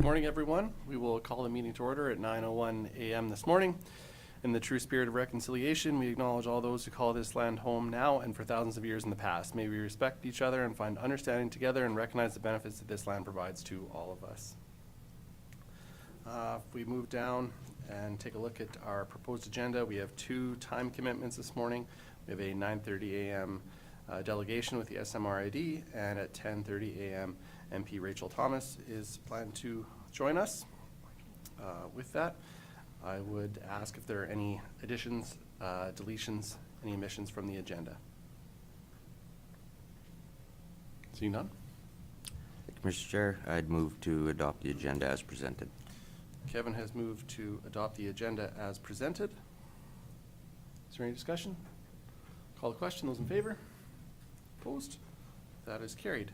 Morning, everyone. We will call the meeting to order at 9:01 a.m. this morning. In the true spirit of reconciliation, we acknowledge all those who call this land home now and for thousands of years in the past. May we respect each other and find understanding together and recognize the benefits that this land provides to all of us. If we move down and take a look at our proposed agenda, we have two time commitments this morning. We have a 9:30 a.m. Delegation with the SMRID, and at 10:30 a.m. MP Rachael Thomas is planned to join us. With that, I would ask if there are any additions, deletions, any omissions from the agenda. Seeing none? Mr. Chair, I'd move to adopt the agenda as presented. Kevin has moved to adopt the agenda as presented. Is there any discussion? Call the question. Those in favor? Opposed? That is carried.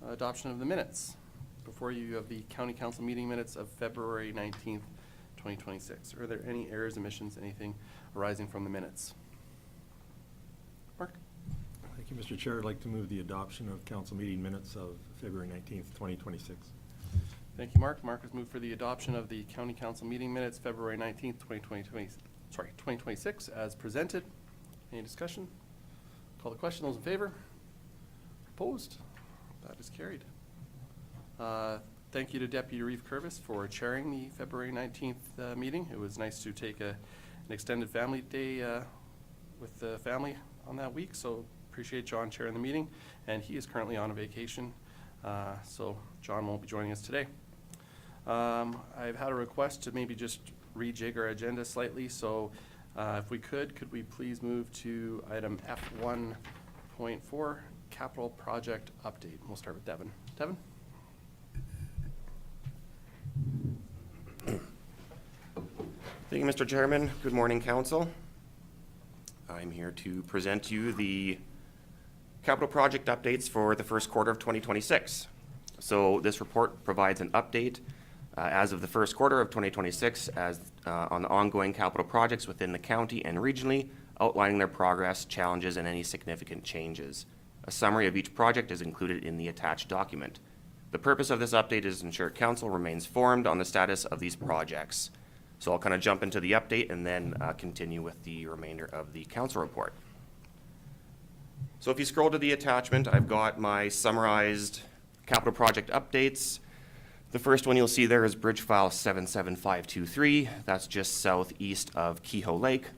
Adoption of the minutes. Before you have the County Council meeting minutes of February 19th, 2026. Are there any errors, omissions, anything arising from the minutes? Mark? Thank you, Mr. Chair. I'd like to move the adoption of council meeting minutes of February 19th, 2026. Thank you, Mark. Mark has moved for the adoption of the County Council meeting minutes February 19th, 2026 as presented. Any discussion? Call the question. Those in favor? Opposed? That is carried. Thank you to Deputy Reeve Curvis for chairing the February 19th meeting. It was nice to take an extended family day with the family on that week, so appreciate John chairing the meeting. And he is currently on a vacation, so John won't be joining us today. I've had a request to maybe just rejig our agenda slightly, so if we could we please move to item F1.4, capital project update. We'll start with Devin. Devin? Thank you, Mr. Chairman. Good morning, Council. I'm here to present you the capital project updates for the first quarter of 2026. So this report provides an update as of the first quarter of 2026 on the ongoing capital projects within the county and regionally, outlining their progress, challenges, and any significant changes. A summary of each project is included in the attached document. The purpose of this update is to ensure Council remains informed on the status of these projects. So I'll kind of jump into the update and then continue with the remainder of the Council report. So if you scroll to the attachment, I've got my summarized capital project updates. The first one you'll see there is bridge file 77523. That's just southeast of Kehoe Lake.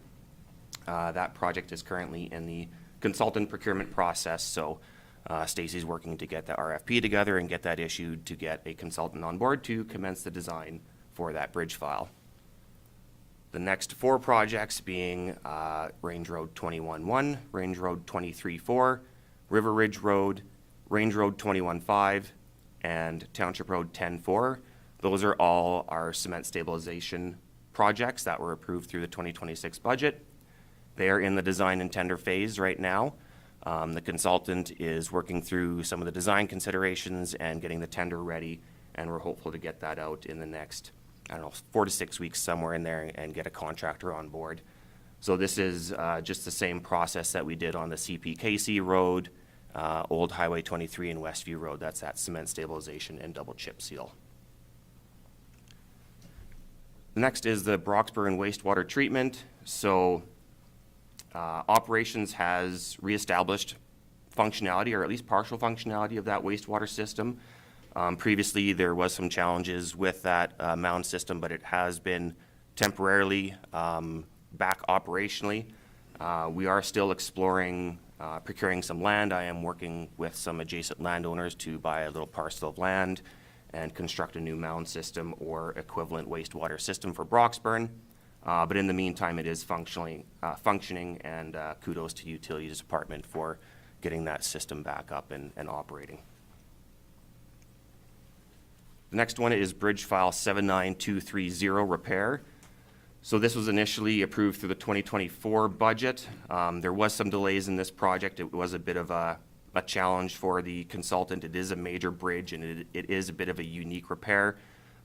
That project is currently in the consultant procurement process, so Stacy's working to get the RFP together and get that issued to get a consultant on board to commence the design for that bridge file. The next four projects being Range Road 21-1, Range Road 23-4, River Ridge Road, Range Road 21-5, and Township Road 10-4. Those are all our cement stabilization projects that were approved through the 2026 budget. They are in the design and tender phase right now. The consultant is working through some of the design considerations and getting the tender ready, and we're hopeful to get that out in the next, 4 to 6 weeks, somewhere in there, and get a contractor on board. So this is just the same process that we did on the CPKC Road, Old Highway 23 and Westview Road. That's that cement stabilization and double chip seal. The next is the Broxburn wastewater treatment. So operations has reestablished functionality, or at least partial functionality, of that wastewater system. Previously, there was some challenges with that mound system, but it has been temporarily back operationally. We are still exploring procuring some land. I am working with some adjacent landowners to buy a little parcel of land and construct a new mound system or equivalent wastewater system for Broxburn. But in the meantime, it is functioning, and kudos to Utilities Department for getting that system back up and operating. The next one is Bridge File 79230 repair. So this was initially approved through the 2024 budget. There was some delays in this project. It was a bit of a challenge for the consultant. It is a major bridge, and it is a bit of a unique repair.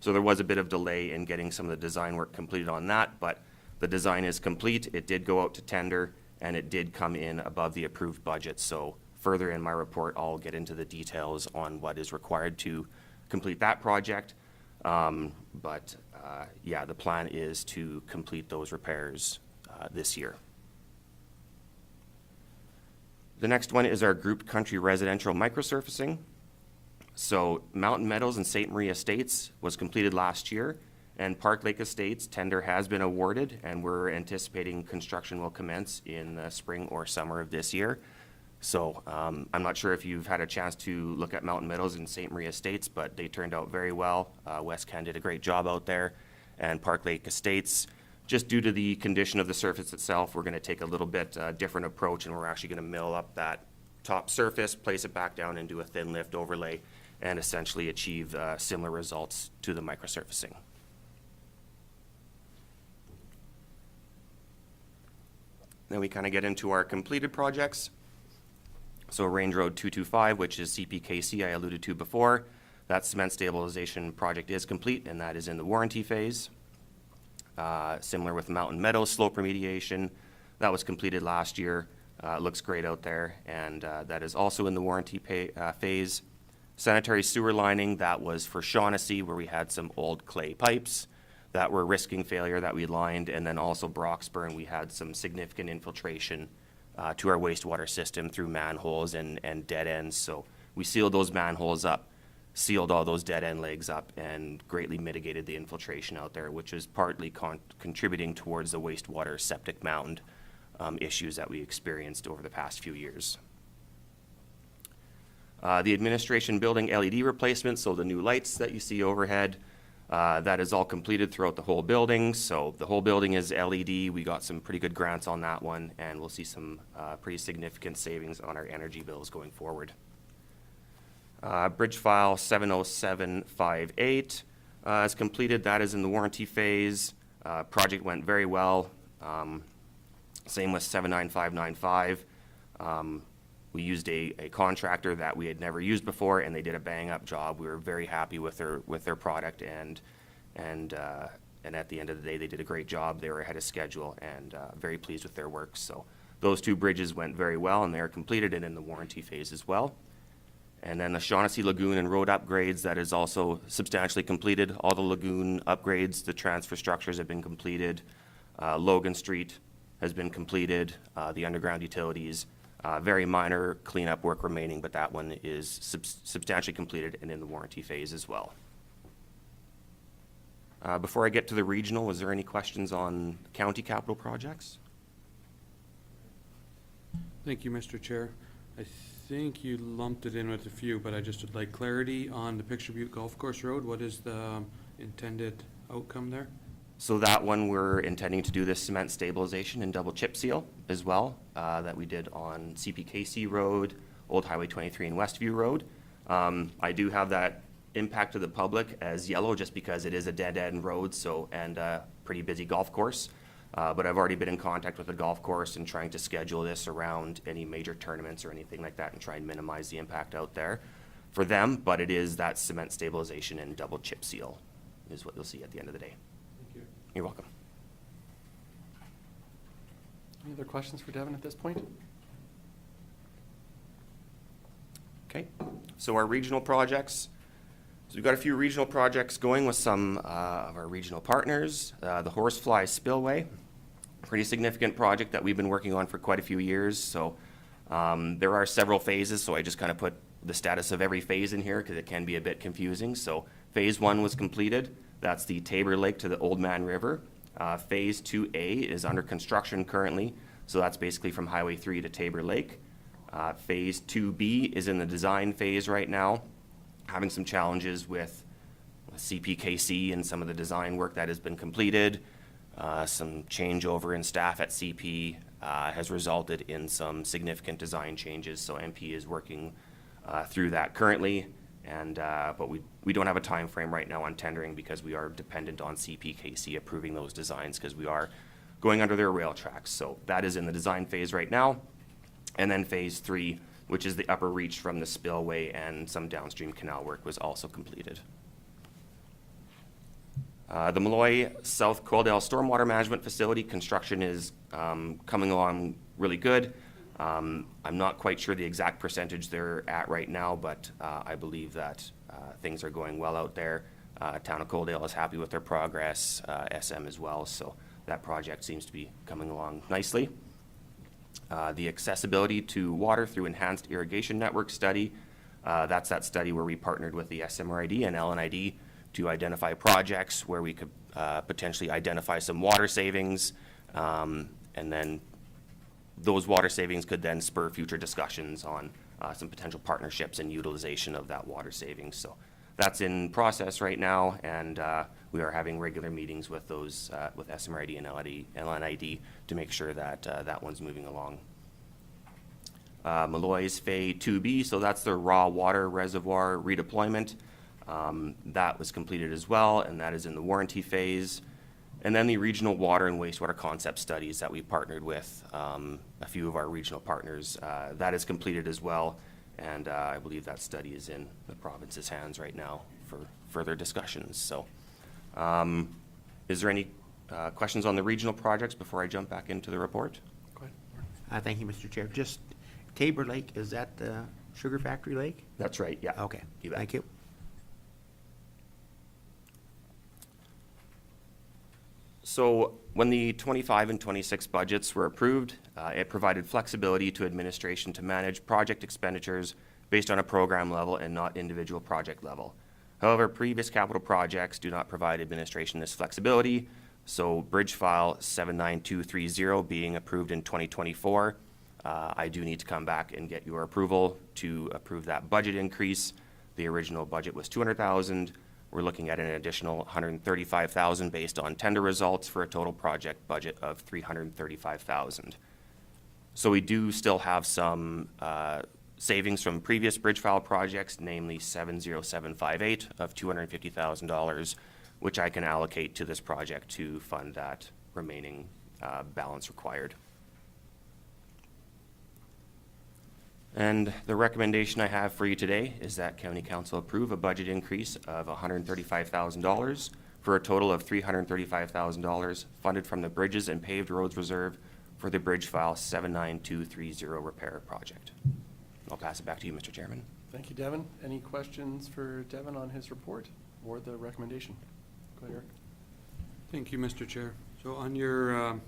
So there was a bit of delay in getting some of the design work completed on that, but the design is complete. It did go out to tender, and it did come in above the approved budget. So further in my report, I'll get into the details on what is required to complete that project. But yeah, the plan is to complete those repairs this year. The next one is our grouped country residential microsurfacing. So Mountain Meadows and St. Marie Estates was completed last year, and Park Lake Estates tender has been awarded, and we're anticipating construction will commence in the spring or summer of this year. So I'm not sure if you've had a chance to look at Mountain Meadows and St. Marie Estates, but they turned out very well. West Can did a great job out there, and Park Lake Estates, just due to the condition of the surface itself, we're going to take a little bit different approach, and we're actually going to mill up that top surface, place it back down, and do a thin lift overlay, and essentially achieve similar results to the microsurfacing. Then we kind of get into our completed projects. So Range Road 225, which is CPKC I alluded to before, that cement stabilization project is complete, and that is in the warranty phase. Similar with Mountain Meadows slope remediation, that was completed last year. It looks great out there, and that is also in the warranty phase. Sanitary sewer lining, that was for Shaughnessy, where we had some old clay pipes that were risking failure that we lined, and then also Broxburn, we had some significant infiltration to our wastewater system through manholes and dead ends. So we sealed those manholes up, sealed all those dead end legs up, and greatly mitigated the infiltration out there, which is partly contributing towards the wastewater septic mound issues that we experienced over the past few years. The administration building LED replacement, so the new lights that you see overhead, that is all completed throughout the whole building. So the whole building is LED. We got some pretty good grants on that one, and we'll see some pretty significant savings on our energy bills going forward. Bridge file 70758 is completed. That is in the warranty phase. Project went very well. Same with 79595. We used a contractor that we had never used before, and they did a bang-up job. We were very happy with their product, and at the end of the day, they did a great job. They were ahead of schedule, and very pleased with their work. So those two bridges went very well, and they are completed and in the warranty phase as well. And then the Shaughnessy Lagoon and road upgrades, that is also substantially completed. All the lagoon upgrades, the transfer structures have been completed. Logan Street has been completed. The underground utilities. Very minor cleanup work remaining, but that one is substantially completed and in the warranty phase as well. Before I get to the regional, is there any questions on county capital projects? Thank you, Mr. Chair. I think you lumped it in with a few, but I just would like clarity on the Picture Butte Golf Course Road. What is the intended outcome there? So that one, we're intending to do this cement stabilization and double chip seal as well, that we did on CPKC Road, Old Highway 23 and Westview Road. I do have that impact to the public as yellow just because it is a dead end road, so, and a pretty busy golf course. But I've already been in contact with the golf course and trying to schedule this around any major tournaments or anything like that and try and minimize the impact out there for them. But it is that cement stabilization and double chip seal is what you'll see at the end of the day. You're welcome. Any other questions for Devin at this point? Okay, so our regional projects. So we've got a few regional projects going with some of our regional partners. The Horsefly Spillway, pretty significant project that we've been working on for quite a few years. So there are several phases, so I just kind of put the status of every phase in here because it can be a bit confusing. So phase 1 was completed. That's the Tabor Lake to the Old Man River. Phase 2A is under construction currently, so that's basically from Highway 3 to Tabor Lake. Phase 2B is in the design phase right now, having some challenges with CPKC and some of the design work that has been completed. Some changeover in staff at CP has resulted in some significant design changes, so MP is working through that currently. And but we don't have a time frame right now on tendering because we are dependent on CPKC approving those designs because we are going under their rail tracks. So that is in the design phase right now. And then phase 3, which is the upper reach from the spillway and some downstream canal work, was also completed. The Malloy South Coaldale Stormwater Management Facility construction is coming along really good. I'm not quite sure the exact percentage they're at right now, but I believe that things are going well out there. Town of Coaldale is happy with their progress, SM as well, so that project seems to be coming along nicely. The accessibility to water through enhanced irrigation network study, that's that study where we partnered with the SMRID and LNID to identify projects where we could potentially identify some water savings, and then those water savings could then spur future discussions on some potential partnerships and utilization of that water savings. So that's in process right now, and we are having regular meetings with those with SMRID and LNID to make sure that that one's moving along. Malloy's Phase 2B, so that's the raw water reservoir redeployment. That was completed as well, and that is in the warranty phase. And then the regional water and wastewater concept studies that we partnered with a few of our regional partners, that is completed as well. And I believe that study is in the province's hands right now for further discussions. So is there any questions on the regional projects before I jump back into the report? Go ahead. Thank you, Mr. Chair. Just Tabor Lake, is that the Sugar Factory Lake? That's right, yeah. Okay, You bet. thank you. So when the 25 and 26 budgets were approved, it provided flexibility to administration to manage project expenditures based on a program level and not individual project level. However, previous capital projects do not provide administration this flexibility. So Bridge File 79230 being approved in 2024, I do need to come back and get your approval to approve that budget increase. The original budget was $200,000. We're looking at an additional $135,000 based on tender results for a total project budget of $335,000. So we do still have some savings from previous bridge file projects, namely 70758 of $250,000, which I can allocate to this project to fund that remaining balance required. And the recommendation I have for you today is that County Council approve a budget increase of $135,000 for a total of $335,000 funded from the Bridges and Paved Roads Reserve for the Bridge File 79230 repair project. I'll pass it back to you, Mr. Chairman. Thank you, Devin. Any questions for Devin on his report or the recommendation? Go ahead, Eric. Thank you, Mr. Chair. So on your,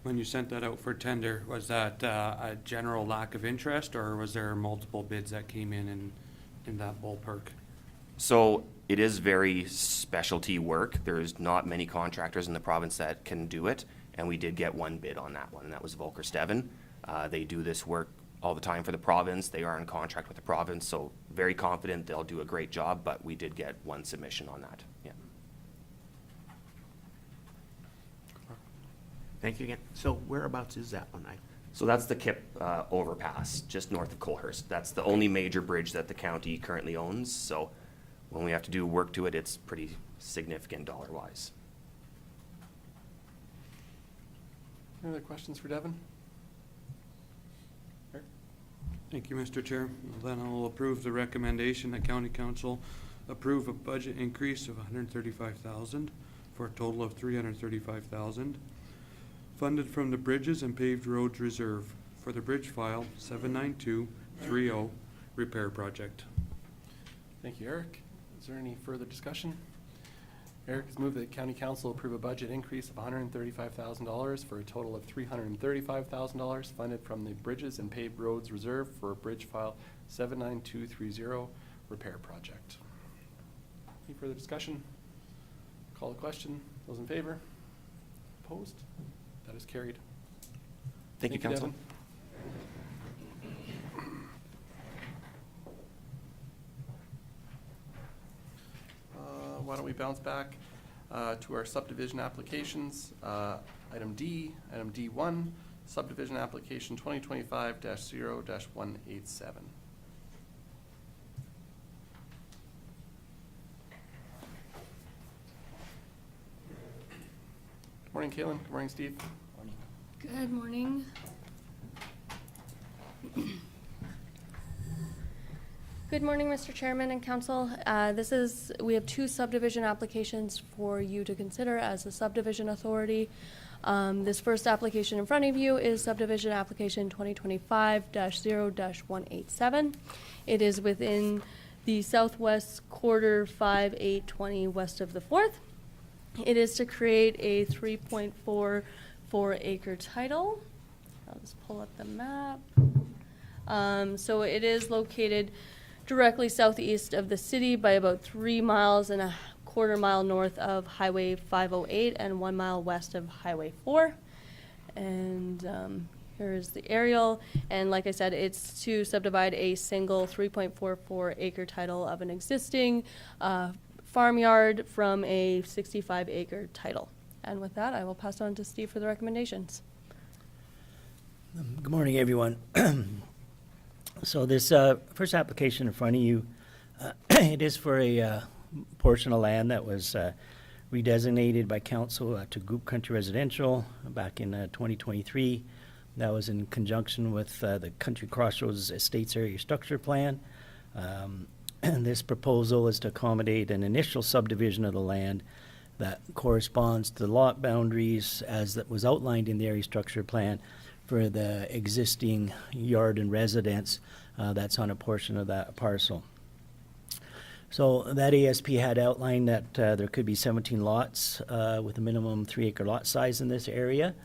when you sent that out for tender, was that a general lack of interest, or was there multiple bids that came in that ballpark? So it is very specialty work. There's not many contractors in the province that can do it, and we did get one bid on that one, and that was Volker Steven. They do this work all the time for the province. They are in contract with the province, so very confident they'll do a great job, but we did get one submission on that, yeah. Thank you again. So whereabouts is that one? So that's the KIP overpass, just north of Colehurst. That's the only major bridge that the county currently owns, so when we have to do work to it, it's pretty significant dollar-wise. Any other questions for Devin? Eric? Thank you, Mr. Chair. Then I'll approve the recommendation that County Council approve a budget increase of $135,000 for a total of $335,000 funded from the Bridges and Paved Roads Reserve for the Bridge File 79230 repair project. Thank you, Eric. Is there any further discussion? Eric has moved that County Council approve a budget increase of $135,000 for a total of $335,000 funded from the Bridges and Paved Roads Reserve for Bridge File 79230 repair project. Any further discussion? Call the question. Those in favor? Opposed? That is carried. Thank you, Council. Devin. Why don't we bounce back to our subdivision applications. Item D, item D1, subdivision application 2025-0-187. Morning, Kaylin. Good morning, Steve. Good morning. Good morning, Mr. Chairman and Council. We have two subdivision applications for you to consider as a subdivision authority. This first application in front of you is subdivision application 2025-0-187. It is within the southwest quarter 5/8/20 west of the 4th. It is to create a 3.44 acre title. I'll just pull up the map. So it is located directly southeast of the city by about 3 miles and a quarter mile north of Highway 508 and 1 mile west of Highway 4. And here is the aerial. And like I said, it's to subdivide a single 3.44 acre title of an existing farmyard from a 65 acre title. And with that, I will pass on to Steve for the recommendations. Good morning, everyone. So this first application in front of you, it is for a portion of land that was redesignated by council to group country residential back in 2023. That was in conjunction with the Country Crossroads Estates Area Structure Plan. And this proposal is to accommodate an initial subdivision of the land that corresponds to the lot boundaries as that was outlined in the area structure plan for the existing yard and residence that's on a portion of that parcel. So that ASP had outlined that there could be 17 lots with a minimum 3 acre lot size in this area.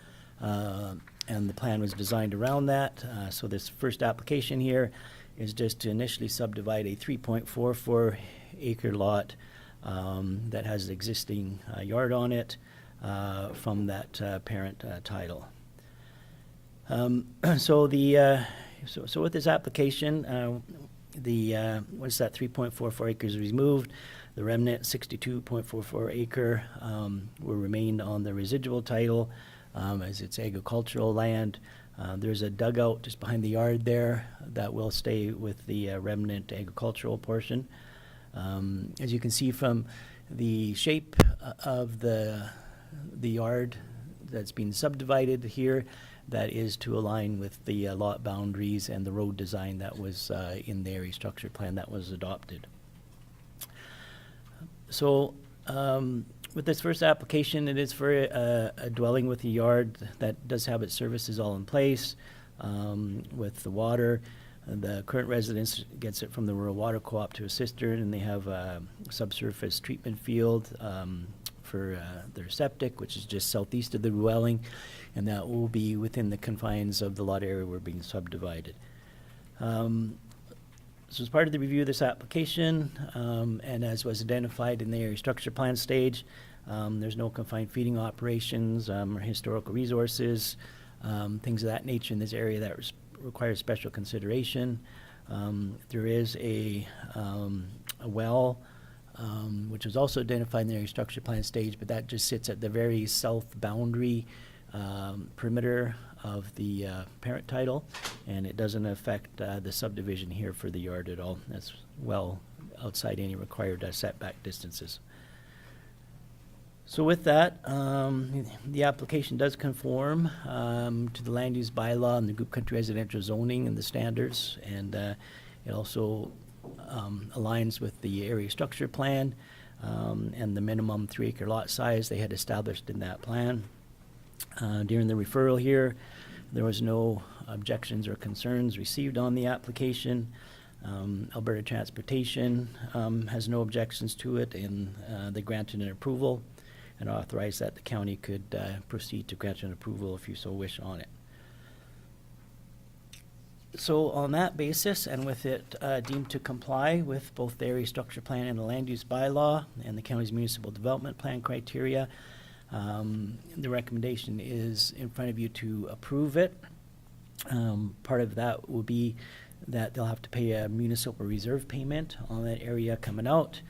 And the plan was designed around that. So this first application here is just to initially subdivide a 3.44 acre lot that has existing yard on it from that parent title. So with this application, what's that 3.44 acres removed, the remnant 62.44 acre will remain on the residual title as it's agricultural land. There's a dugout just behind the yard there that will stay with the remnant agricultural portion. As you can see from the shape of the yard that's been subdivided here, that is to align with the lot boundaries and the road design that was in the area structure plan that was adopted. So with this first application, it is for a dwelling with a yard that does have its services all in place with the water. The current residence gets it from the rural water co-op to a cistern, and they have a subsurface treatment field for their septic, which is just southeast of the dwelling, and that will be within the confines of the lot area we're being subdivided. So as part of the review of this application, and as was identified in the area structure plan stage, there's no confined feeding operations or historical resources, things of that nature in this area that requires special consideration. There is a well, which was also identified in the area structure plan stage, but that just sits at the very south boundary perimeter of the parent title, and it doesn't affect the subdivision here for the yard at all. That's well outside any required setback distances. So with that, the application does conform to the land use bylaw and the group country residential zoning and the standards, and it also aligns with the area structure plan and the minimum 3 acre lot size they had established in that plan. During the referral here, there was no objections or concerns received on the application. Alberta Transportation has no objections to it, and they granted an approval and authorized that the county could proceed to grant an approval if you so wish on it. So on that basis, and with it deemed to comply with both the area structure plan and the land use bylaw and the county's municipal development plan criteria, the recommendation is in front of you to approve it. Part of that will be that they'll have to pay a municipal reserve payment on that area coming out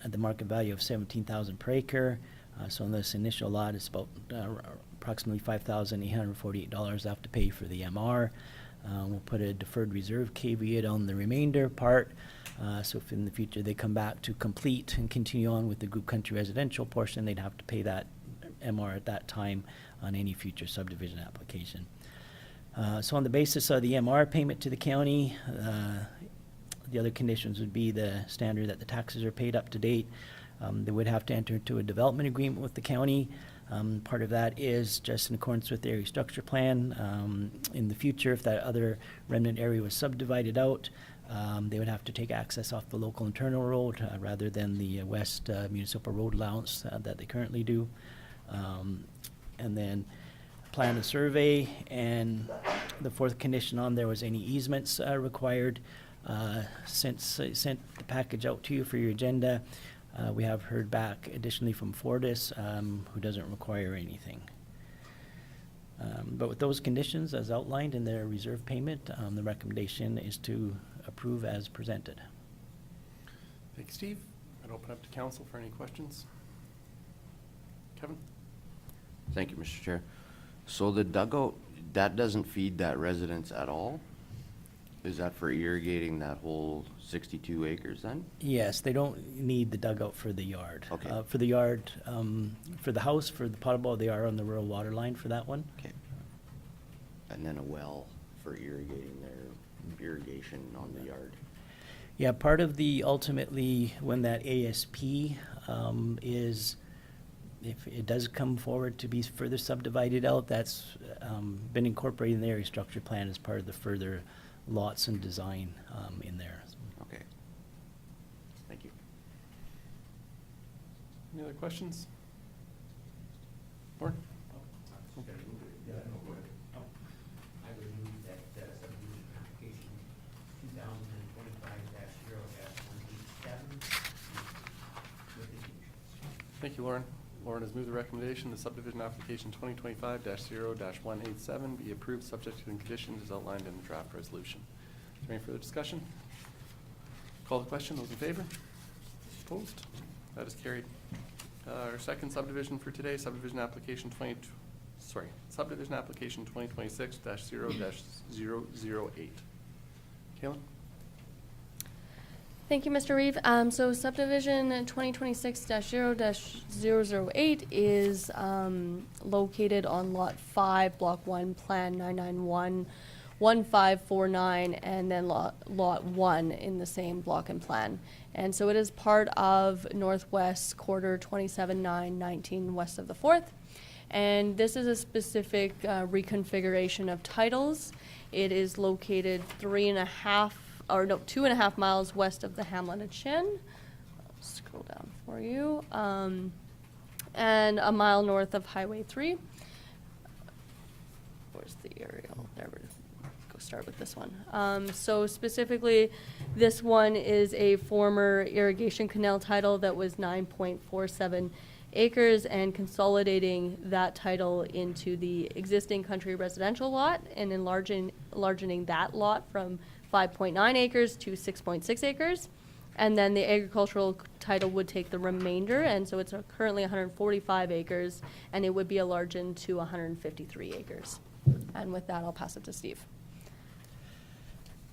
at the market value of $17,000 per acre. So on this initial lot, it's about approximately $5,848 they'll have to pay for the MR. We'll put a deferred reserve caveat on the remainder part. So if in the future they come back to complete and continue on with the group country residential portion, they'd have to pay that MR at that time on any future subdivision application. So on the basis of the MR payment to the county, the other conditions would be the standard that the taxes are paid up to date. They would have to enter into a development agreement with the county. Part of that is just in accordance with the area structure plan. In the future, if that other remnant area was subdivided out, They would have to take access off the local internal road rather than the west municipal road allowance that they currently do. And then plan a survey, and the fourth condition on there was any easements required. Since I sent the package out to you for your agenda, we have heard back additionally from Fortis, who doesn't require anything. But with those conditions as outlined in their reserve payment, the recommendation is to approve as presented. Thank you, Steve. I'd open up to council for any questions. Kevin? Thank you, Mr. Chair. So the dugout, that doesn't feed that residence at all? Is that for irrigating that whole 62 acres then? Yes, they don't need the dugout for the yard. Okay. For the yard, for the house, for the potable, they are on the rural water line for that one. Okay. And then a well for irrigating their irrigation on the yard. Yeah, part of the, ultimately, when that ASP is, if it does come forward to be further subdivided out, that's been incorporated in the area structure plan as part of the further lots and design in there. Okay. Thank you. Any other questions? Lauren? I would move that subdivision application 2025-0-187 with the conditions. Thank you, Lauren. Lauren has moved the recommendation, the subdivision application 2025-0-187 be approved subject to the conditions as outlined in the draft resolution. Is there any further discussion? Call the question. Those in favor? Opposed? That is carried. Our second subdivision for today, subdivision application subdivision application 2026-0-008. Kaylin? Thank you, Mr. Reeve. So subdivision 2026-0-008 is located on Lot 5, Block 1, Plan 991-1549, and then Lot 1 in the same block and plan. And so it is part of Northwest Quarter 27919 west of the 4th. And this is a specific reconfiguration of titles. It is located 2.5 miles west of the hamlet of Chin. I'll scroll down for you. And a mile north of Highway 3. Where's the aerial? There we go. Start with this one. So specifically, this one is a former irrigation canal title that was 9.47 acres and consolidating that title into the existing country residential lot and enlarging that lot from 5.9 acres to 6.6 acres. And then the agricultural title would take the remainder, and so it's currently 145 acres, and it would be enlarged to 153 acres. And with that, I'll pass it to Steve.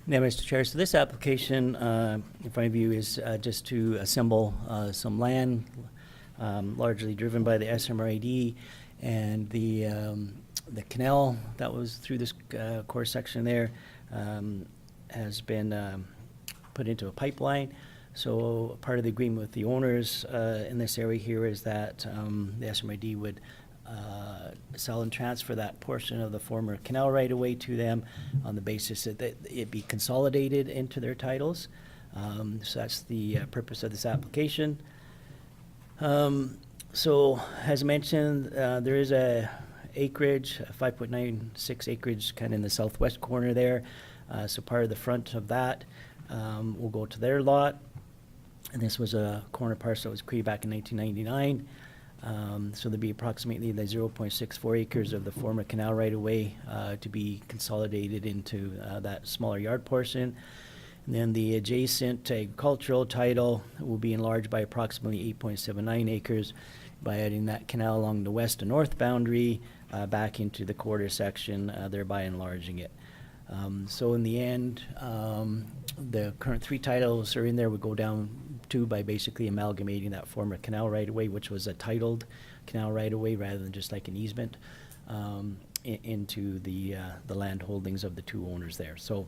Yeah, Mr. Chair, so this application in front of you is just to assemble some land, largely driven by the SMRID, and the canal that was through this core section there has been put into a pipeline. So part of the agreement with the owners in this area here is that the SMRD would sell and transfer that portion of the former canal right-of-way to them on the basis that it be consolidated into their titles. So that's the purpose of this application. So as mentioned, there is a acreage, 5.96 acreage kind of in the southwest corner there. So part of the front of that will go to their lot. And this was a corner parcel that was created back in 1999. So there'd be approximately the 0.64 acres of the former canal right-of-way to be consolidated into that smaller yard portion. And then the adjacent agricultural title will be enlarged by approximately 8.79 acres by adding that canal along the west and north boundary back into the quarter section, thereby enlarging it. So in the end, the current three titles are in there would go down to by basically amalgamating that former canal right-of-way, which was a titled canal right-of-way rather than just like an easement, into the land holdings of the two owners there. So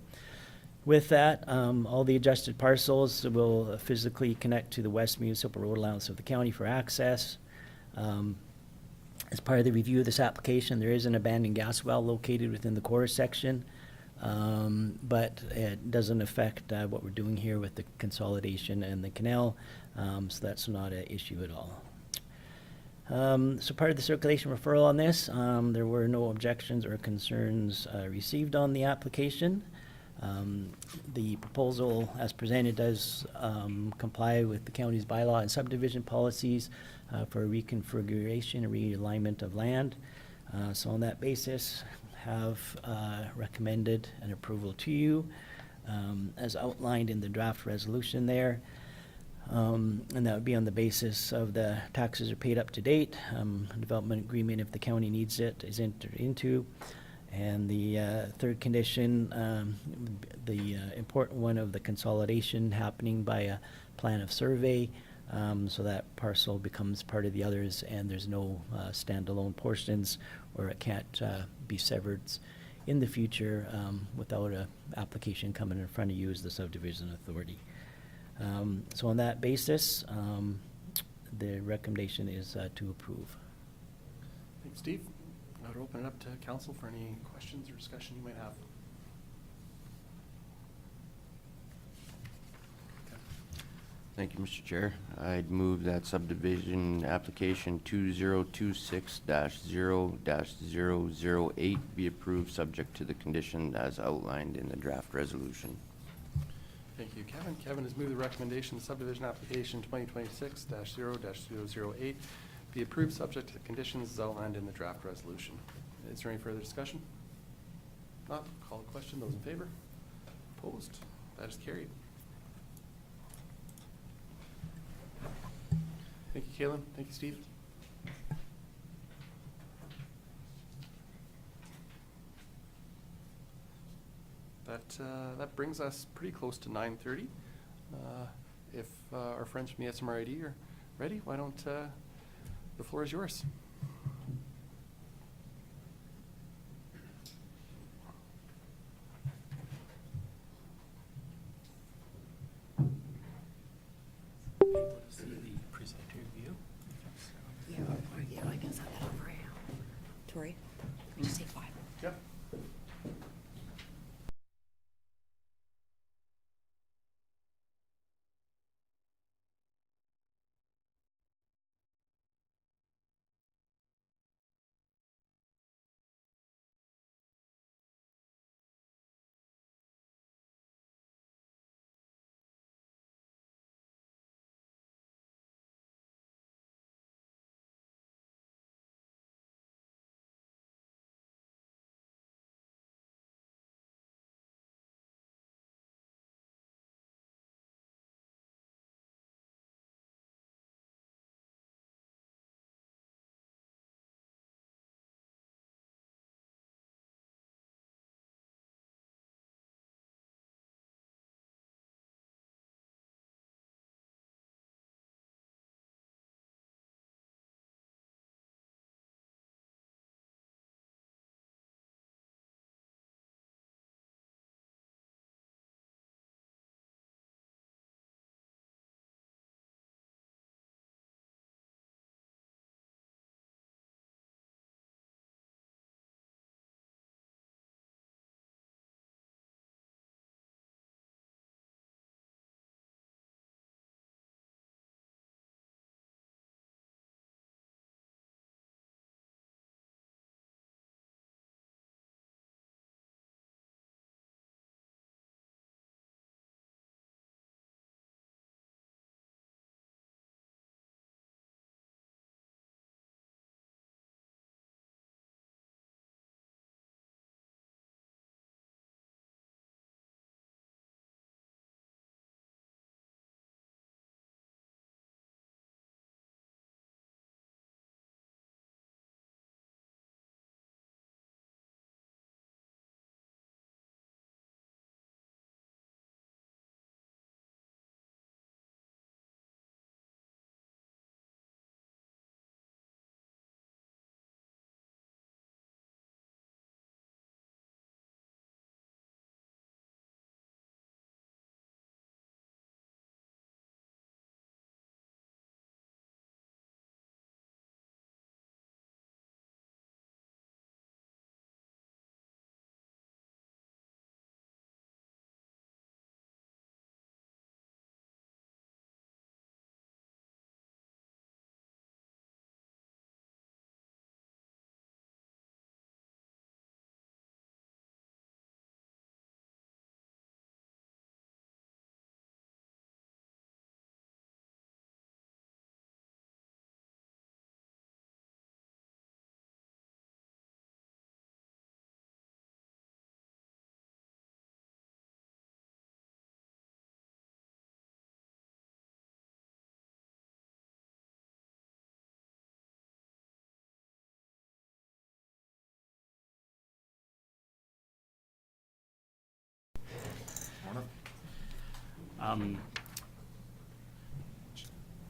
with that, all the adjusted parcels will physically connect to the west municipal road allowance of the county for access. As part of the review of this application, there is an abandoned gas well located within the quarter section. But it doesn't affect what we're doing here with the consolidation and the canal, so that's not an issue at all. So part of the circulation referral on this, there were no objections or concerns received on the application. The proposal as presented does comply with the county's bylaw and subdivision policies for reconfiguration and realignment of land. So on that basis, have recommended an approval to you as outlined in the draft resolution there. And that would be on the basis of the taxes are paid up to date, development agreement, if the county needs it, is entered into. And the third condition, the important one of the consolidation happening by a plan of survey, so that parcel becomes part of the others and there's no standalone portions, or it can't be severed in the future without an application coming in front of you as the subdivision authority. So on that basis, the recommendation is to approve. Thanks, Steve. I would open it up to council for any questions or discussion you might have. Okay. Thank you, Mr. Chair. I'd move that subdivision application 2026-0-008 be approved, subject to the condition as outlined in the draft resolution. Thank you, Kevin. Kevin has moved the recommendation subdivision application 2026-0-008 be approved, subject to the conditions as outlined in the draft resolution. Is there any further discussion? Not, call the question. Those in favor? Opposed? That is carried. Thank you, Kaylin. Thank you, Steve. That brings us pretty close to 9:30. If our friends from the SMRID are ready, why don't the floor is yours. Able to see the presenter view? Yeah, I can send that over. Tori, let me just take 5. Yep.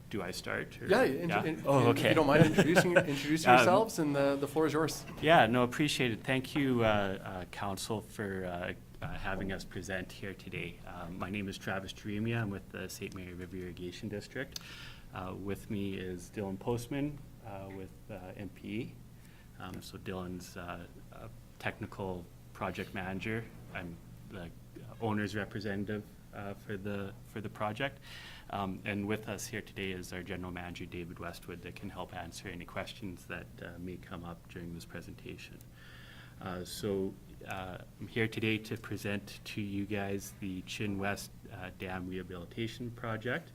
Do I start? Or- Yeah, Oh, if okay. you don't mind introducing Um, yourselves, and the floor is yours. Yeah, no, appreciate it. Thank you, Council, for having us present here today. My name is Travis Jeremia. I'm with the St. Mary River Irrigation District. With me is Dylan Postman with MPE. So Dylan's a technical project manager. I'm the owner's representative for the project. And with us here today is our General Manager, David Westwood, that can help answer any questions that may come up during this presentation. I'm here today to present to you guys the Chin West Dam Rehabilitation Project.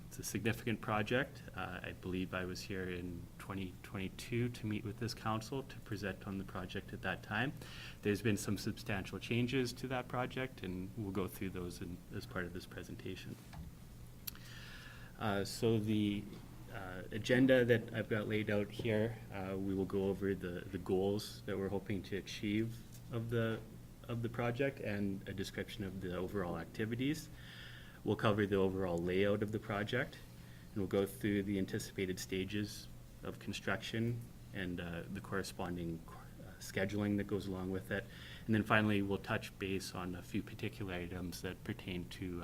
It's a significant project. I believe I was here in 2022 to meet with this council to present on the project at that time. There's been some substantial changes to that project, and we'll go through those as part of this presentation. So the agenda that I've got laid out here, we will go over the goals that we're hoping to achieve of the project and a description of the overall activities. We'll cover the overall layout of the project, and we'll go through the anticipated stages of construction and the corresponding scheduling that goes along with it. And then finally, we'll touch base on a few particular items that pertain to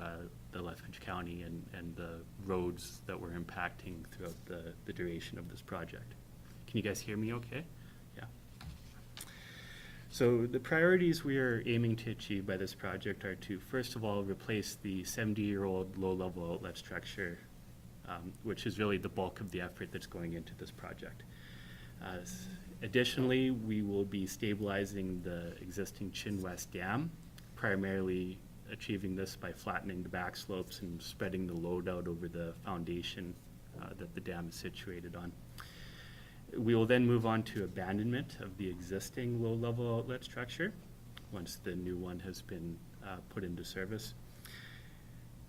the Lethbridge County and the roads that we're impacting throughout the duration of this project. Can you guys hear me okay? Yeah. So the priorities we are aiming to achieve by this project are to, first of all, replace the 70-year-old low-level outlet structure, which is really the bulk of the effort that's going into this project. Additionally, we will be stabilizing the existing Chin West Dam, primarily achieving this by flattening the back slopes and spreading the load out over the foundation that the dam is situated on. We will then move on to abandonment of the existing low-level outlet structure once the new one has been put into service.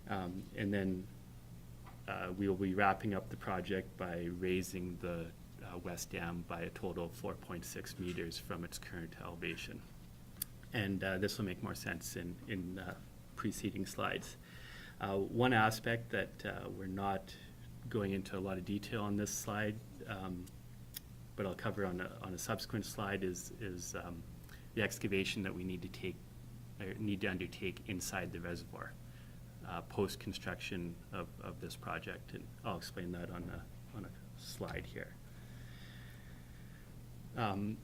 And then we will be wrapping up the project by raising the West Dam by a total of 4.6 meters from its current elevation. And this will make more sense in preceding slides. One aspect that we're not going into a lot of detail on this slide, but I'll cover on a subsequent slide, is the excavation that we need to undertake inside the reservoir post-construction of this project, and I'll explain that on a slide here.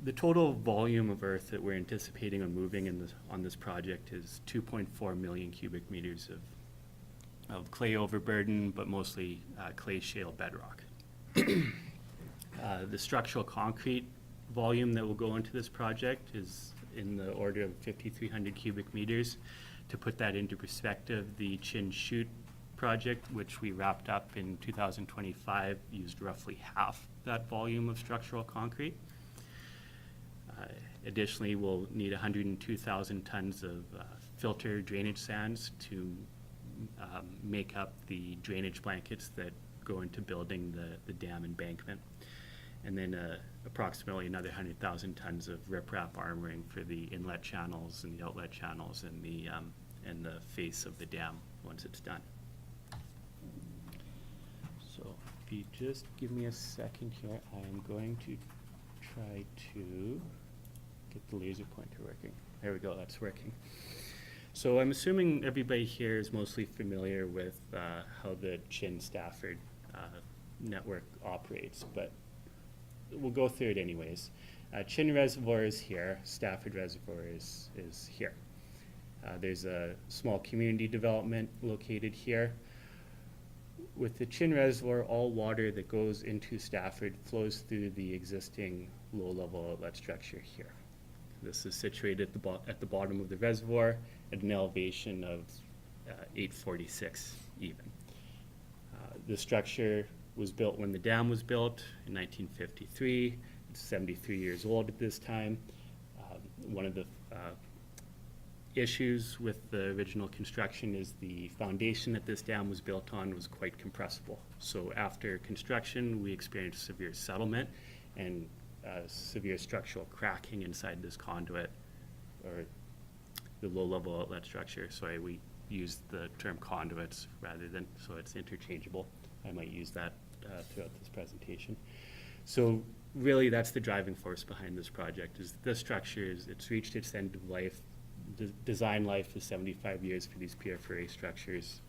The total volume of earth that we're anticipating on moving on this project is 2.4 million cubic meters of clay overburden, but mostly clay shale bedrock. The structural concrete volume that will go into this project is in the order of 5,300 cubic meters. To put that into perspective, the Chin Chute project, which we wrapped up in 2025, used roughly half that volume of structural concrete. Additionally, we'll need 102,000 tons of filter drainage sands to make up the drainage blankets that go into building the dam embankment. And then approximately another 100,000 tons of riprap armoring for the inlet channels and the outlet channels and the face of the dam once it's done. So if you just give me a second here, I am going to try to get the laser pointer working. There we go, that's working. So I'm assuming everybody here is mostly familiar with how the Chin Stafford network operates, but we'll go through it anyways. Chin Reservoir is here, Stafford Reservoir is here. There's a small community development located here. With the Chin Reservoir, all water that goes into Stafford flows through the existing low-level outlet structure here. This is situated at the bottom of the reservoir at an elevation of 846 even. The structure was built when the dam was built in 1953. It's 73 years old at this time. One of the issues with the original construction is the foundation that this dam was built on was quite compressible. So after construction, we experienced severe settlement and severe structural cracking inside this conduit, or the low-level outlet structure. Sorry, we use the term conduits rather than, so it's interchangeable. I might use that throughout this presentation. So really, that's the driving force behind this project, is this structure it's reached its end of life. Design life is 75 years for these PFRA structures.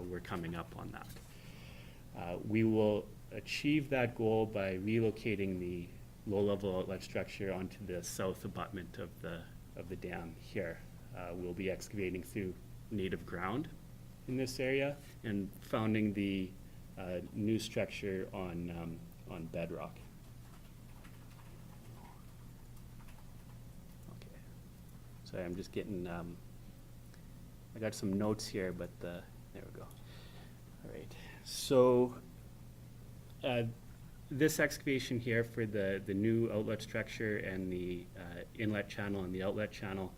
We're coming up on that. We will achieve that goal by relocating the low-level outlet structure onto the south abutment of the dam here. We'll be excavating through native ground in this area and founding the new structure on bedrock. Okay. Sorry, I'm just getting, I got some notes here, but there we go. All right. So this excavation here for the new outlet structure and the inlet channel and the outlet channel,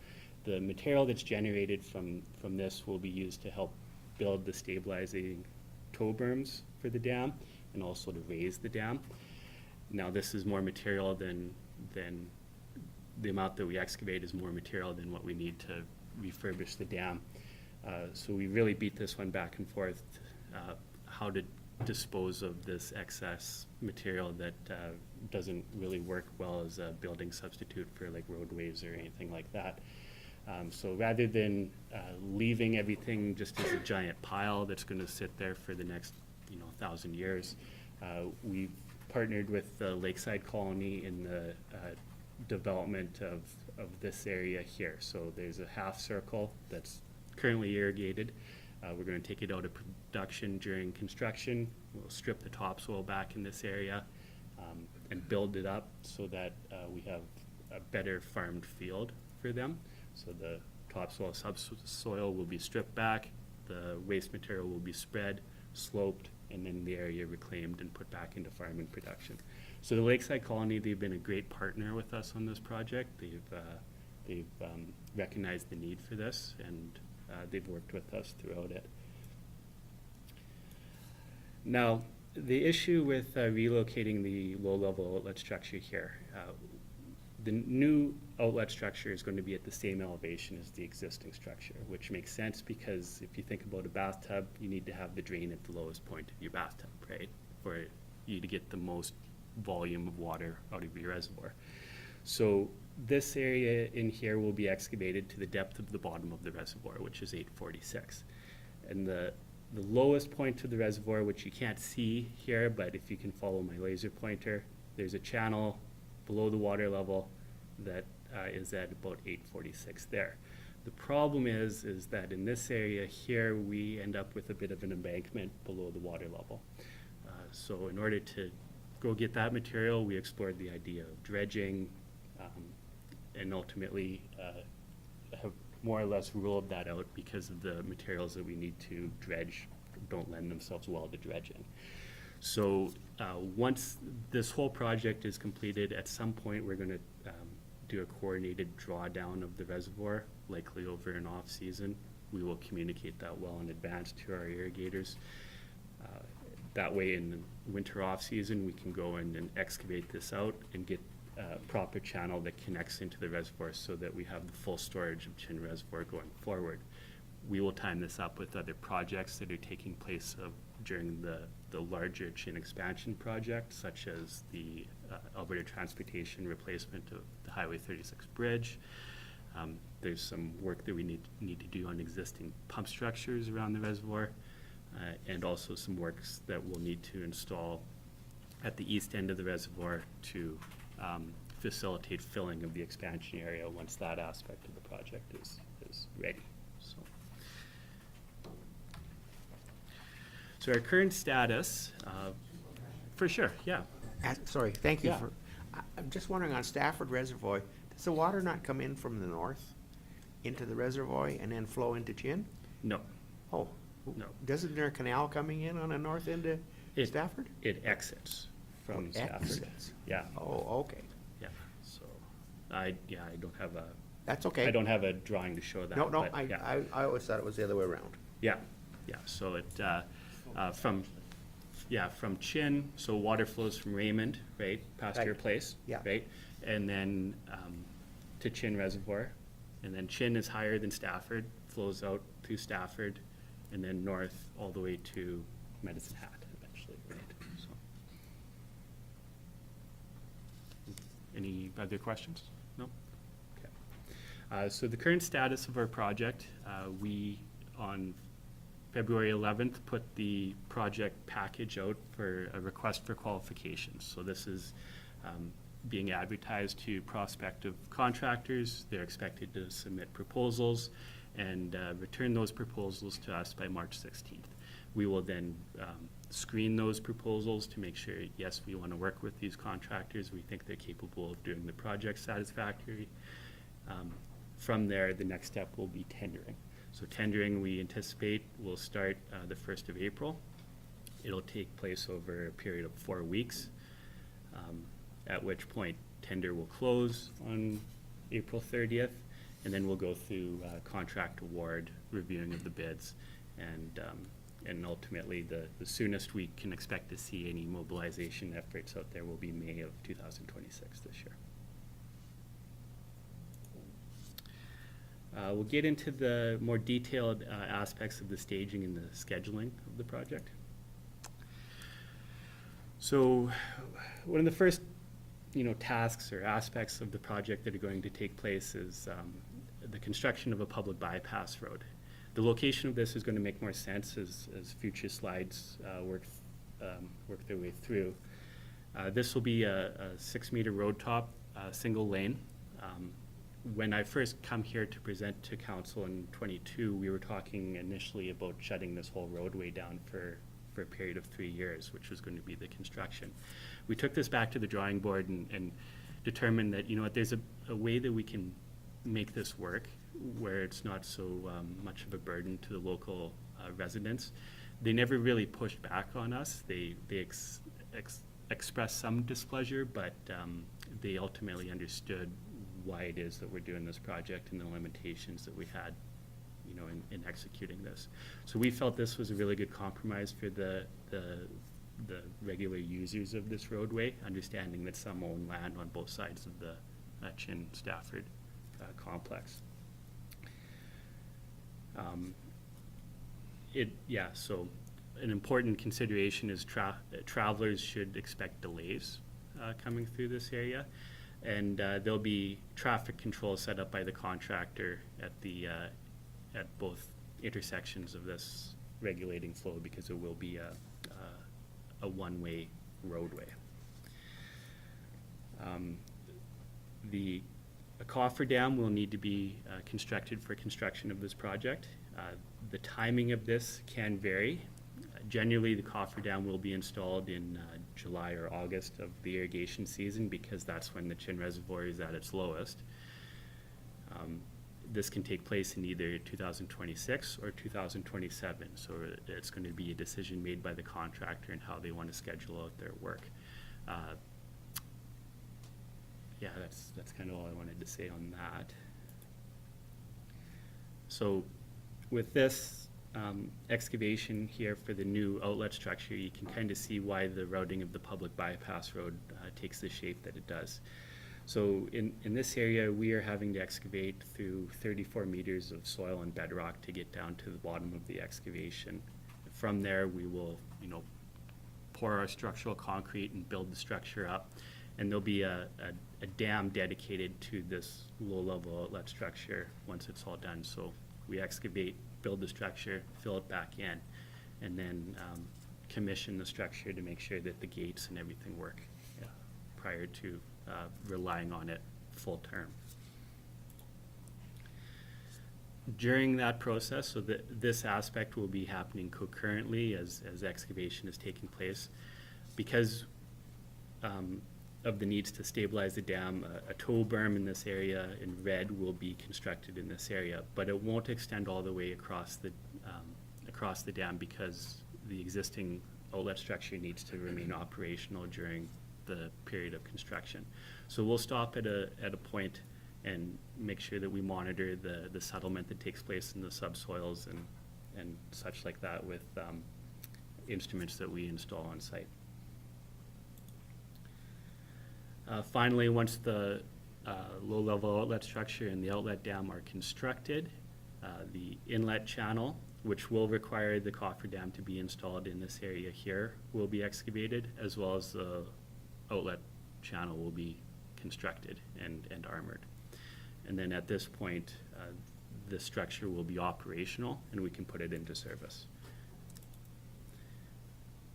the material that's generated from this will be used to help build the stabilizing toe berms for the dam and also to raise the dam. Now, this is more material than the amount that we excavate is more material than what we need to refurbish the dam. So we really beat this one back and forth, how to dispose of this excess material that doesn't really work well as a building substitute for like roadways or anything like that. So rather than leaving everything just as a giant pile that's going to sit there for the next 1,000 years, we've partnered with the Lakeside Colony in the development of this area here. So there's a half circle that's currently irrigated. We're going to take it out of production during construction. We'll strip the topsoil back in this area and build it up so that we have a better farmed field for them. So the topsoil, subsoil will be stripped back, the waste material will be spread, sloped, and then the area reclaimed and put back into farming production. So the Lakeside Colony, they've been a great partner with us on this project. They've recognized the need for this, and they've worked with us throughout it. Now, the issue with relocating the low-level outlet structure here, the new outlet structure is going to be at the same elevation as the existing structure, which makes sense because if you think about a bathtub, you need to have the drain at the lowest point of your bathtub, right? For you to get the most volume of water out of your reservoir. So this area in here will be excavated to the depth of the bottom of the reservoir, which is 846. And the lowest point of the reservoir, which you can't see here, but if you can follow my laser pointer, there's a channel below the water level that is at about 846 there. The problem is that in this area here, we end up with a bit of an embankment below the water level. So in order to go get that material, we explored the idea of dredging, and ultimately have more or less ruled that out because of the materials that we need to dredge don't lend themselves well to dredging. So once this whole project is completed, at some point we're going to do a coordinated drawdown of the reservoir, likely over an off-season. We will communicate that well in advance to our irrigators. That way in the winter off-season, we can go in and excavate this out and get a proper channel that connects into the reservoir so that we have the full storage of Chin Reservoir going forward. We will time this up with other projects that are taking place during the larger Chin expansion project, such as the Alberta Transportation replacement of the Highway 36 bridge. There's some work that we need to do on existing pump structures around the reservoir, and also some works that we'll need to install at the east end of the reservoir to facilitate filling of the expansion area once that aspect of the project is ready. So our current status, for sure, yeah. Sorry, thank you Yeah. for, I'm just wondering on Stafford Reservoir, does the water not come in from the north into the reservoir and then flow into Chin? No, Oh. no. Isn't there a canal coming in on the north end of It- Stafford? It exits from Stafford. Exits. Yeah, Oh, okay. yeah. So, I don't have That's okay. I don't have a drawing to show that. No, but I yeah. always thought it was the other way around. Yeah, yeah, so it, from Chin, so water flows from Raymond, right, past your Right. place, Yeah. right? And then, to Chin Reservoir, and then Chin is higher than Stafford, flows out through Stafford and then north all the way to Medicine Hat eventually, right? So. Any other questions? No? Okay. So the current status of our project, we on February 11th put the project package out for a request for qualifications. So this is being advertised to prospective contractors. They're expected to submit proposals and return those proposals to us by March 16th. We will then screen those proposals to make sure, yes, we want to work with these contractors. We think they're capable of doing the project satisfactory. From there, the next step will be tendering. So tendering, we anticipate, will start the 1st of April. It'll take place over a period of 4 weeks, at which point tender will close on April 30th, and then we'll go through contract award, reviewing of the bids, and ultimately the soonest we can expect to see any mobilization efforts out there will be May of 2026 this year. We'll get into the more detailed aspects of the staging and the scheduling of the project. So one of the first tasks or aspects of the project that are going to take place is the construction of a public bypass road. The location of this is going to make more sense as future slides work their way through. This will be a 6-meter road top, single lane. When I first come here to present to council in '22, we were talking initially about shutting this whole roadway down for a period of 3 years, which was going to be the construction. We took this back to the drawing board and determined that, there's a way that we can make this work where it's not so much of a burden to the local residents. They never really pushed back on us. They expressed some displeasure, but they ultimately understood why it is that we're doing this project and the limitations that we had, in executing this. So we felt this was a really good compromise for the regular users of this roadway, understanding that some own land on both sides of the Chin-Stafford complex. So an important consideration is travelers should expect delays coming through this area. And there'll be traffic control set up by the contractor at both intersections of this regulating flow, because it will be a one-way roadway. A cofferdam will need to be constructed for construction of this project. The timing of this can vary. Generally, the cofferdam will be installed in July or August of the irrigation season, because that's when the Chin Reservoir is at its lowest. This can take place in either 2026 or 2027, so it's going to be a decision made by the contractor and how they want to schedule out their work. That's kind of all I wanted to say on that. So with this excavation here for the new outlet structure, you can kind of see why the routing of the public bypass road takes the shape that it does. So in this area, we are having to excavate through 34 meters of soil and bedrock to get down to the bottom of the excavation. From there, we will, pour our structural concrete and build the structure up. And there'll be a dam dedicated to this low-level outlet structure once it's all done. So we excavate, build the structure, fill it back in, and then commission the structure to make sure that the gates and everything work prior to relying on it full term. During that process, so this aspect will be happening concurrently as excavation is taking place. Because of the needs to stabilize the dam, a tow berm in this area in red will be constructed in this area, but it won't extend all the way across the dam, because the existing outlet structure needs to remain operational during the period of construction. So we'll stop at a point and make sure that we monitor the settlement that takes place in the subsoils and such like that with instruments that we install on site. Finally, once the low-level outlet structure and the outlet dam are constructed, The inlet channel, which will require the cofferdam to be installed in this area here, will be excavated, as well as the outlet channel will be constructed and armored. And then at this point, the structure will be operational and we can put it into service.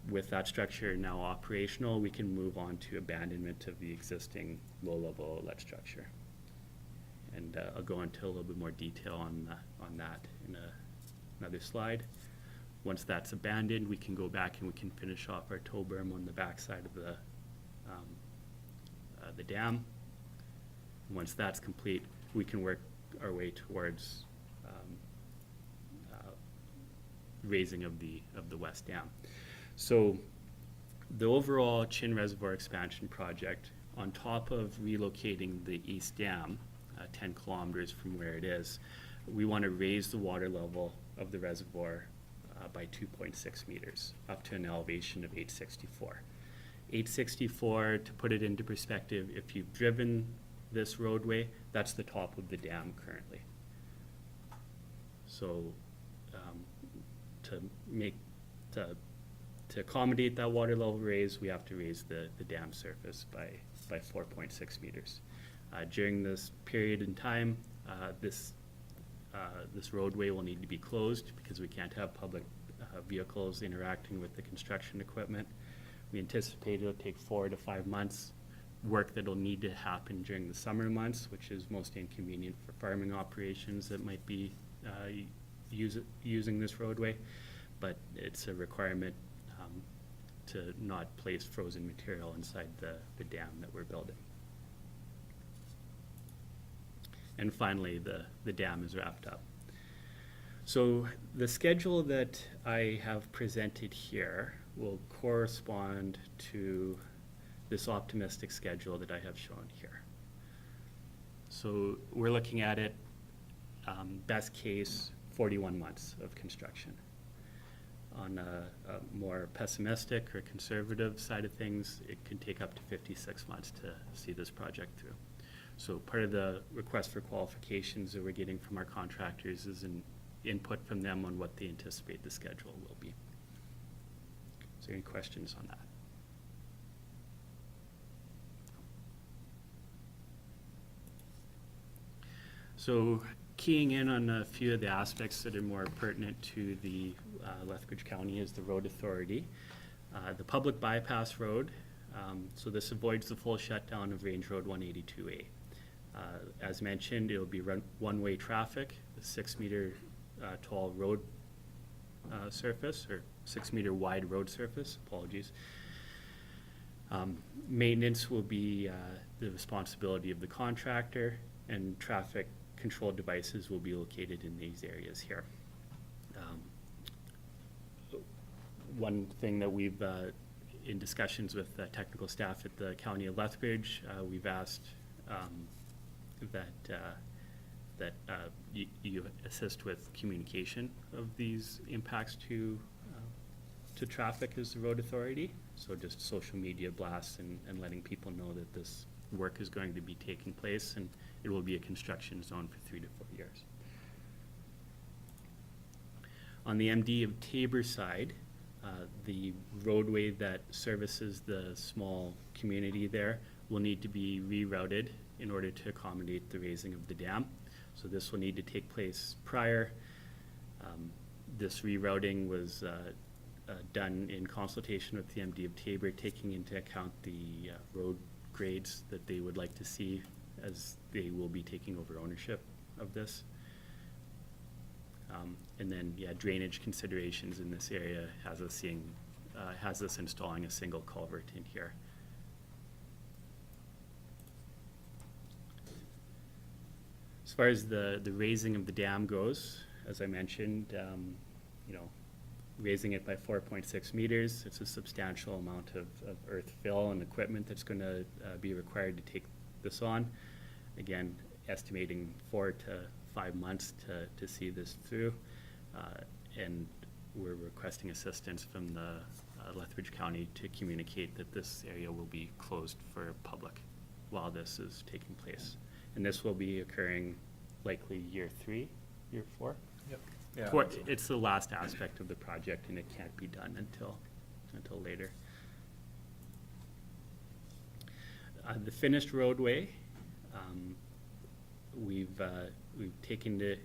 With that structure now operational, we can move on to abandonment of the existing low-level outlet structure. And I'll go into a little bit more detail on that in another slide. Once that's abandoned, we can go back and we can finish off our tow berm on the backside of the dam. Once that's complete, we can work our way towards raising of the west dam. So the overall Chin Reservoir expansion project, on top of relocating the east dam 10 kilometers from where it is, we want to raise the water level of the reservoir by 2.6 meters, up to an elevation of 864. 864, to put it into perspective, if you've driven this roadway, that's the top of the dam currently. So to accommodate that water level raise, we have to raise the dam surface by 4.6 meters. During this period in time, this roadway will need to be closed because we can't have public vehicles interacting with the construction equipment. We anticipate it'll take 4 to 5 months, work that'll need to happen during the summer months, which is most inconvenient for farming operations that might be using this roadway, but it's a requirement to not place frozen material inside the dam that we're building. And finally, the dam is wrapped up. So the schedule that I have presented here will correspond to this optimistic schedule that I have shown here. So we're looking at it, best case, 41 months of construction. On a more pessimistic or conservative side of things, it can take up to 56 months to see this project through. So part of the request for qualifications that we're getting from our contractors is an input from them on what they anticipate the schedule will be. Is there any questions on that? So keying in on a few of the aspects that are more pertinent to the Lethbridge County is the road authority. The public bypass road, so this avoids the full shutdown of Range Road 182A. As mentioned, it'll be one-way traffic, a 6-meter tall road surface, or 6-meter wide road surface, apologies. Maintenance will be the responsibility of the contractor, and traffic control devices will be located in these areas here. One thing that we've, in discussions with technical staff at the County of Lethbridge, we've asked that you assist with communication of these impacts to traffic as the road authority. So just social media blasts and letting people know that this work is going to be taking place, and it will be a construction zone for 3 to 4 years. On the MD of Tabor side, the roadway that services the small community there will need to be rerouted in order to accommodate the raising of the dam. So this will need to take place prior. This rerouting was done in consultation with the MD of Tabor, taking into account the road grades that they would like to see as they will be taking over ownership of this. And then, yeah, drainage considerations in this area has us installing a single culvert in here. As far as the raising of the dam goes, as I mentioned, raising it by 4.6 meters, it's a substantial amount of earth fill and equipment that's going to be required to take this on. Again, estimating 4 to 5 months to see this through, and we're requesting assistance from the Lethbridge County to communicate that this area will be closed for public while this is taking place. And this will be occurring likely year 3 year 4? Yep. Yeah. It's the last aspect of the project, and it can't be done until later. The finished roadway, we've taken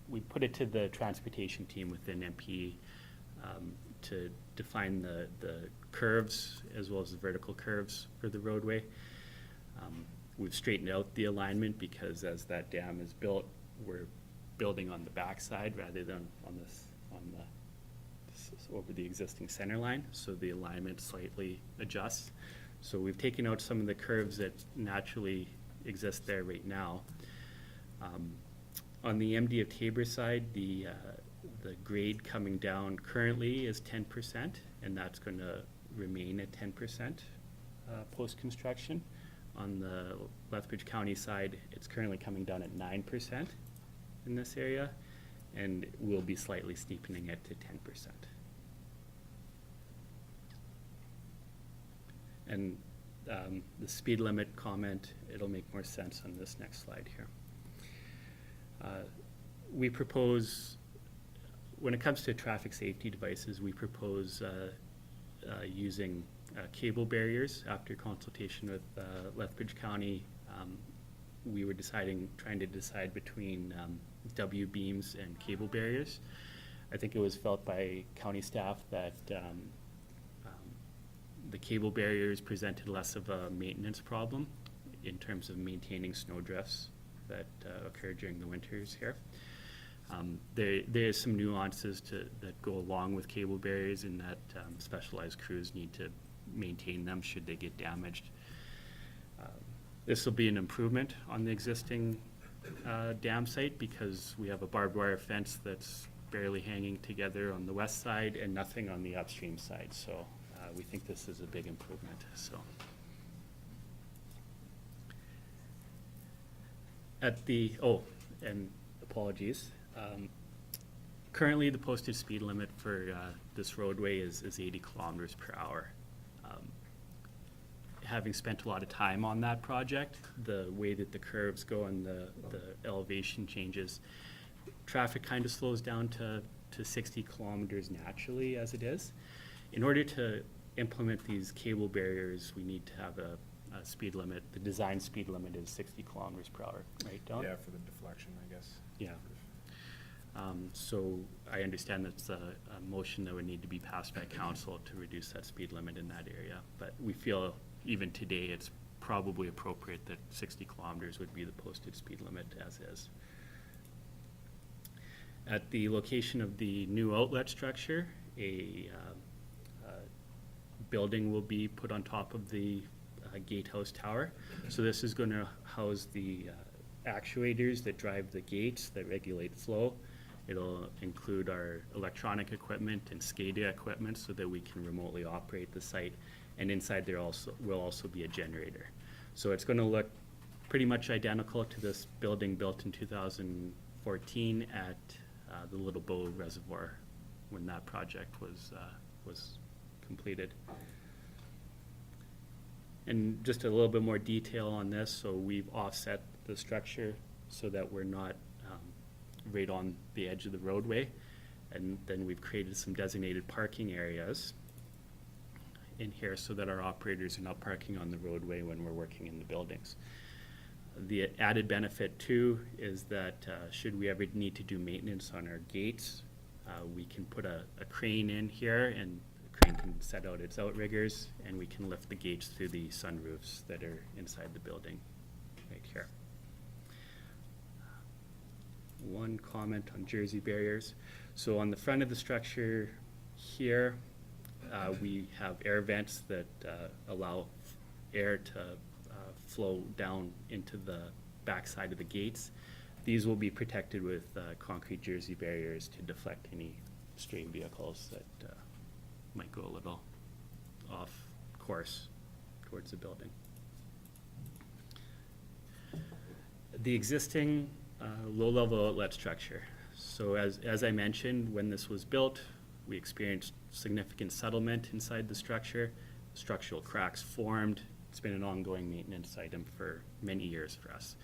we put it to the transportation team within MP to define the curves as well as the vertical curves for the roadway. We've straightened out the alignment because as that dam is built, we're building on the backside rather than over the existing center line, so the alignment slightly adjusts. So we've taken out some of the curves that naturally exist there right now. On the MD of Tabor side, the grade coming down currently is 10%, and that's going to remain at 10% post-construction. On the Lethbridge County side, it's currently coming down at 9% in this area, and we'll be slightly steepening it to 10%. And the speed limit comment, it'll make more sense on this next slide here. We propose, when it comes to traffic safety devices, we propose using cable barriers. After consultation with Lethbridge County, we were trying to decide between W beams and cable barriers. I think it was felt by county staff that the cable barriers presented less of a maintenance problem in terms of maintaining snow drifts that occur during the winters here. There's some nuances that go along with cable barriers in that specialized crews need to maintain them should they get damaged. This will be an improvement on the existing dam site because we have a barbed wire fence that's barely hanging together on the west side and nothing on the upstream side. So we think this is a big improvement. So and apologies. Currently, the posted speed limit for this roadway is 80 kilometers per hour. Having spent a lot of time on that project, the way that the curves go and the elevation changes, traffic kind of slows down to 60 kilometers naturally as it is. In order to implement these cable barriers, we need to have a speed limit. The design speed limit is 60 kilometers per hour, right, Don? Yeah, for the deflection, I guess. Yeah. So I understand that's a motion that would need to be passed by council to reduce that speed limit in that area. But we feel even today it's probably appropriate that 60 kilometers would be the posted speed limit as is. At the location of the new outlet structure, a building will be put on top of the gatehouse tower. So this is going to house the actuators that drive the gates that regulate flow. It'll include our electronic equipment and SCADA equipment so that we can remotely operate the site. And inside there will also be a generator. So it's going to look pretty much identical to this building built in 2014 at the Little Bow Reservoir when that project was completed. And just a little bit more detail on this. So we've offset the structure so that we're not right on the edge of the roadway. And then we've created some designated parking areas in here so that our operators are not parking on the roadway when we're working in the buildings. The added benefit too is that should we ever need to do maintenance on our gates, we can put a crane in here and the crane can set out its outriggers and we can lift the gates through the sunroofs that are inside the building right here. One comment on jersey barriers. So on the front of the structure here, we have air vents that allow air to flow down into the backside of the gates. These will be protected with concrete jersey barriers to deflect any stray vehicles that might go a little off course towards the building. The existing low-level outlet structure. So as I mentioned, when this was built, we experienced significant settlement inside the structure. Structural cracks formed. It's been an ongoing maintenance item for many years for us.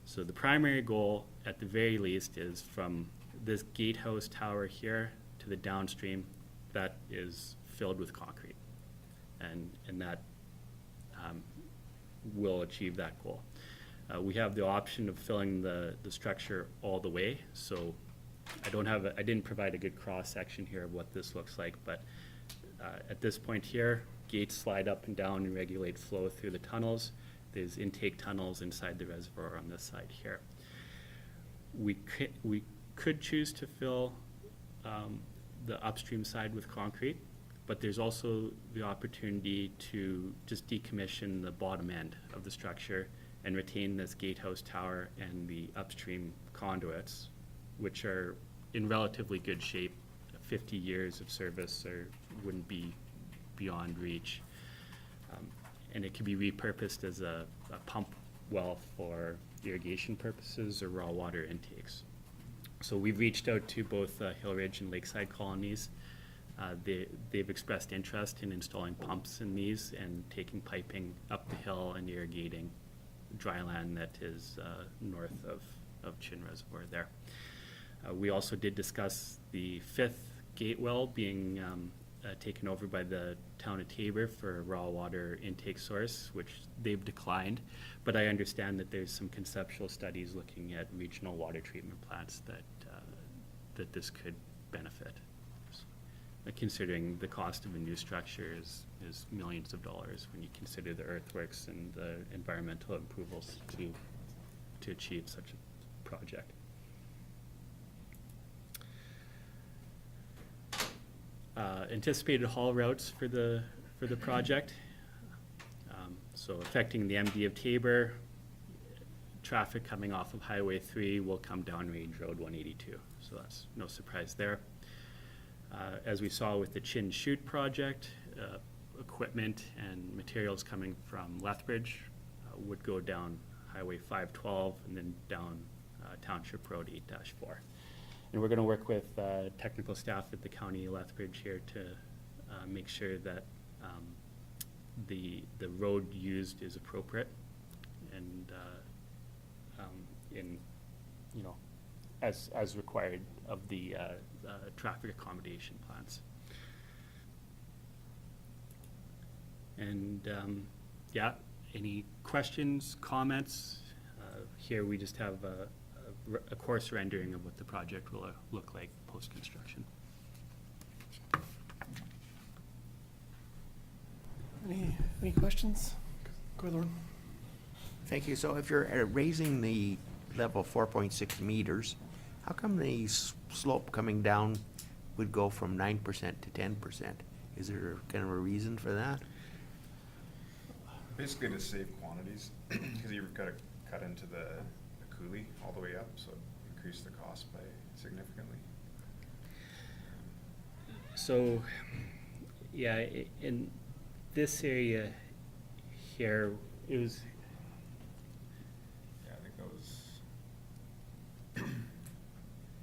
So the primary goal, at the very least, is from this gatehouse tower here to the downstream, that is filled with concrete. And that will achieve that goal. We have the option of filling the structure all the way, so I didn't provide a good cross-section here of what this looks like, but at this point here, gates slide up and down and regulate flow through the tunnels. There's intake tunnels inside the reservoir on this side here. We could choose to fill the upstream side with concrete, but there's also the opportunity to just decommission the bottom end of the structure and retain this gatehouse tower and the upstream conduits, which are in relatively good shape. 50 years of service wouldn't be beyond reach. And it could be repurposed as a pump well for irrigation purposes or raw water intakes. So we've reached out to both Hill Ridge and Lakeside colonies. They've expressed interest in installing pumps in these and taking piping up the hill and irrigating dry land that is north of Chin Reservoir there. We also did discuss the 5th gate well being taken over by the town of Tabor for a raw water intake source, which they've declined. But I understand that there's some conceptual studies looking at regional water treatment plants that this could benefit. Considering the cost of a new structure is millions of dollars when you consider the earthworks and the environmental approvals to achieve such a project. Anticipated haul routes for the project. So affecting the MD of Tabor, traffic coming off of Highway 3 will come down Range Road 182. So that's no surprise there. As we saw with the Chin Chute project, equipment and materials coming from Lethbridge would go down Highway 512 and then down Township Road 8-4. And we're going to work with technical staff at the County of Lethbridge here to make sure that the road used is appropriate and in, you know, as required of the traffic accommodation plans. And yeah, any questions, comments? Here we just have a coarse rendering of what the project will look like post-construction. Any questions? Go ahead, Lauren. Thank you. So if you're raising the level 4.6 meters, how come the slope coming down would go from 9% to 10%? Is there kind of a reason for that? Basically to save quantities, because you've got to cut into the coulee all the way up, so increase the cost by significantly. So, yeah, in this area here, it was, Yeah, I think that was,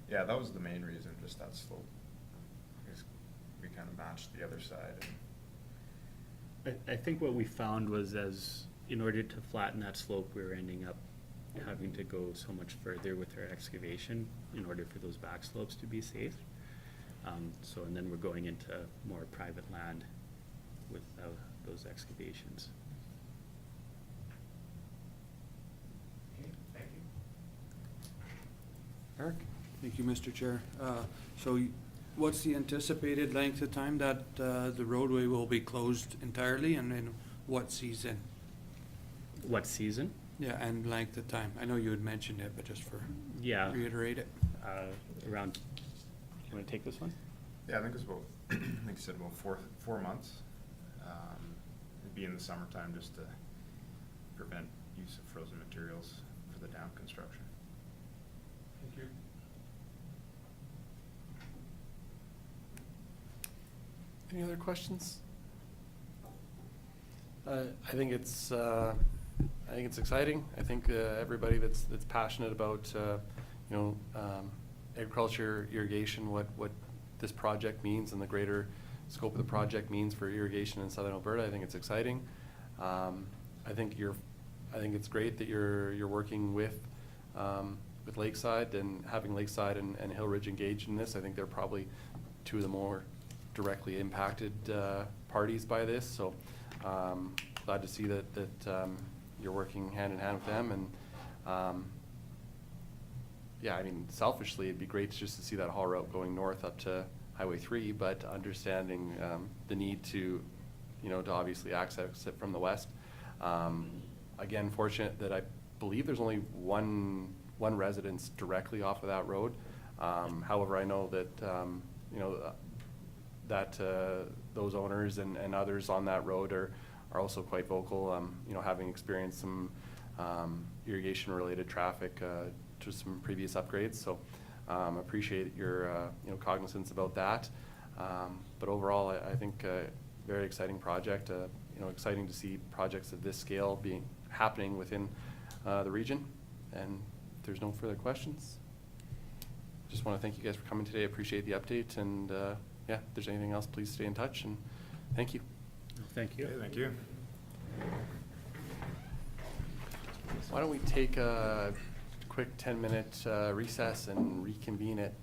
yeah, that was the main reason, just that slope. Because we kind of matched the other side. And I think what we found was in order to flatten that slope, we were ending up having to go so much further with our excavation in order for those back slopes to be safe. So, and then we're going into more private land with those excavations. Thank you. Eric? Thank you, Mr. Chair. So what's the anticipated length of time that the roadway will be closed entirely, and in what season? What season? Yeah, and length of time. I know you had mentioned it, but just for Yeah. reiterate it. Around, you want to take this one? yeah, I think it was about, I think you said about four months. It'd be in the summertime just to prevent use of frozen materials for the dam construction. Thank you. Any other questions? I think it's exciting. I think everybody that's passionate about agriculture, irrigation, what this project means and the greater scope of the project means for irrigation in southern Alberta. I think it's exciting. I think it's great that you're working with with Lakeside, and having Lakeside and Hill Ridge engaged in this, I think they're probably two of the more directly impacted parties by this. So glad to see that you're working hand in hand with them. And yeah, I mean, selfishly, it'd be great just to see that haul route going north up to Highway 3, but understanding the need to, to obviously access it from the west. Again, fortunate that I believe there's only one residence directly off of that road. However, I know that, those owners and others on that road are also quite vocal, having experienced some irrigation-related traffic to some previous upgrades. So appreciate your cognizance about that. But overall, I think very exciting project. Exciting to see projects of this scale happening within the region. And if there's no further questions, just want to thank you guys for coming today. I appreciate the update. And yeah, if there's anything else, please stay in touch. And thank you. Thank you. Okay, thank you. Why don't we take a quick 10-minute recess and reconvene at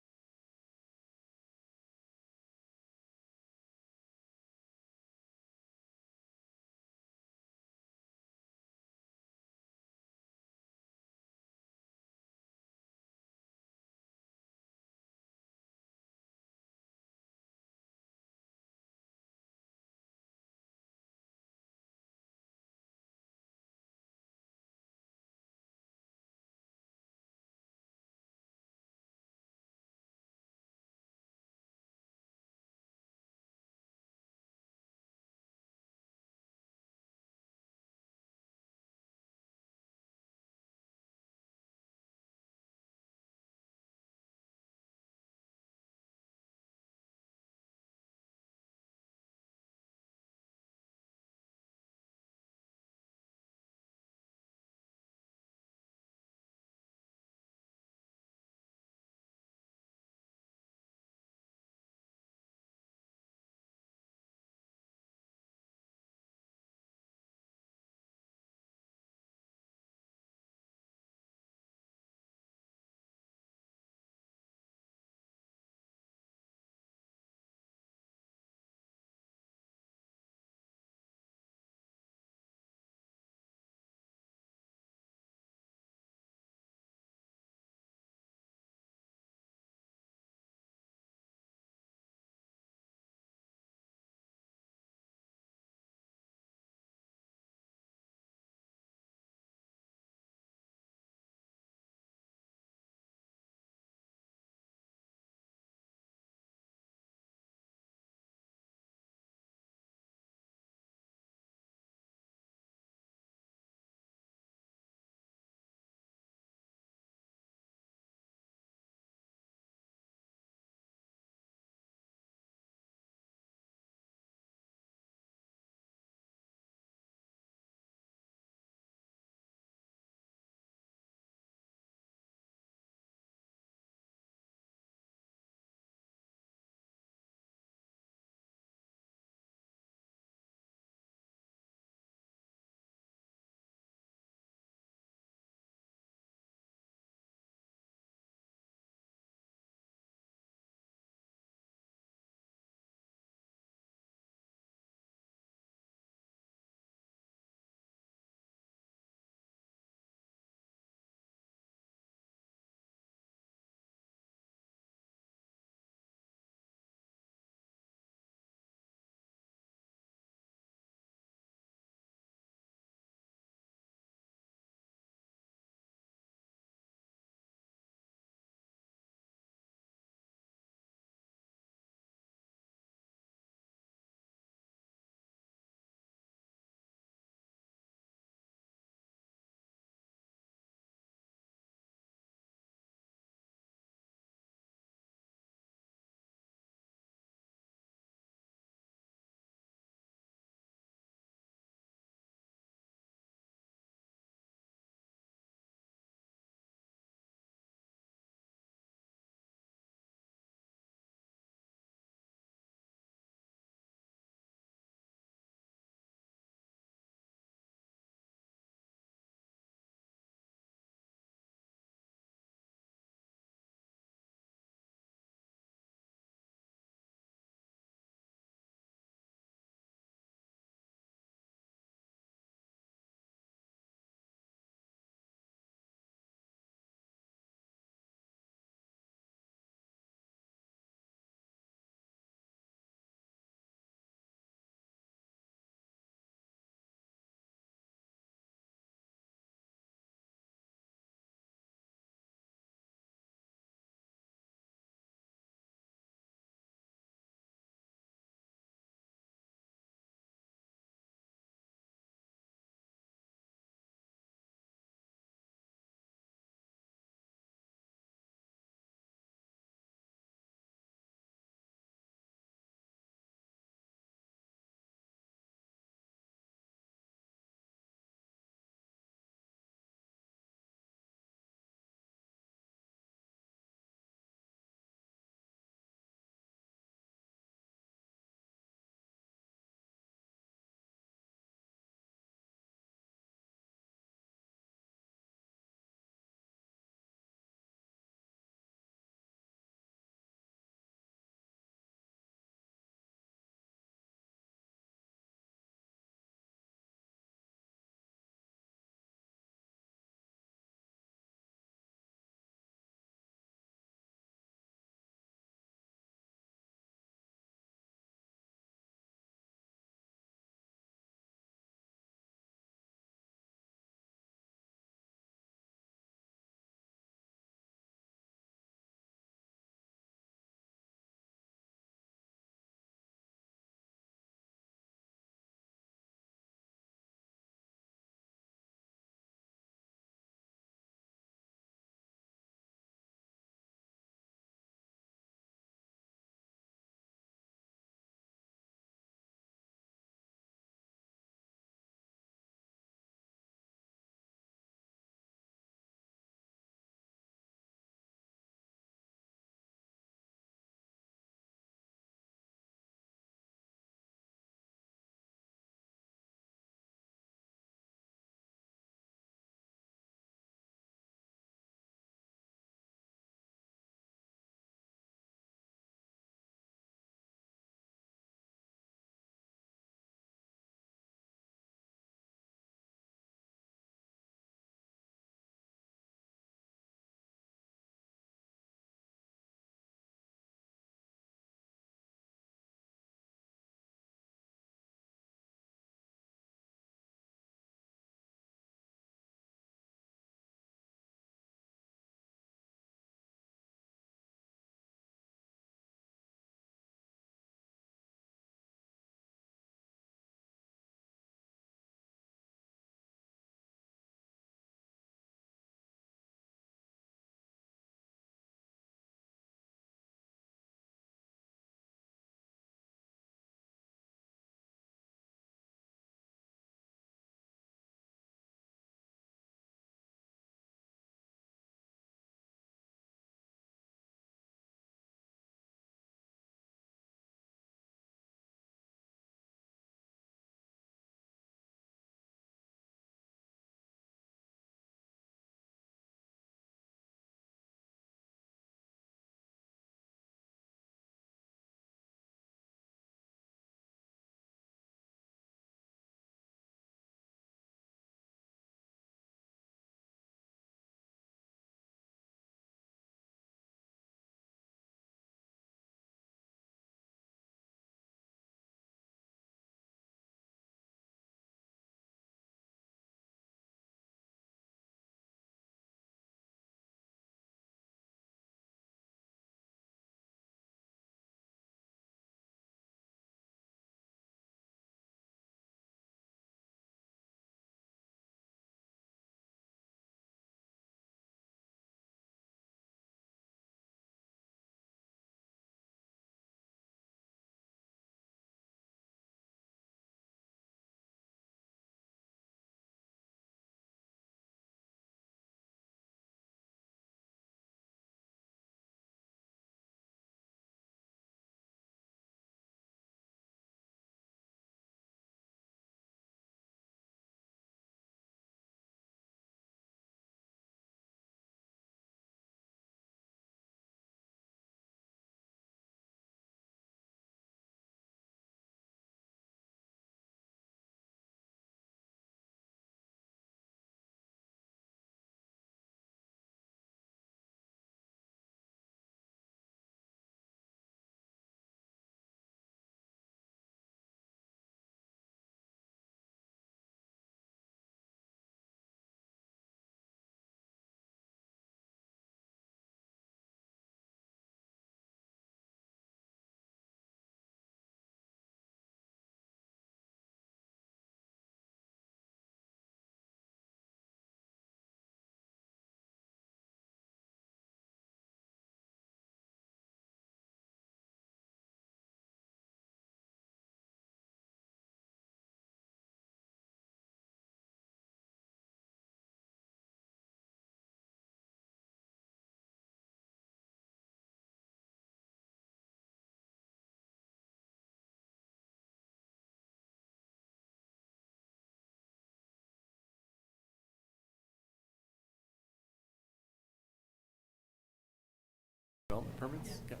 Development permits? Yep.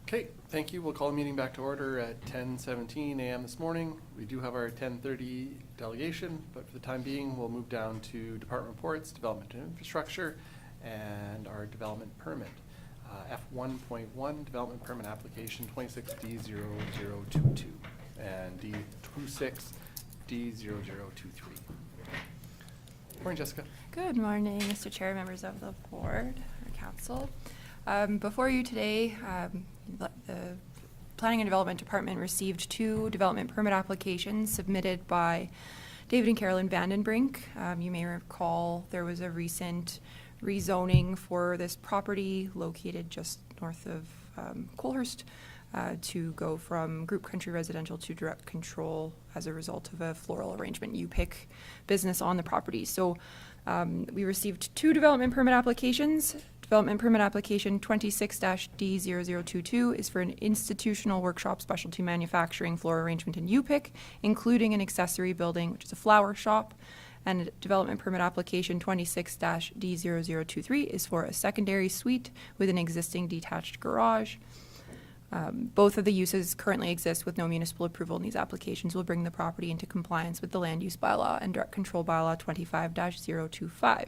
Okay, thank you. We'll call the meeting back to order at 10:17 a.m. this morning. We do have our 10:30 delegation, but for the time being, we'll move down to department reports, development and infrastructure, and our development permit. F1.1, development permit application 26D0022 and D26D0023. Morning, Jessica. Good morning, Mr. Chair, members of the board or council. Before you today, the Planning and Development Department received 2 development permit applications submitted by David and Carolyn Vandenbrink. You may recall there was a recent rezoning for this property located just north of Colehurst to go from group country residential to direct control as a result of a floral arrangement U-Pick business on the property. So we received 2 development permit applications. Development permit application 26-D0022 is for an institutional workshop specialty manufacturing floral arrangement in U-Pick, including an accessory building, which is a flower shop. And development permit application 26-D0023 is for a secondary suite with an existing detached garage. Both of the uses currently exist with no municipal approval, and these applications will bring the property into compliance with the Land Use Bylaw and Direct Control Bylaw 25-025.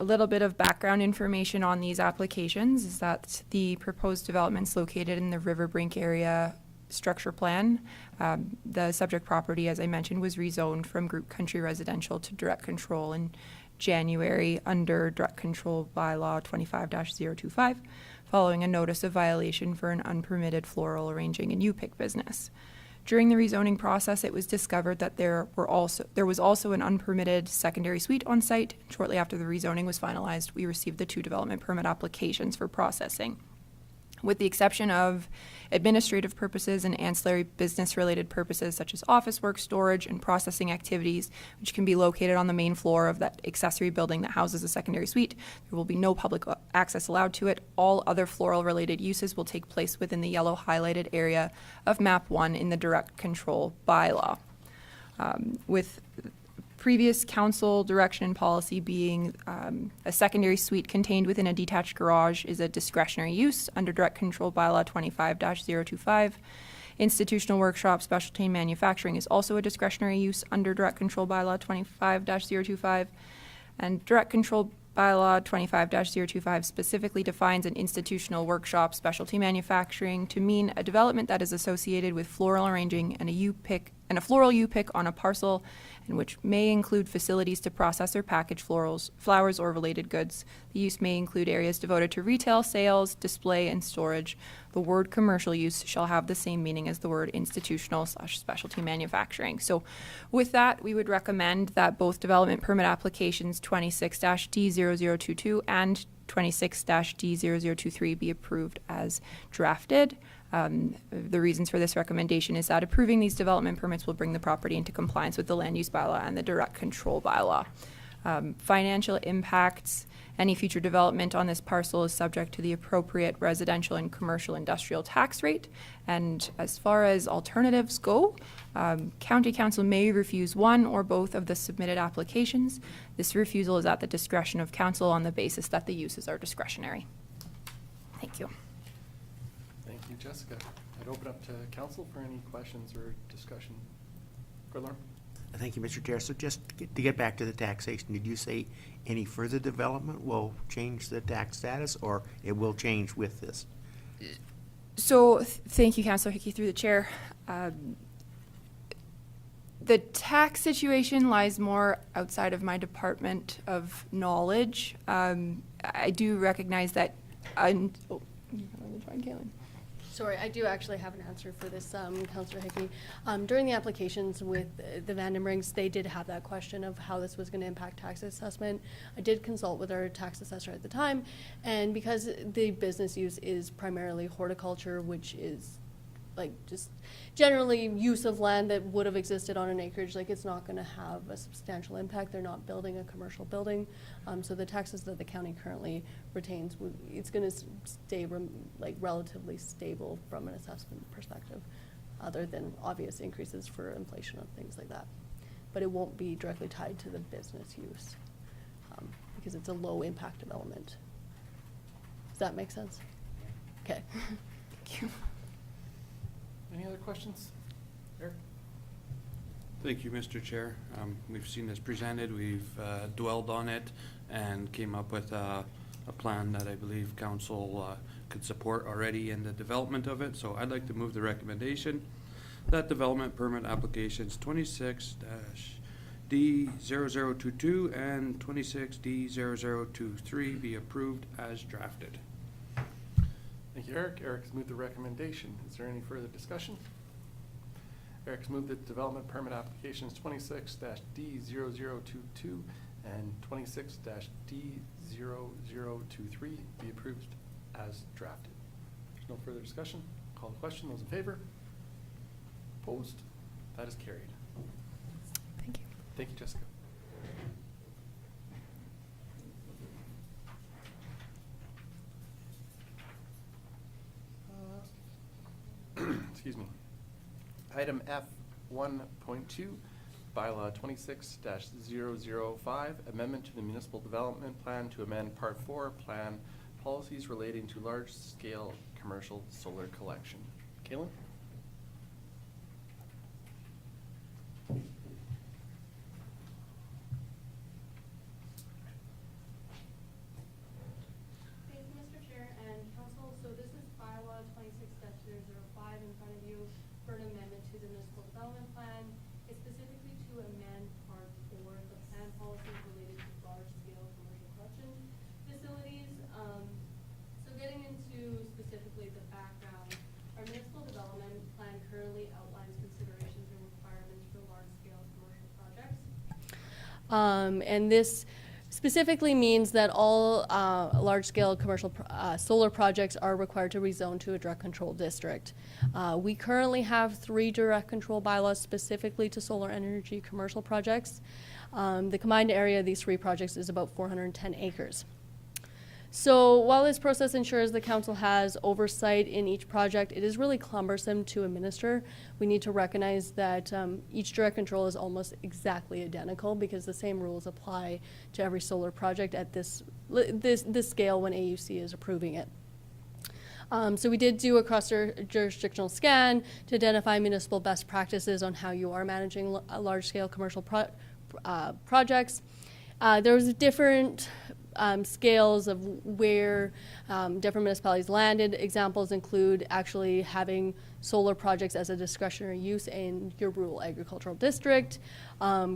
A little bit of background information on these applications is that the proposed developments located in the Riverbrink area structure plan. The subject property, as I mentioned, was rezoned from group country residential to direct control in January under Direct Control Bylaw 25-025, following a notice of violation for an unpermitted floral arranging and U-Pick business. During the rezoning process, it was discovered that there was also an unpermitted secondary suite on site. Shortly after the rezoning was finalized, we received the 2 development permit applications for processing. With the exception of administrative purposes and ancillary business-related purposes such as office work, storage, and processing activities, which can be located on the main floor of that accessory building that houses a secondary suite, there will be no public access allowed to it. All other floral-related uses will take place within the yellow highlighted area of Map 1 in the Direct Control Bylaw. With previous council direction and policy being a secondary suite contained within a detached garage is a discretionary use under Direct Control Bylaw 25-025. Institutional workshop, specialty manufacturing is also a discretionary use under Direct Control Bylaw 25-025. And Direct Control Bylaw 25-025 specifically defines an institutional workshop, specialty manufacturing to mean a development that is associated with floral arranging and a floral U-Pick on a parcel, and which may include facilities to process or package flowers, or related goods. The use may include areas devoted to retail, sales, display, and storage. The word commercial use shall have the same meaning as the word institutional/specialty manufacturing. So with that, we would recommend that both development permit applications 26-D0022 and 26-D0023 be approved as drafted. The reasons for this recommendation is that approving these development permits will bring the property into compliance with the Land Use Bylaw and the Direct Control Bylaw. Financial impacts. Any future development on this parcel is subject to the appropriate residential and commercial industrial tax rate. And as far as alternatives go, County Council may refuse one or both of the submitted applications. This refusal is at the discretion of Council on the basis that the uses are discretionary. Thank you. Thank you, Jessica. I'd open up to council for any questions or discussion. Go ahead, Lauren. Thank you, Mr. Chair. So just to get back to the taxation, did you say any further development will change the tax status, or it will change with this? So thank you, Councillor Hickey, through the chair. The tax situation lies more outside of my department of knowledge. I do recognize that. Sorry, I do actually have an answer for this, Councillor Hickey. During the applications with the Vandenbrinks, they did have that question of how this was going to impact tax assessment. I did consult with our tax assessor at the time, and because the business use is primarily horticulture, which is like just generally use of land that would have existed on an acreage, like it's not going to have a substantial impact. They're not building a commercial building. So the taxes that the county currently retains, it's going to stay relatively stable from an assessment perspective, other than obvious increases for inflation and things like that. But it won't be directly tied to the business use. because it's a low-impact development. Does that make sense? Okay. Thank you. Any other questions? Eric? Thank you, Mr. Chair. We've seen this presented, we've dwelled on it, and came up with a plan that I believe council could support already in the development of it. So I'd like to move the recommendation that development permit applications 26-D0022 and 26-D0023 be approved as drafted. Thank you, Eric. Eric's moved the recommendation. Is there any further discussion? Eric's moved that development permit applications 26-D0022 and 26-D0023 be approved as drafted. There's no further discussion. Call the question. Those in favor? Opposed? That is carried. Thank you. Thank you, Jessica. Excuse me. Item F 1.2, Bylaw 26-005, amendment to the Municipal Development Plan to amend Part 4 Plan policies relating to large-scale commercial solar collection. Kaylin? Thank you, Mr. Chair and Council. So this is Bylaw 26-005 in front of you for an amendment to the Municipal Development Plan. It's specifically to amend Part 4, the plan policies related to large-scale commercial collection facilities. So getting into specifically the background, our Municipal Development Plan currently outlines considerations and requirements for large-scale commercial projects. And this specifically means that all large-scale commercial solar projects are required to rezone to a direct control district. We currently have 3 direct control bylaws specifically to solar energy commercial projects. The combined area of these 3 projects is about 410 acres. So while this process ensures the council has oversight in each project, it is really cumbersome to administer. We need to recognize that each direct control is almost exactly identical because the same rules apply to every solar project at this scale when AUC is approving it. So we did do a cross-jurisdictional scan to identify municipal best practices on how you are managing large-scale commercial projects. There was different scales of where different municipalities landed. Examples include actually having solar projects as a discretionary use in your rural agricultural district,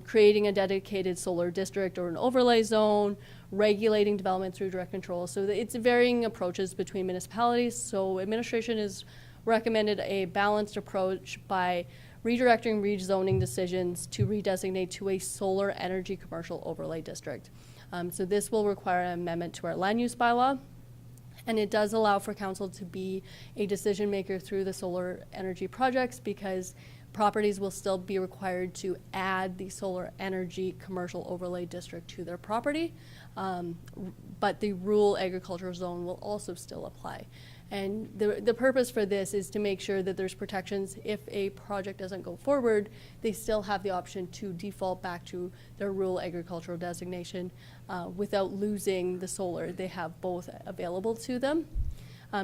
creating a dedicated solar district or an overlay zone, regulating development through direct control. So it's varying approaches between municipalities. So administration has recommended a balanced approach by redirecting rezoning decisions to redesignate to a solar energy commercial overlay district. So this will require an amendment to our land use bylaw, and it does allow for council to be a decision maker through the solar energy projects because properties will still be required to add the solar energy commercial overlay district to their property, but the rural agricultural zone will also still apply. And the purpose for this is to make sure that there's protections. If a project doesn't go forward, they still have the option to default back to their rural agricultural designation without losing the solar. They have both available to them.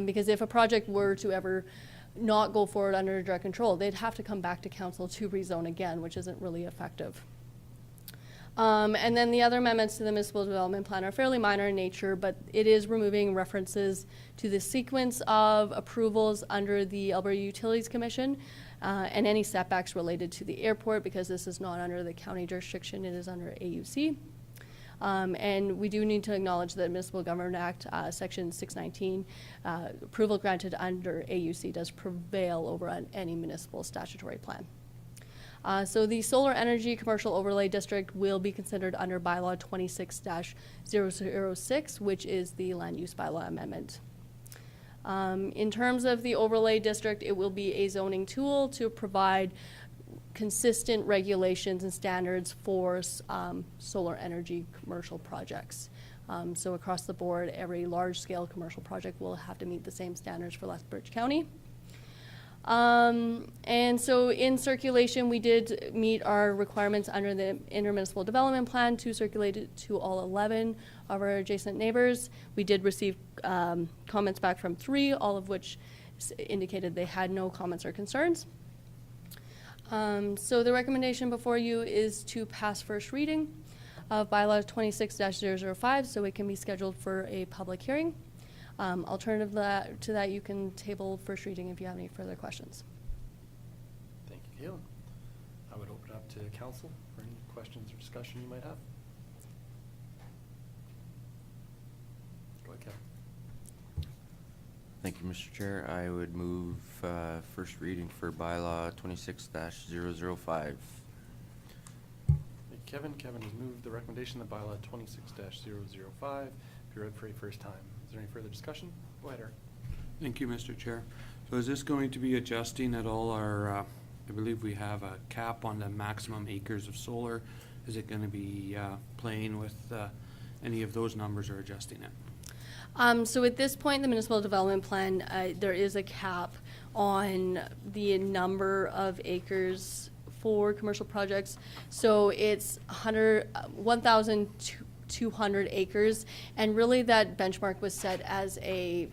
Because if a project were to ever not go forward under direct control, they'd have to come back to council to rezone again, which isn't really effective. And then the other amendments to the Municipal Development Plan are fairly minor in nature, but it is removing references to the sequence of approvals under the Alberta Utilities Commission and any setbacks related to the airport because this is not under the county jurisdiction, it is under AUC. And we do need to acknowledge that Municipal Government Act, Section 619, approval granted under AUC does prevail over any municipal statutory plan. So the solar energy commercial overlay district will be considered under bylaw 26-006, which is the land use bylaw amendment. In terms of the overlay district, it will be a zoning tool to provide consistent regulations and standards for solar energy commercial projects. So across the board, every large-scale commercial project will have to meet the same standards for Lethbridge County. And so in circulation, we did meet our requirements under the intermunicipal development plan to circulate it to all 11 of our adjacent neighbors. We did receive comments back from 3, all of which indicated they had no comments or concerns. So the recommendation before you is to pass first reading of Bylaw 26-005, so it can be scheduled for a public hearing. Alternative to that, you can table first reading if you have any further questions. Thank you, Caitlin. I would open it up to council for any questions or discussion you might have. Go ahead, Kevin. Thank you, Mr. Chair. I would move first reading for bylaw 26-005. Thank you, Kevin. Kevin has moved the recommendation that bylaw 26-005 be read for a first time. Is there any further discussion? Go ahead, Eric. Thank you, Mr. Chair. So is this going to be adjusting at all our, I believe we have a cap on the maximum acres of solar. Is it gonna be playing with any of those numbers or adjusting it? So at this point in the municipal development plan, there is a cap on the number of acres for commercial projects. So it's 1,200 acres, and really that benchmark was set as a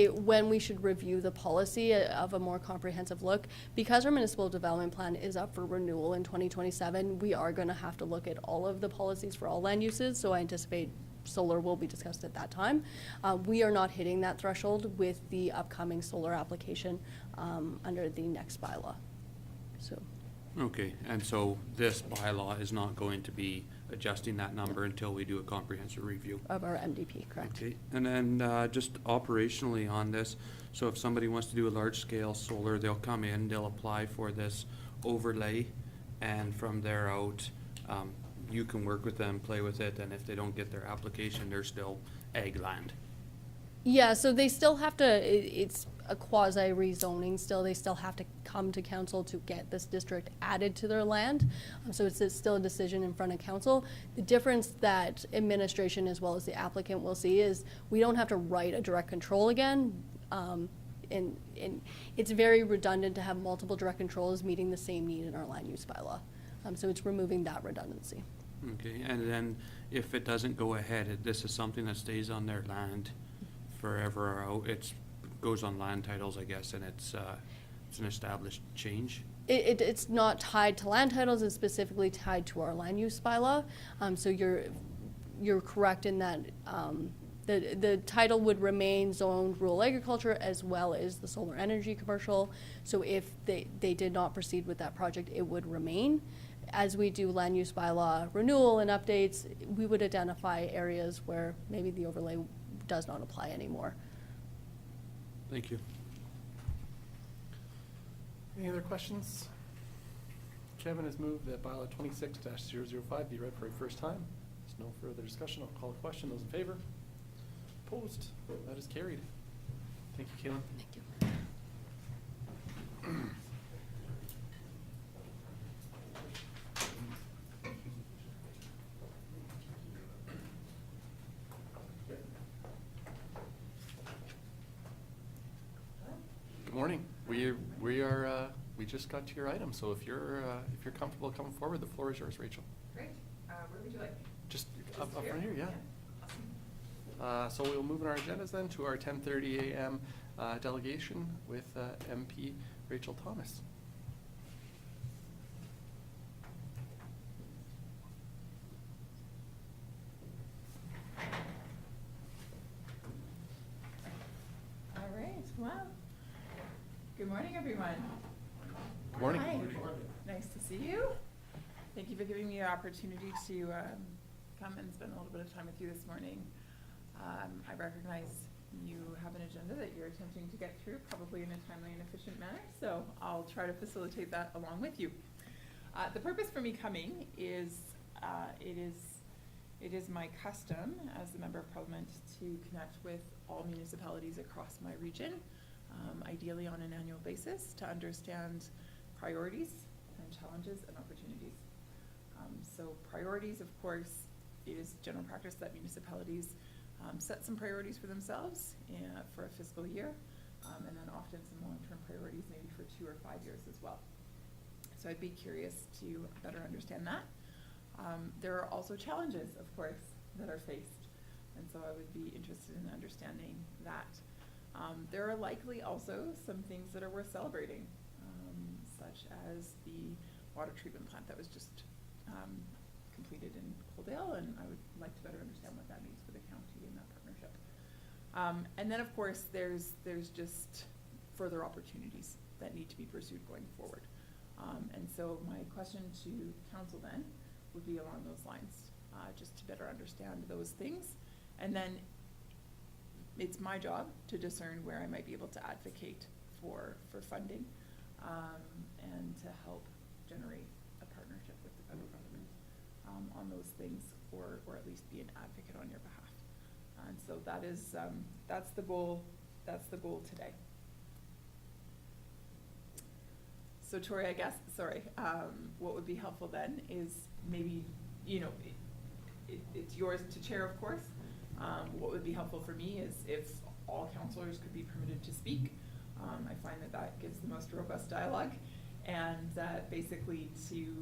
when we should review the policy of a more comprehensive look. Because our municipal development plan is up for renewal in 2027, we are going to have to look at all of the policies for all land uses, so I anticipate solar will be discussed at that time. We are not hitting that threshold with the upcoming solar application under the next bylaw. So. Okay, and so this bylaw is not going to be adjusting that number until we do a comprehensive review? Of our MDP, correct. Okay, and then just operationally on this, so if somebody wants to do a large-scale solar, they'll come in, they'll apply for this overlay, and from there out, you can work with them, play with it, and if they don't get their application, they're still ag land. Yeah, so they still have to, it's a quasi rezoning still, they still have to come to council to get this district added to their land. So it's still a decision in front of council. The difference that administration as well as the applicant will see is we don't have to write a direct control again. And it's very redundant to have multiple direct controls meeting the same need in our land use bylaw. So it's removing that redundancy. Okay, and then if it doesn't go ahead, this is something that stays on their land forever, or it goes on land titles, I guess, and it's an established change? It's not tied to land titles, it's specifically tied to our land use bylaw. So you're correct in that the title would remain zoned rural agriculture as well as the solar energy commercial. So if they did not proceed with that project, it would remain. As we do land use bylaw renewal and updates, we would identify areas where maybe the overlay does not apply anymore. Thank you. Any other questions? Kevin has moved that bylaw 26-005 be read for a first time. There's no further discussion. I'll call the question. Those in favor? Opposed? That is carried. Thank you, Caitlin. Thank you. Good morning. We just got to your item, so if you're comfortable coming forward, the floor is yours, Rachel. Great. Where would you like me? Just up front here, yeah. So we'll move in our agendas then to our 10:30 a.m. Delegation with MP Rachael Thomas. All right. Well, good morning, everyone. Good morning. Hi. Nice to see you. Thank you for giving me the opportunity to come and spend a little bit of time with you this morning. I recognize you have an agenda that you're attempting to get through, probably in a timely and efficient manner, so I'll try to facilitate that along with you. The purpose for me coming is it is my custom as the Member of Parliament to connect with all municipalities across my region, ideally on an annual basis, to understand priorities and challenges and opportunities. So priorities, of course, it is general practice that municipalities set some priorities for themselves for a fiscal year. and then often some long-term priorities maybe for 2 or 5 years as well. So I'd be curious to better understand that. There are also challenges, of course, that are faced, and so I would be interested in understanding that. There are likely also some things that are worth celebrating, such as the water treatment plant that was just completed in Coaldale, and I would like to better understand what that means for the county in that partnership. And then, of course, there's just further opportunities that need to be pursued going forward. And so my question to council then would be along those lines, just to better understand those things. And then it's my job to discern where I might be able to advocate for funding, and to help generate a partnership with the federal government on those things, or at least be an advocate on your behalf. And so that is, that's the goal today. So Tori, I guess, sorry, what would be helpful then is maybe, you know, it's yours to chair, of course. What would be helpful for me is if all councillors could be permitted to speak. I find that gives the most robust dialogue, and basically to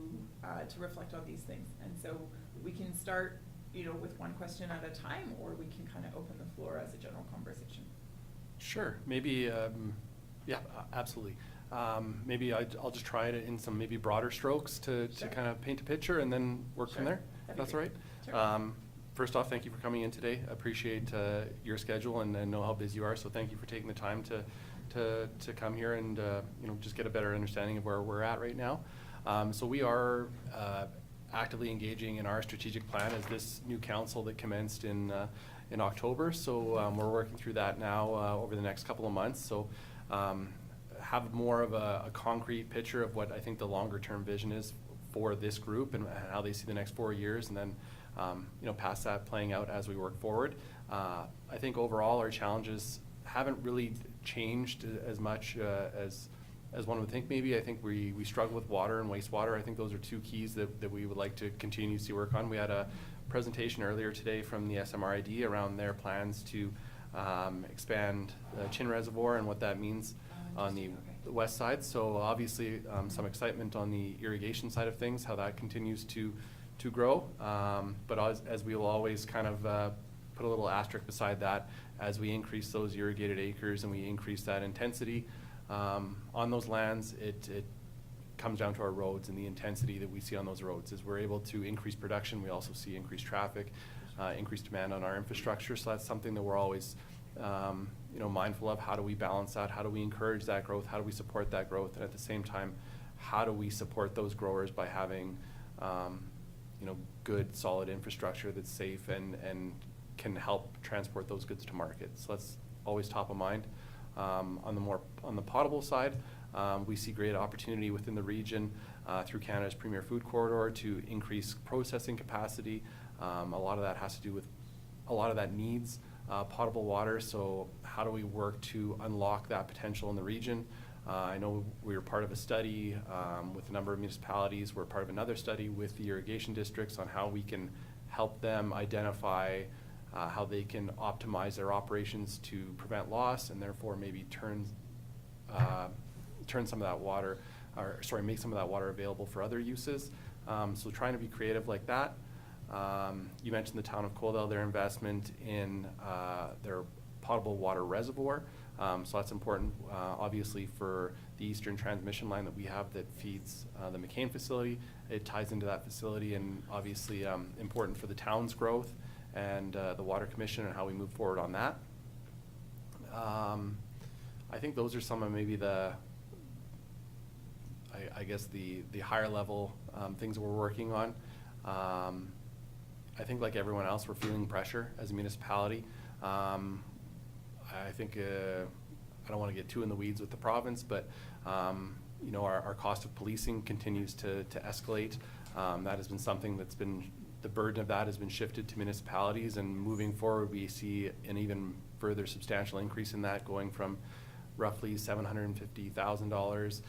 reflect on these things. And so we can start, you know, with one question at a time, or we can kind of open the floor as a general conversation. Sure, maybe, yeah, absolutely. Maybe I'll just try it in some maybe broader strokes to kind of paint a picture and then work from there. That's all right. Sure. First off, thank you for coming in today. I appreciate your schedule and know how busy you are. So thank you for taking the time to come here and you know, just get a better understanding of where we're at right now. So we are actively engaging in our strategic plan as this new council that commenced in October. So we're working through that now over the next couple of months. So have more of a concrete picture of what I think the longer term vision is for this group and how they see the next 4 years, and then you know, past that playing out as we work forward. I think overall our challenges haven't really changed as much as one would think. Maybe I think we struggle with water and wastewater. I think those are two keys that we would like to continue to work on. We had a presentation earlier today from the SMRID around their plans to expand the Chin Reservoir and what that means on the west side. So obviously some excitement on the irrigation side of things, how that continues to grow. But as we will always kind of put a little asterisk beside that, as we increase those irrigated acres and we increase that intensity on those lands, it comes down to our roads and the intensity that we see on those roads. As we're able to increase production, we also see increased traffic, increased demand on our infrastructure. So that's something that we're always you know, mindful of. How do we balance that? How do we encourage that growth? How do we support that growth? And at the same time, how do we support those growers by having you know, good, solid infrastructure that's safe and can help transport those goods to market? So that's always top of mind. On the potable side, we see great opportunity within the region through Canada's Premier Food Corridor to increase processing capacity. A lot of that has to do with, a lot of that needs potable water. So how do we work to unlock that potential in the region? I know we were part of a study with a number of municipalities. We're part of another study with the irrigation districts on how we can help them identify how they can optimize their operations to prevent loss and therefore maybe turn some of that water, or sorry, make some of that water available for other uses. So trying to be creative like that. You mentioned the town of Coaldale, their investment in their potable water reservoir. So that's important, obviously, for the eastern transmission line that we have that feeds the McCain facility. It ties into that facility, and obviously important for the town's growth and the Water Commission and how we move forward on that. I think those are some of maybe the, I guess the higher level things that we're working on. I think like everyone else, we're feeling pressure as a municipality. I think, I don't want to get too in the weeds with the province, but you know, our cost of policing continues to escalate. That has been something that's been, the burden of that has been shifted to municipalities, and moving forward we see an even further substantial increase in that, going from roughly $750,000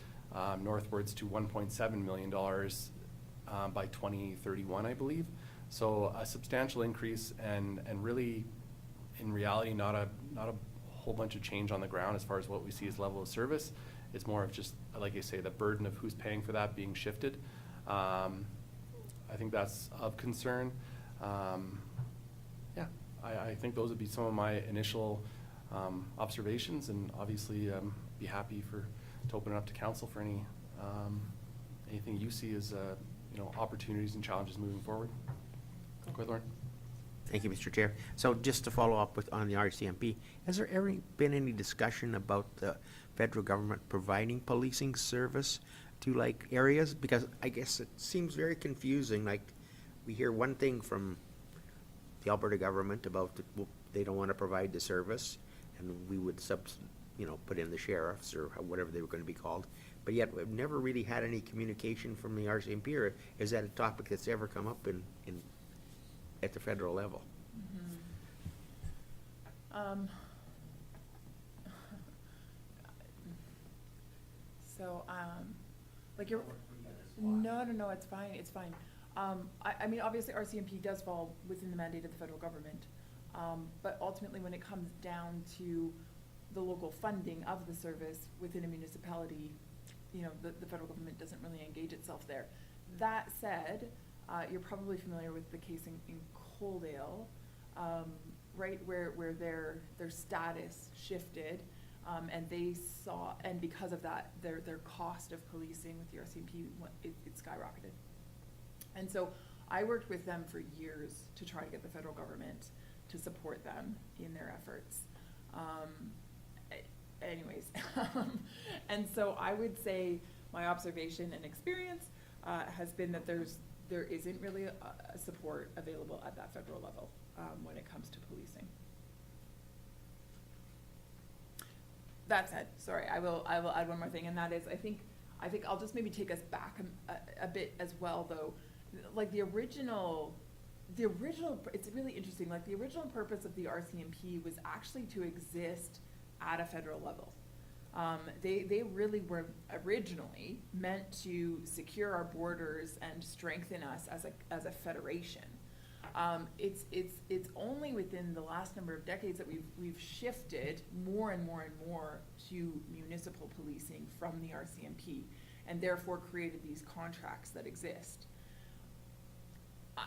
northwards to $1.7 million by 2031, I believe. So a substantial increase, and really in reality not a whole bunch of change on the ground as far as what we see as level of service. It's more of just, like I say, the burden of who's paying for that being shifted. I think that's of concern. Yeah, I think those would be some of my initial observations, and obviously be happy to open it up to council for anything you see as opportunities and challenges moving forward. Go ahead, Lauren. Thank you, Mr. Chair. So just to follow up on the RCMP, has there ever been any discussion about the federal government providing policing service to like areas? Because I guess it seems very confusing. Like, we hear one thing from the Alberta government about they don't want to provide the service, and we would put in the sheriffs or whatever they were going to be called. But yet we've never really had any communication from the RCMP. Or is that a topic that's ever come up at the federal level? No, it's fine. I mean, obviously RCMP does fall within the mandate of the federal government. But ultimately, when it comes down to the local funding of the service within a municipality, the federal government doesn't really engage itself there. That said, you're probably familiar with the case in Coaldale, right, where their status shifted, and because of that, their cost of policing with the RCMP, it skyrocketed. And so I worked with them for years to try to get the federal government to support them in their efforts. Anyways, and so I would say my observation and experience has been that there isn't really a support available at that federal level when it comes to policing. That said, sorry, I will add one more thing, and that is I think I'll just maybe take us back a bit as well, though. Like the original, it's really interesting. Like the original purpose of the RCMP was actually to exist at a federal level. They really were originally meant to secure our borders and strengthen us as a federation. It's only within the last number of decades that we've shifted more and more and more to municipal policing from the RCMP, and therefore created these contracts that exist.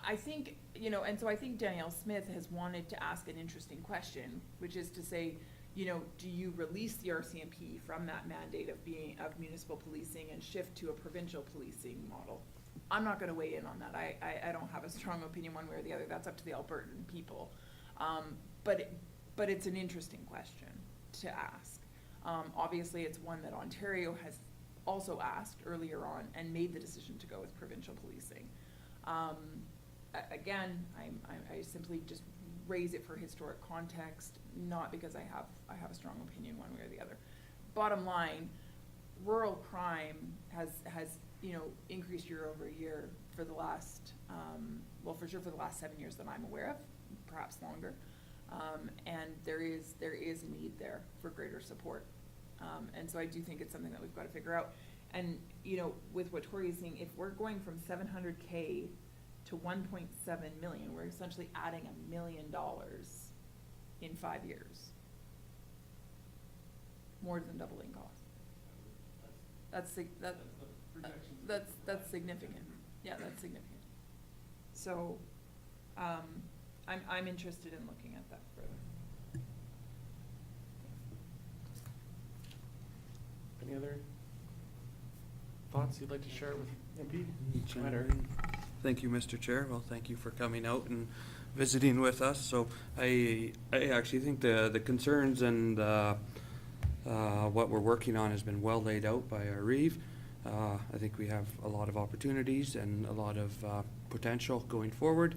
I think, and so I think Danielle Smith has wanted to ask an interesting question, which is to say, do you release the RCMP from that mandate of municipal policing and shift to a provincial policing model? I'm not going to weigh in on that. I don't have a strong opinion one way or the other. That's up to the Albertan people. But it's an interesting question to ask. Obviously, it's one that Ontario has also asked earlier on and made the decision to go with provincial policing. Again, I simply just raise it for historic context, not because I have a strong opinion one way or the other. Bottom line, rural crime has increased year over year for the last, for sure for the last 7 years that I'm aware of, perhaps longer. And there is a need there for greater support. And so I do think it's something that we've got to figure out. And, with what Tori is saying, if we're going from $700K to 1.7 million, we're essentially adding $1 million in 5 years. More than doubling cost. That's significant. Yeah, that's significant. So, I'm interested in looking at that further. Any other thoughts you'd like to share with MP? Thank you, Mr. Chair. Well, thank you for coming out and visiting with us. So I actually think the concerns and what we're working on has been well laid out by our Reeve. I think we have a lot of opportunities and a lot of potential going forward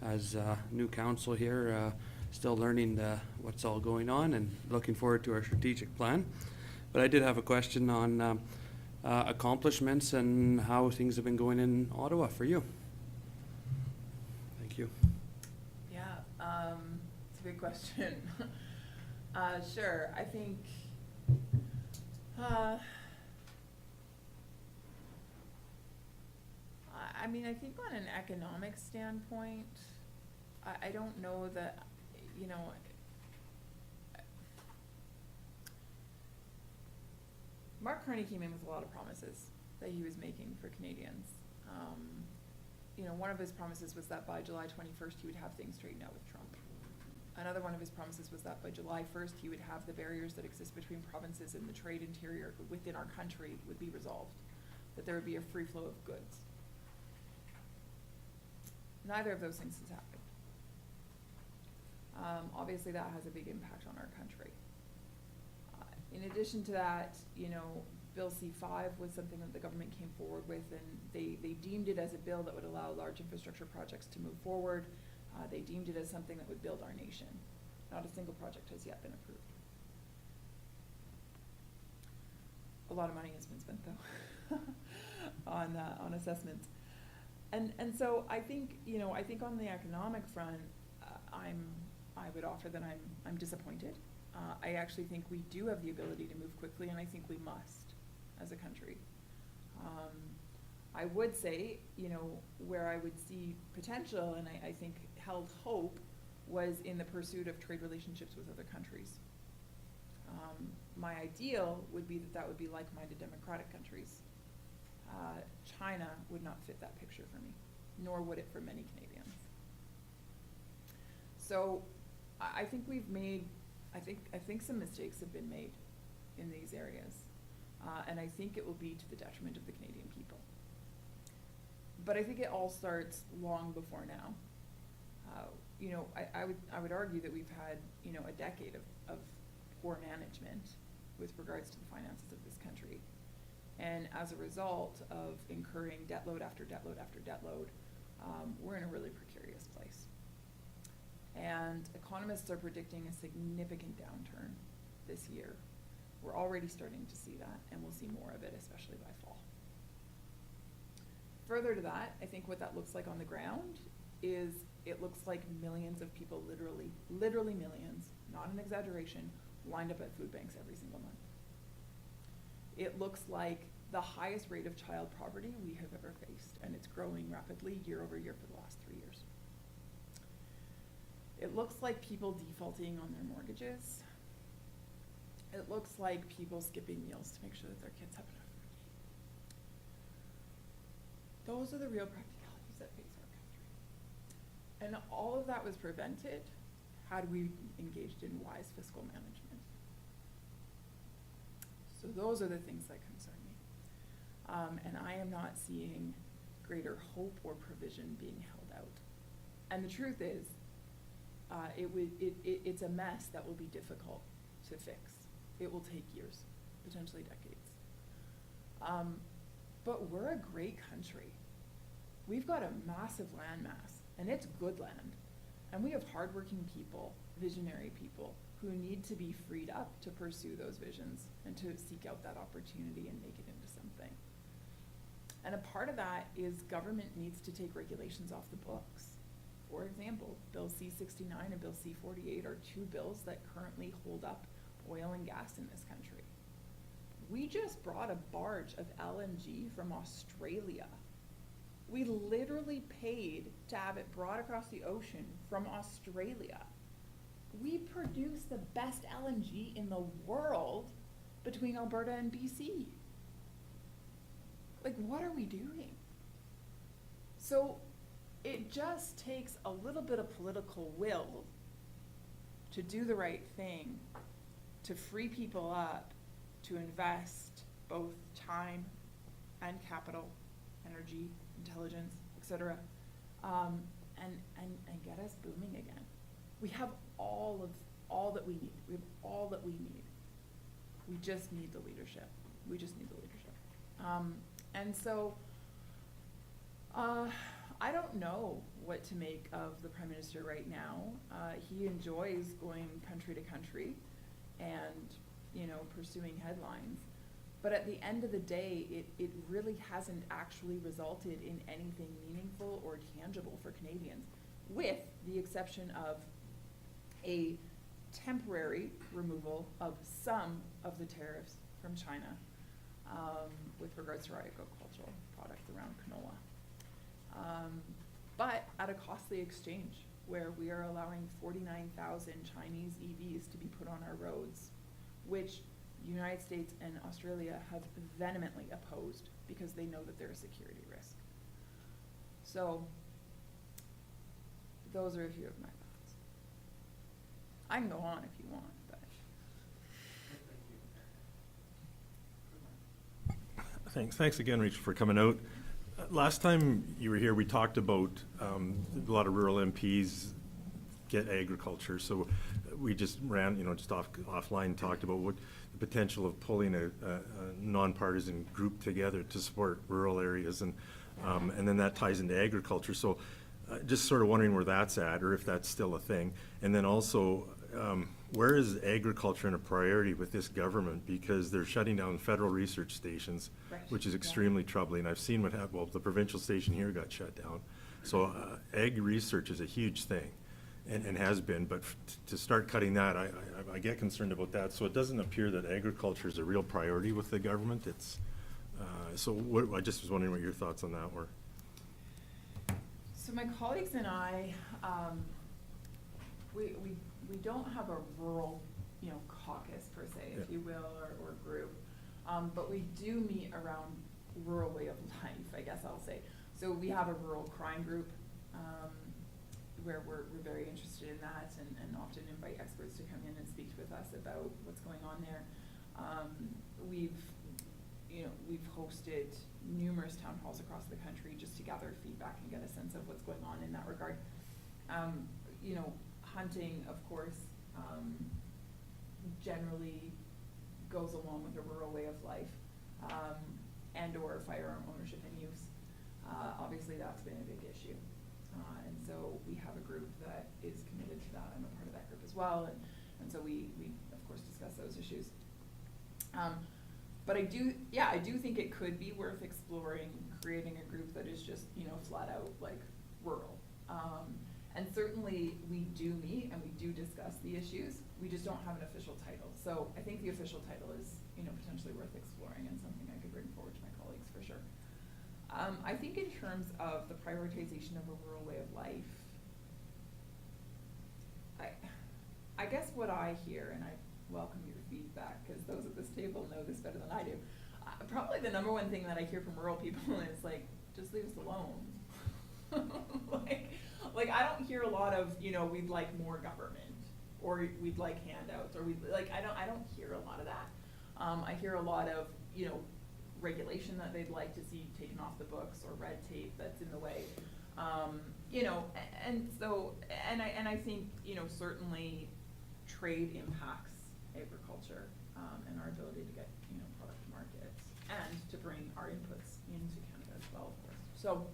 as new council here, still learning what's all going on and looking forward to our strategic plan. But I did have a question on accomplishments and how things have been going in Ottawa for you. Thank you. Yeah, it's a big question. Sure, I think, I think on an economic standpoint, I don't know that, Mark Carney came in with a lot of promises that he was making for Canadians. You know, one of his promises was that by July 21st, he would have things straightened out with Trump. Another one of his promises was that by July 1st, he would have the barriers that exist between provinces and the trade interior within our country would be resolved, that there would be a free flow of goods. Neither of those things has happened. Obviously, that has a big impact on our country. In addition to that, you know, Bill C-5 was something that the government came forward with, and they deemed it as a bill that would allow large infrastructure projects to move forward. They deemed it as something that would build our nation. Not a single project has yet been approved. A lot of money has been spent, though, on assessments. And so I think, you know, I think on the economic front, I would offer that I'm disappointed. I actually think we do have the ability to move quickly, and I think we must as a country. I would say, you know, where I would see potential, and I think held hope, was in the pursuit of trade relationships with other countries. My ideal would be that would be like-minded democratic countries. China would not fit that picture for me, nor would it for many Canadians. So I think we've made, I think some mistakes have been made in these areas, and I think it will be to the detriment of the Canadian people. But I think it all starts long before now. You know, I would argue that we've had, you know, a decade of poor management with regards to the finances of this country. And as a result of incurring debt load after debt load after debt load, we're in a really precarious place. And economists are predicting a significant downturn this year. We're already starting to see that, and we'll see more of it, especially by fall. Further to that, I think what that looks like on the ground is it looks like millions of people, literally millions, not an exaggeration, lined up at food banks every single month. It looks like the highest rate of child poverty we have ever faced, and it's growing rapidly year over year for the last 3 years. It looks like people defaulting on their mortgages. It looks like people skipping meals to make sure that their kids have enough food to eat. Those are the real practicalities that face our country. And all of that was prevented had we engaged in wise fiscal management. So those are the things that concern me. And I am not seeing greater hope or provision being held out. And the truth is, it's a mess that will be difficult to fix. It will take years, potentially decades. But we're a great country. We've got a massive land mass, and it's good land. And we have hardworking people, visionary people, who need to be freed up to pursue those visions and to seek out that opportunity and make it into something. And a part of that is government needs to take regulations off the books. For example, Bill C-69 and Bill C-48 are two bills that currently hold up oil and gas in this country. We just brought a barge of LNG from Australia. We literally paid to have it brought across the ocean from Australia. We produce the best LNG in the world between Alberta and BC. Like, what are we doing? So it just takes a little bit of political will to do the right thing, to free people up, to invest both time and capital, energy, intelligence, etc., and get us booming again. We have all that we need. We have all that we need. We just need the leadership. We just need the leadership. And so I don't know what to make of the Prime Minister right now. He enjoys going country to country and, you know, pursuing headlines. But at the end of the day, it really hasn't actually resulted in anything meaningful or tangible for Canadians, with the exception of a temporary removal of some of the tariffs from China with regards to our agricultural products around canola. But at a costly exchange, where we are allowing 49,000 Chinese EVs to be put on our roads, which United States and Australia have vehemently opposed because they know that they're a security risk. So those are a few of my thoughts. I can go on if you want, but. Thanks again, Rachel, for coming out. Last time you were here, we talked about a lot of rural MPs get agriculture, so we just ran, just offline talked about what the potential of pulling a nonpartisan group together to support rural areas, and then that ties into agriculture. So just sort of wondering where that's at, or if that's still a thing. And then also, where is agriculture in a priority with this government? Because they're shutting down federal research stations, Right. which is extremely troubling. I've seen what happened. Well, the provincial station here got shut down. So ag research is a huge thing, and has been. But to start cutting that, I get concerned about that. So it doesn't appear that agriculture is a real priority with the government. It's I just was wondering what your thoughts on that were. So my colleagues and I, we don't have a rural, caucus per se, if Yeah. you will, or group. But we do meet around rural way of life, I guess I'll say. So we have a rural crime group, where we're very interested in that, and often invite experts to come in and speak with us about what's going on there. We've hosted numerous town halls across the country just to gather feedback and get a sense of what's going on in that regard. Hunting, of course, generally goes along with a rural way of life, and/or firearm ownership and use. Obviously, that's been a big issue. And so we have a group that is committed to that. I'm a part of that group as well. And so we of course discuss those issues. But I do think it could be worth exploring creating a group that is just, flat out like rural. And certainly we do meet and we do discuss the issues. We just don't have an official title. So I think the official title is, potentially worth exploring and something I could bring forward to my colleagues for sure. I think in terms of the prioritization of a rural way of life, I guess what I hear, and I welcome your feedback, because those at this table know this better than I do. Probably the number one thing that I hear from rural people is like, just leave us alone. like I don't hear a lot of, we'd like more government, or we'd like handouts, or I don't hear a lot of that. I hear a lot of, regulation that they'd like to see taken off the books, or red tape that's in the way. And I think, certainly trade impacts agriculture, and our ability to get, product to market, and to bring our inputs into Canada as well, of course. So,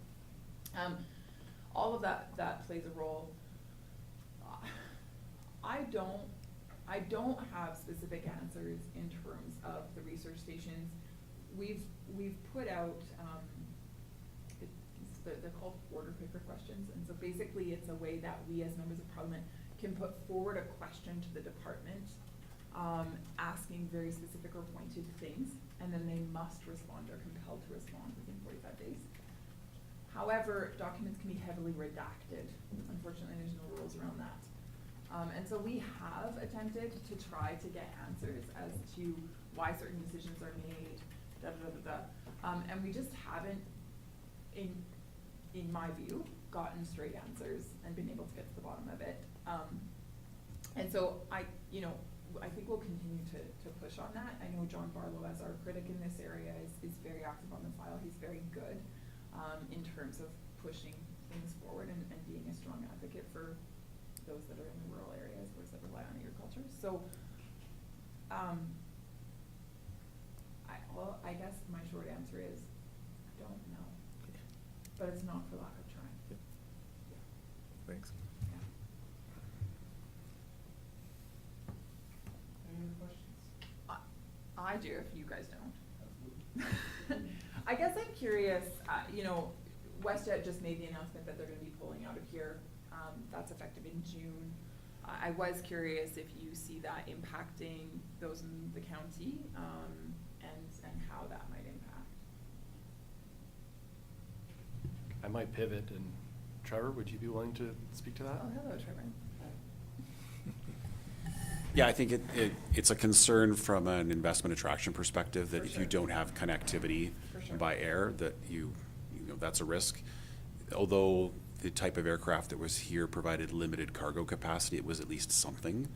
all of that plays a role. I don't have specific answers in terms of the research stations. We've put out, they're called order picker questions, and so basically it's a way that we as members of parliament can put forward a question to the department, asking very specific or pointed things, and then they must respond or compelled to respond within 45 days. However, documents can be heavily redacted. Unfortunately, there's no rules around that. And so we have attempted to try to get answers as to why certain decisions are made, and we just haven't, in my view, gotten straight answers and been able to get to the bottom of it. And so I think we'll continue to push on that. I know John Barlow, as our critic in this area, is very active on the file. He's very good in terms of pushing things forward and being a strong advocate for those that are in the rural areas, those that rely on agriculture. So, I guess my short answer is, I don't know, but it's not for lack of trying. Yeah. Thanks. Yeah. Any other questions? I do, if you guys don't. I guess I'm curious, WestJet just made the announcement that they're gonna be pulling out of here. That's effective in June. I was curious if you see that impacting those in the county, and how that might impact. I might pivot, and Trevor, would you be willing to speak to that? Oh, hello, Trevor. Yeah, I think it's a concern from an investment attraction perspective that if you don't have connectivity by air, that you know, that's a risk. Although the type of aircraft that was here provided limited cargo capacity, it was at least something.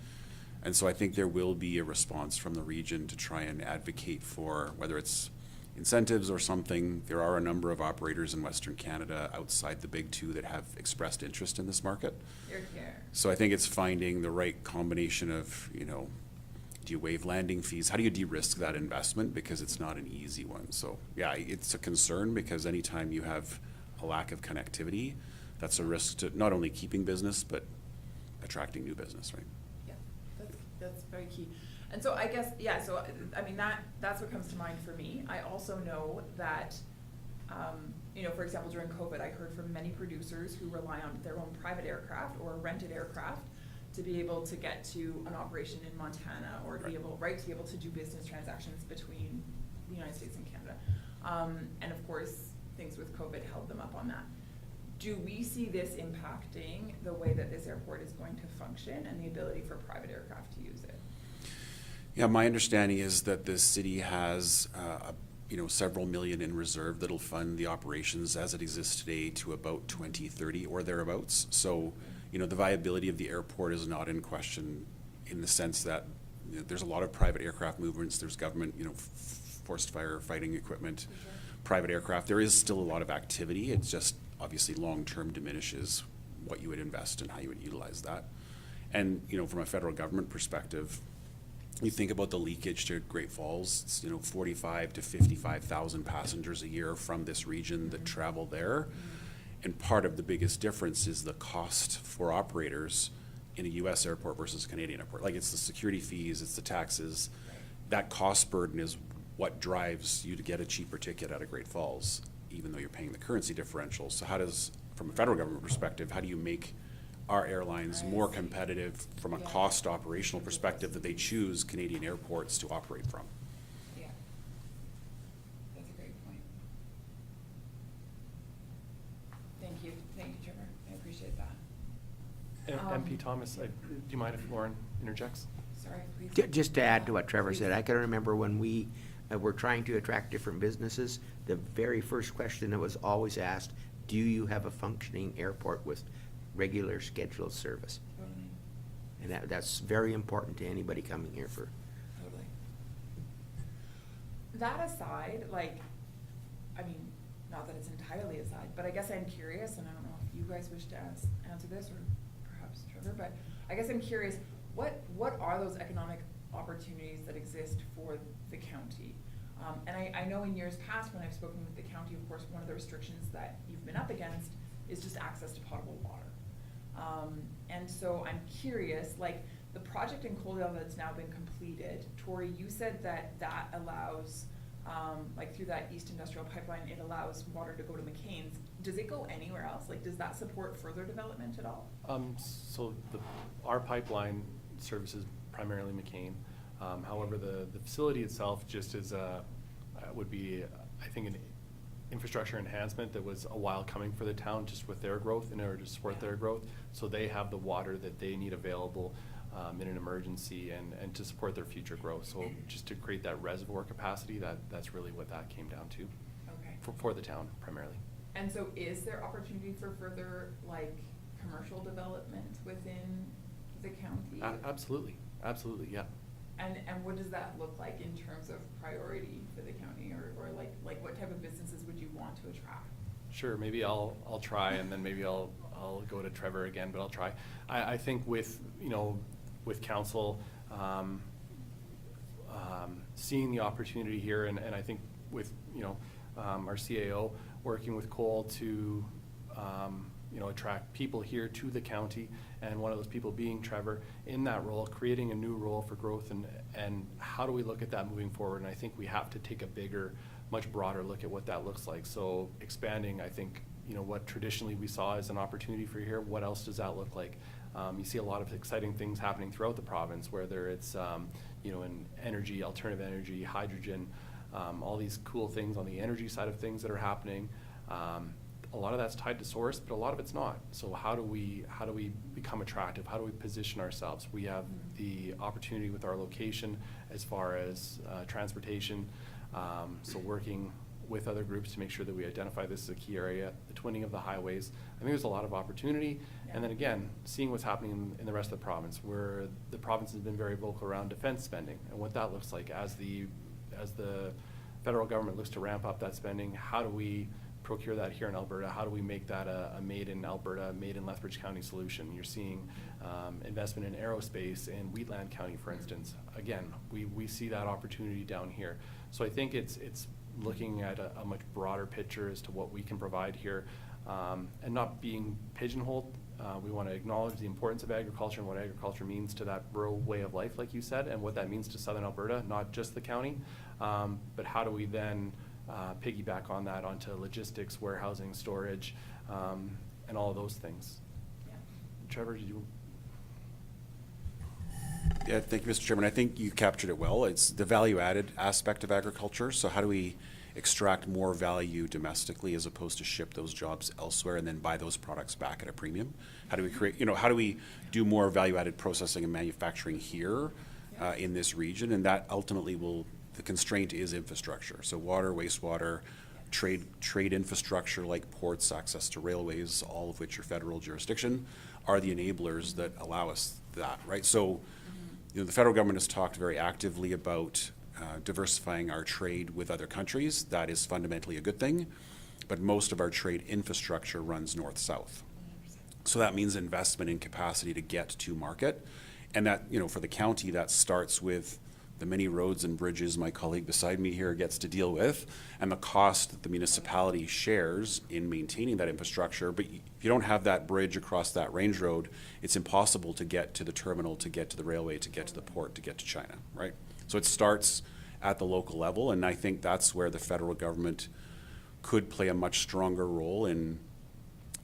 And so I think there will be a response from the region to try and advocate for whether it's incentives or something. There are a number of operators in Western Canada outside the big two that have expressed interest in this market. So I think it's finding the right combination of, you know, do you waive landing fees? How do you de-risk that investment? Because it's not an easy one. So yeah, it's a concern because anytime you have a lack of connectivity, that's a risk to not only keeping business, but attracting new business, right? Yeah, that's very key. And so I guess, yeah, so I mean, that's what comes to mind for me. I also know that, you know, for example, during COVID, I heard from many producers who rely on their own private aircraft or rented aircraft to be able to get to an operation in Montana or to be able, to be able to do business transactions between the United States and Canada. And of course, things with COVID held them up on that. Do we see this impacting the way that this airport is going to function and the ability for private aircraft to use it? Yeah, my understanding is that the city has, you know, several million in reserve that'll fund the operations as it exists today to about 2030 or thereabouts. So, you know, the viability of the airport is not in question in the sense that, you know, there's a lot of private aircraft movements. There's government, you know, forced fire fighting equipment, private aircraft. There is still a lot of activity. It's just obviously long-term diminishes what you would invest and how you would utilize that. And, you know, from a federal government perspective, you think about the leakage to Great Falls, it's, you know, 45 to 55,000 passengers a year from this region that travel there. And part of the biggest difference is the cost for operators in a US airport versus a Canadian airport. Like, it's the security fees, it's the taxes. That cost burden is what drives you to get a cheaper ticket out of Great Falls, even though you're paying the currency differential. So how does, from a federal government perspective, how do you make our airlines more competitive from a cost operational perspective that they choose Canadian airports to operate from? Yeah, that's a great point. Thank you, Trevor, I appreciate that. MP Thomas, do you mind if Lauren interjects? Sorry, please. Just to add to what Trevor said, I can remember when we were trying to attract different businesses, the very first question that was always asked, do you have a functioning airport with regular scheduled service? Totally. And that's very important to anybody coming here for. Totally. That aside, like, I mean, not that it's entirely aside, but I guess I'm curious, and I don't know if you guys wish to answer this, or perhaps Trevor, but I guess I'm curious, what are those economic opportunities that exist for the county? And I know in years past when I've spoken with the county, of course, one of the restrictions that you've been up against is just access to potable water. And so I'm curious, like, the project in Coaldale that's now been completed, Tori, you said that allows, like, through that East Industrial Pipeline, it allows water to go to McCain's. Does it go anywhere else? Like, does that support further development at all? So our pipeline services primarily McCain. However, the facility itself just is would be, I think, an infrastructure enhancement that was a while coming for the town just with their growth in order to support their growth. So they have the water that they need available in an emergency and to support their future growth. So just to create that reservoir capacity, that's really what that came down to. Okay. For the town primarily. And so is there opportunity for further, like, commercial development within the county? Absolutely, yeah. And what does that look like in terms of priority for the county, or like what type of businesses would you want to attract? Sure, maybe I'll try, and then maybe I'll go to Trevor again, but I'll try. I think with, you know, with council, seeing the opportunity here, and I think with, you know, our CAO working with Cole to, you know, attract people here to the county, and one of those people being Trevor in that role, creating a new role for growth, and how do we look at that moving forward? And I think we have to take a bigger, much broader look at what that looks like. So expanding, I think, you know, what traditionally we saw as an opportunity for here, what else does that look like? You see a lot of exciting things happening throughout the province, whether it's, you know, in energy, alternative energy, hydrogen, all these cool things on the energy side of things that are happening. a lot of that's tied to source, but a lot of it's not. So how do we become attractive? How do we position ourselves? We have the opportunity with our location as far as transportation. So working with other groups to make sure that we identify this as a key area, the twinning of the highways. I think there's a lot of opportunity. And then again, seeing what's happening in the rest of the province, where the province has been very vocal around defense spending and what that looks like as the federal government looks to ramp up that spending. How do we procure that here in Alberta? How do we make that a made in Alberta, made in Lethbridge County solution? You're seeing investment in aerospace in Wheatland County, for instance. Again, we see that opportunity down here. So I think it's looking at a much broader picture as to what we can provide here, and not being pigeonholed. We want to acknowledge the importance of agriculture and what agriculture means to that rural way of life, like you said, and what that means to Southern Alberta, not just the county. But how do we then piggyback on that onto logistics, warehousing, storage, and all of those things? Yeah. Trevor, did you? Yeah, thank you, Mr. Chairman. I think you captured it well. It's the value-added aspect of agriculture. So how do we extract more value domestically as opposed to ship those jobs elsewhere and then buy those products back at a premium? How do we create, how do we do more value-added processing and manufacturing here in this region? And that ultimately the constraint is infrastructure. So water, wastewater, trade infrastructure like ports, access to railways, all of which are federal jurisdiction, are the enablers that allow us that, right? So, the federal government has talked very actively about diversifying our trade with other countries. That is fundamentally a good thing, but most of our trade infrastructure runs north-south. So that means investment in capacity to get to market. And that, for the county, that starts with the many roads and bridges my colleague beside me here gets to deal with, and the cost that the municipality shares in maintaining that infrastructure. But if you don't have that bridge across that range road, it's impossible to get to the terminal, to get to the railway, to get to the port, to get to China, right? So it starts at the local level, and I think that's where the federal government could play a much stronger role in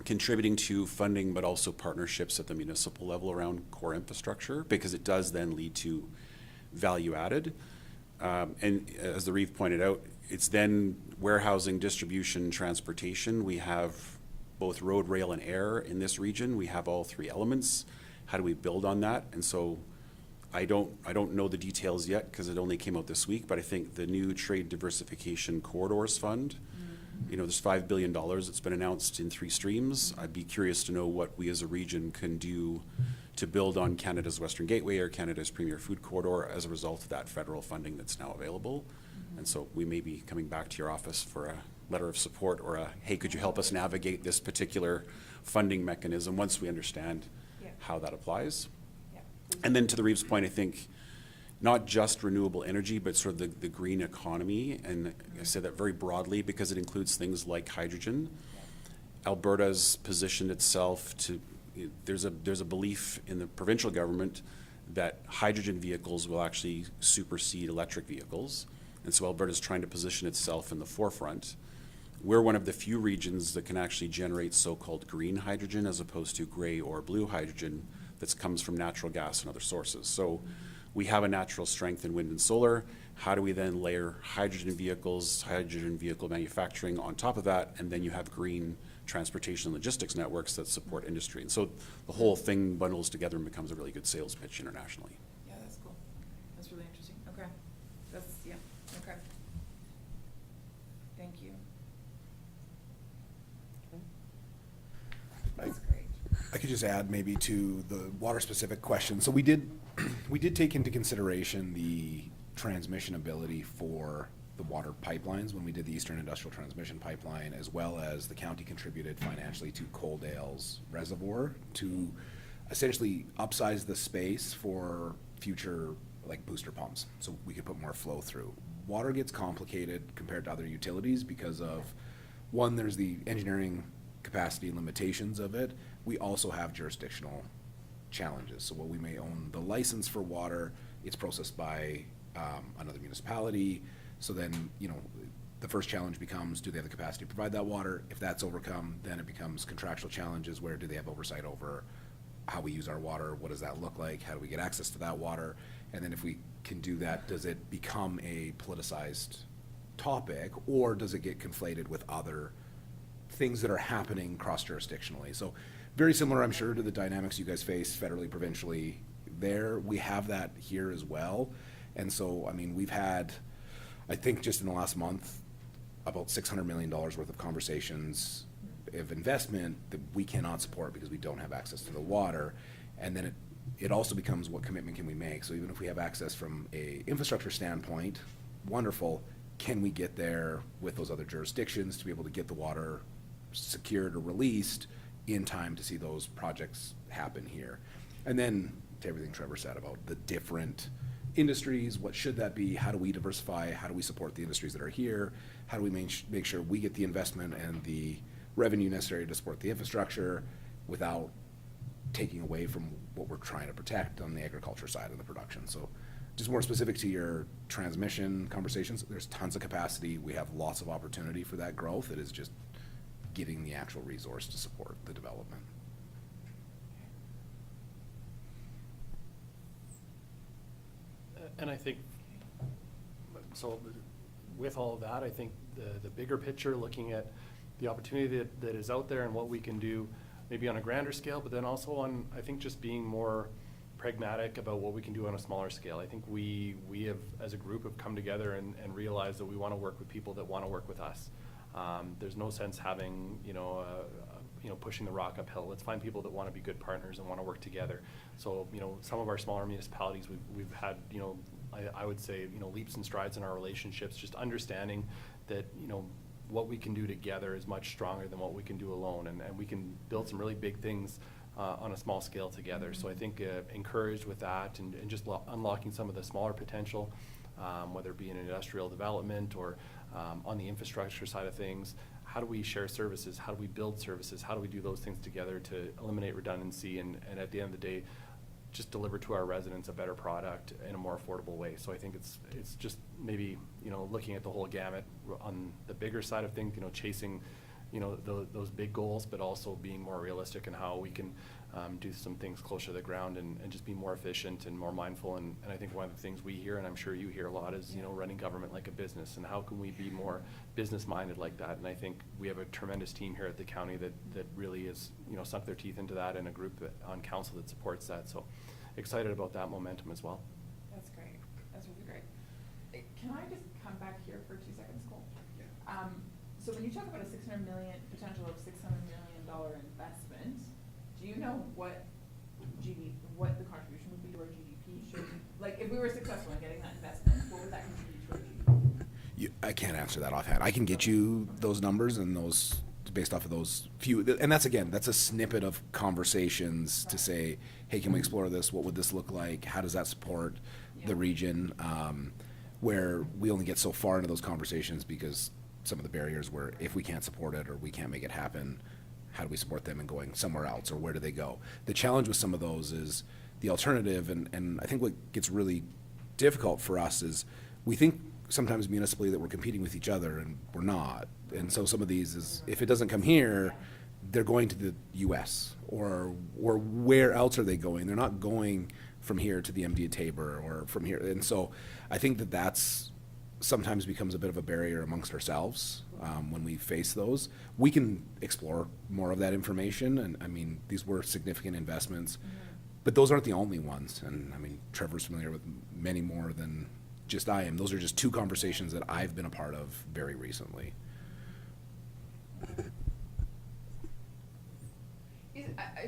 contributing to funding, but also partnerships at the municipal level around core infrastructure, because it does then lead to value added. And as the Reeve pointed out, it's then warehousing, distribution, transportation. We have both road, rail, and air in this region. We have all three elements. How do we build on that? And so I don't know the details yet because it only came out this week, but I think the new Trade Diversification Corridors Fund, there's $5 billion that's been announced in 3 streams. I'd be curious to know what we as a region can do to build on Canada's Western Gateway or Canada's Premier Food Corridor as a result of that federal funding that's now available. And so we may be coming back to your office for a letter of support or hey, could you help us navigate this particular funding mechanism once we understand how that applies. And then to the Reeves point, I think not just renewable energy, but sort of the green economy. And I say that very broadly because it includes things like hydrogen. Alberta's positioned itself to, there's a belief in the provincial government that hydrogen vehicles will actually supersede electric vehicles. And so Alberta's trying to position itself in the forefront. We're one of the few regions that can actually generate so-called green hydrogen as opposed to gray or blue hydrogen that comes from natural gas and other sources. So we have a natural strength in wind and solar. How do we then layer hydrogen vehicles, hydrogen vehicle manufacturing on top of that, and then you have green transportation and logistics networks that support industry. And so the whole thing bundles together and becomes a really good sales pitch internationally. Yeah, that's cool. That's really interesting. Okay. Okay. Thank you. That's great. I could just add maybe to the water-specific question. So we did take into consideration the transmission ability for the water pipelines when we did the Eastern Industrial Transmission Pipeline, as well as the county contributed financially to Coaldale's reservoir to essentially upsize the space for future booster pumps, so we could put more flow through. Water gets complicated compared to other utilities because of, one, there's the engineering capacity limitations of it. We also have jurisdictional challenges. So while we may own the license for water, it's processed by another municipality. So then, the first challenge becomes, do they have the capacity to provide that water? If that's overcome, then it becomes contractual challenges where do they have oversight over how we use our water? What does that look like? How do we get access to that water? And then if we can do that, does it become a politicized topic, or does it get conflated with other things that are happening cross-jurisdictionally. So very similar, I'm sure, to the dynamics you guys face federally, provincially. There, we have that here as well. And so, I mean, we've had, I think just in the last month, about $600 million worth of conversations of investment that we cannot support because we don't have access to the water. And then it also becomes, what commitment can we make? So even if we have access from a infrastructure standpoint, wonderful, can we get there with those other jurisdictions to be able to get the water secured or released in time to see those projects happen here? And then to everything Trevor said about the different industries, what should that be? How do we diversify? How do we support the industries that are here? How do we make sure we get the investment and the revenue necessary to support the infrastructure without taking away from what we're trying to protect on the agriculture side of the production? So just more specific to your transmission conversations, there's tons of capacity. We have lots of opportunity for that growth. It is just getting the actual resource to support the development. And I think, so with all of that, I think the bigger picture, looking at the opportunity that is out there and what we can do, maybe on a grander scale, but then also on, I think, just being more pragmatic about what we can do on a smaller scale. I think we have, as a group, have come together and realized that we want to work with people that want to work with us. There's no sense having, pushing the rock uphill. Let's find people that want to be good partners and want to work together. So, some of our smaller municipalities, we've had, I would say, leaps and strides in our relationships, just understanding that, what we can do together is much stronger than what we can do alone. And we can build some really big things on a small scale together. So I think encouraged with that and just unlocking some of the smaller potential, whether it be in industrial development or on the infrastructure side of things. How do we share services? How do we build services? How do we do those things together to eliminate redundancy and at the end of the day, just deliver to our residents a better product in a more affordable way? So I think it's just maybe, looking at the whole gamut on the bigger side of things, chasing, those big goals, but also being more realistic in how we can do some things closer to the ground and just be more efficient and more mindful. And I think one of the things we hear, and I'm sure you hear a lot, is, running government like a business, and how can we be more business-minded like that? And I think we have a tremendous team here at the county that really has, sunk their teeth into that, and a group on council that supports that. So excited about that momentum as well. That's great. That's really great. Can I just come back here for 2 seconds, Cole? Yeah. So when you talk about a potential of $600 million investment, do you know what the contribution would be to our GDP? Like, if we were successful in getting that investment, what would that contribute to our GDP? I can't answer that offhand. I can get you those numbers and those based off of those few, and that's a snippet of conversations to say, hey, can we explore this? What would this look like? How does that support the region? Where we only get so far into those conversations because some of the barriers where if we can't support it or we can't make it happen, how do we support them in going somewhere else, or where do they go? The challenge with some of those is the alternative, and I think what gets really difficult for us is we think sometimes municipally that we're competing with each other, and we're not. And so some of these is, if it doesn't come here, they're going to the US, or where else are they going? They're not going from here to the MD of Tabor or from here. And so I think that that's sometimes becomes a bit of a barrier amongst ourselves when we face those. We can explore more of that information, and I mean, these were significant investments, but those aren't the only ones. And I mean, Trevor's familiar with many more than just I am. Those are just two conversations that I've been a part of very recently.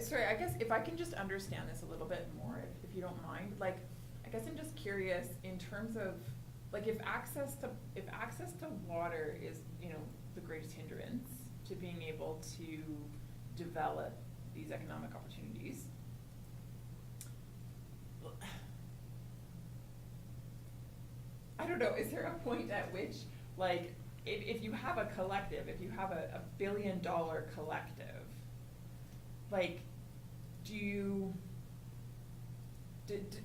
Sorry, I guess if I can just understand this a little bit more, if you don't mind, like, I guess I'm just curious in terms of, like, if access to water is, the greatest hindrance to being able to develop these economic opportunities, I don't know, is there a point at which, like, if you have a collective, if you have a $1 billion collective, like,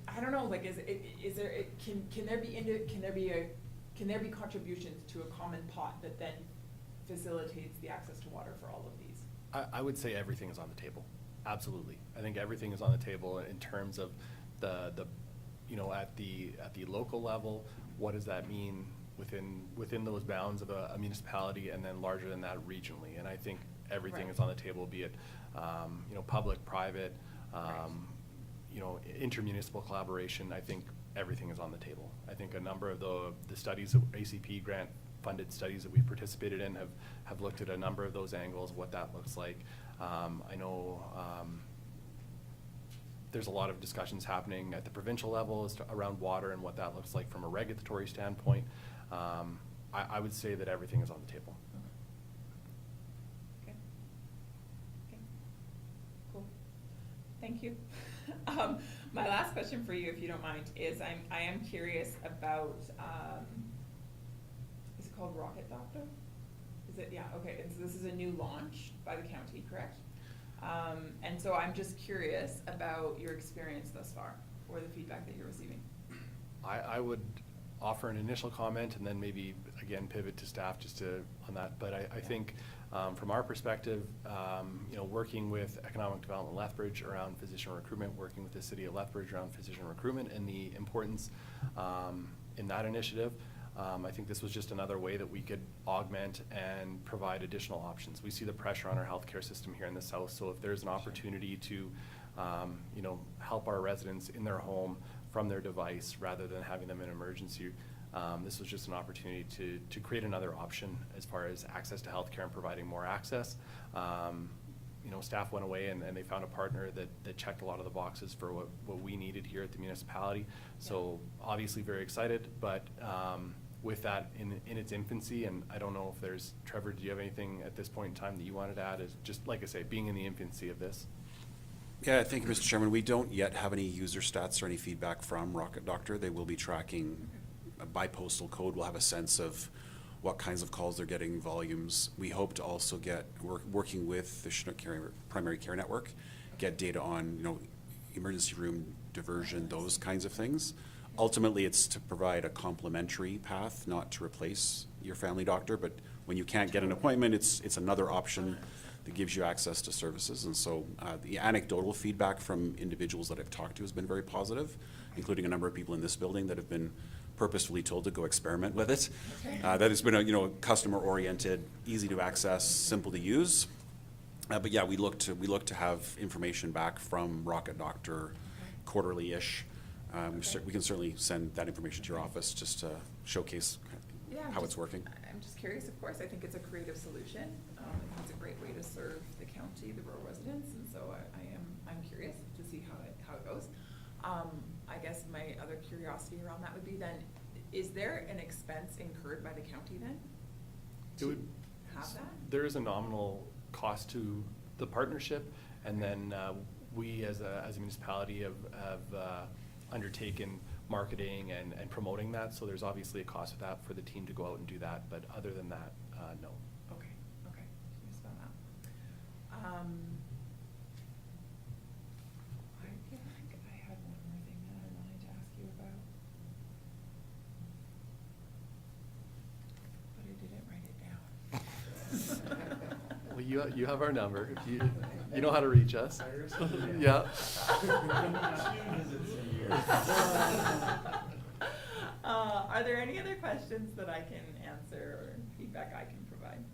I don't know, like, can there be contributions to a common pot that then facilitates the access to water for all of these? I would say everything is on the table. Absolutely. I think everything is on the table in terms of the at the local level, what does that mean within those bounds of a municipality, and then larger than that regionally. And I think everything Right. is on the table, be it, you know, public, private, you know, intermunicipal collaboration. I think everything is on the table. I think a number of the studies, ACP grant funded studies that we've participated in have looked at a number of those angles, what that looks like. I know there's a lot of discussions happening at the provincial level as to around water and what that looks like from a regulatory standpoint. I would say that everything is on the table. Okay. Okay. Cool. Thank you. My last question for you, if you don't mind, is I am curious about, is it called Rocket Doctor? Is it, yeah, okay, and so this is a new launch by the county, correct? And so I'm just curious about your experience thus far, or the feedback that you're receiving. I would offer an initial comment and then maybe, again, pivot to staff just on that. But I think from our perspective, you know, working with Economic Development Lethbridge around physician recruitment, working with the city of Lethbridge around physician recruitment and the importance in that initiative, I think this was just another way that we could augment and provide additional options. We see the pressure on our healthcare system here in the south, so if there's an opportunity to, you know, help our residents in their home from their device rather than having them in emergency, this was just an opportunity to create another option as far as access to healthcare and providing more access. You know, staff went away and they found a partner that checked a lot of the boxes for what we needed here at the municipality. So obviously very excited, but with that in its infancy, and I don't know if there's, Trevor, do you have anything at this point in time that you wanted to add? Is just, like I say, being in the infancy of this. Yeah, thank you, Mr. Chairman. We don't yet have any user stats or any feedback from Rocket Doctor. They will be tracking by postal code. We'll have a sense of what kinds of calls they're getting, volumes. We hope to also get, working with the Chinook Primary Care Network, get data on, you know, emergency room diversion, those kinds of things. Ultimately, it's to provide a complementary path, not to replace your family doctor, but when you can't get an appointment, it's another option that gives you access to services. And so the anecdotal feedback from individuals that I've talked to has been very positive, including a number of people in this building that have been purposefully told to go experiment with it. That has been a, you know, customer-oriented, easy to access, simple to use. But yeah, we look to have information back from Rocket Doctor quarterly-ish. We can certainly send that information to your office just to showcase how it's working. I'm just curious, of course. I think it's a creative solution. I think it's a great way to serve the county, the rural residents, and so I'm curious to see how it goes. I guess my other curiosity around that would be then, is there an expense incurred by the county then? It would have that? There is a nominal cost to the partnership, and then we as a municipality have undertaken marketing and promoting that, so there's obviously a cost of that for the team to go out and do that, but other than that, no. Okay. Just found that. I think I had one more thing that I wanted to ask you about, but I didn't write it down. Well, you have our number. If you know how to reach us. Yeah. Are there any other questions that I can answer or feedback I can provide?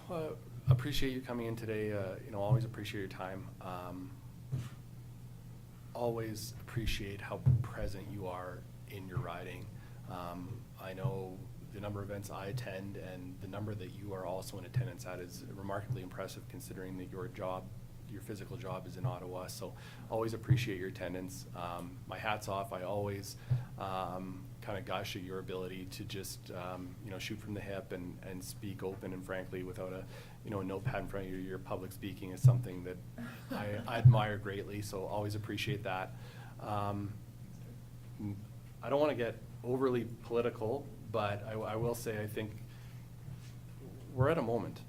Well, appreciate you coming in today. You know, always appreciate your time. Always appreciate how present you are in your riding. I know the number of events I attend and the number that you are also in attendance at is remarkably impressive considering that your physical job is in Ottawa. So always appreciate your attendance. My hat's off. I always kind of gush at your ability to just you know, shoot from the hip and speak open and frankly without a notepad in front of you. Your public speaking is something that I admire greatly. So always appreciate that. I don't want to get overly political, but I will say I think we're at a moment.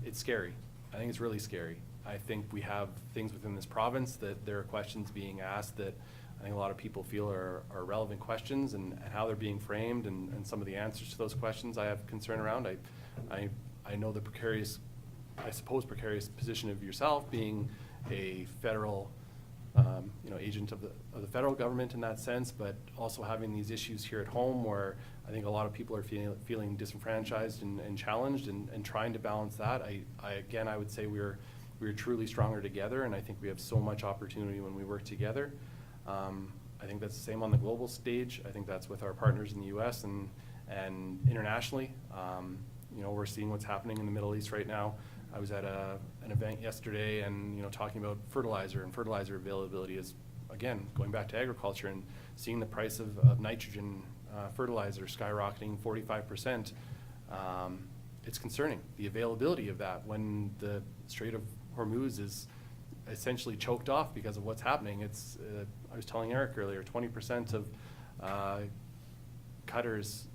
It's scary. I think it's really scary. I think we have things within this province that there are questions being asked that I think a lot of people feel are relevant questions, and how they're being framed and some of the answers to those questions I have concern around. I know the precarious position of yourself being a federal agent of the federal government in that sense, but also having these issues here at home where I think a lot of people are feeling disenfranchised and challenged, and trying to balance that. I would say we're truly stronger together, and I think we have so much opportunity when we work together. I think that's the same on the global stage. I think that's with our partners in the U.S. and internationally. We're seeing what's happening in the Middle East right now. I was at an event yesterday and, talking about fertilizer, and fertilizer availability is, again, going back to agriculture and seeing the price of nitrogen fertilizer skyrocketing 45%. It's concerning, the availability of that when the Strait of Hormuz is essentially choked off because of what's happening. It's, I was telling Eric earlier, 20% of Qatar's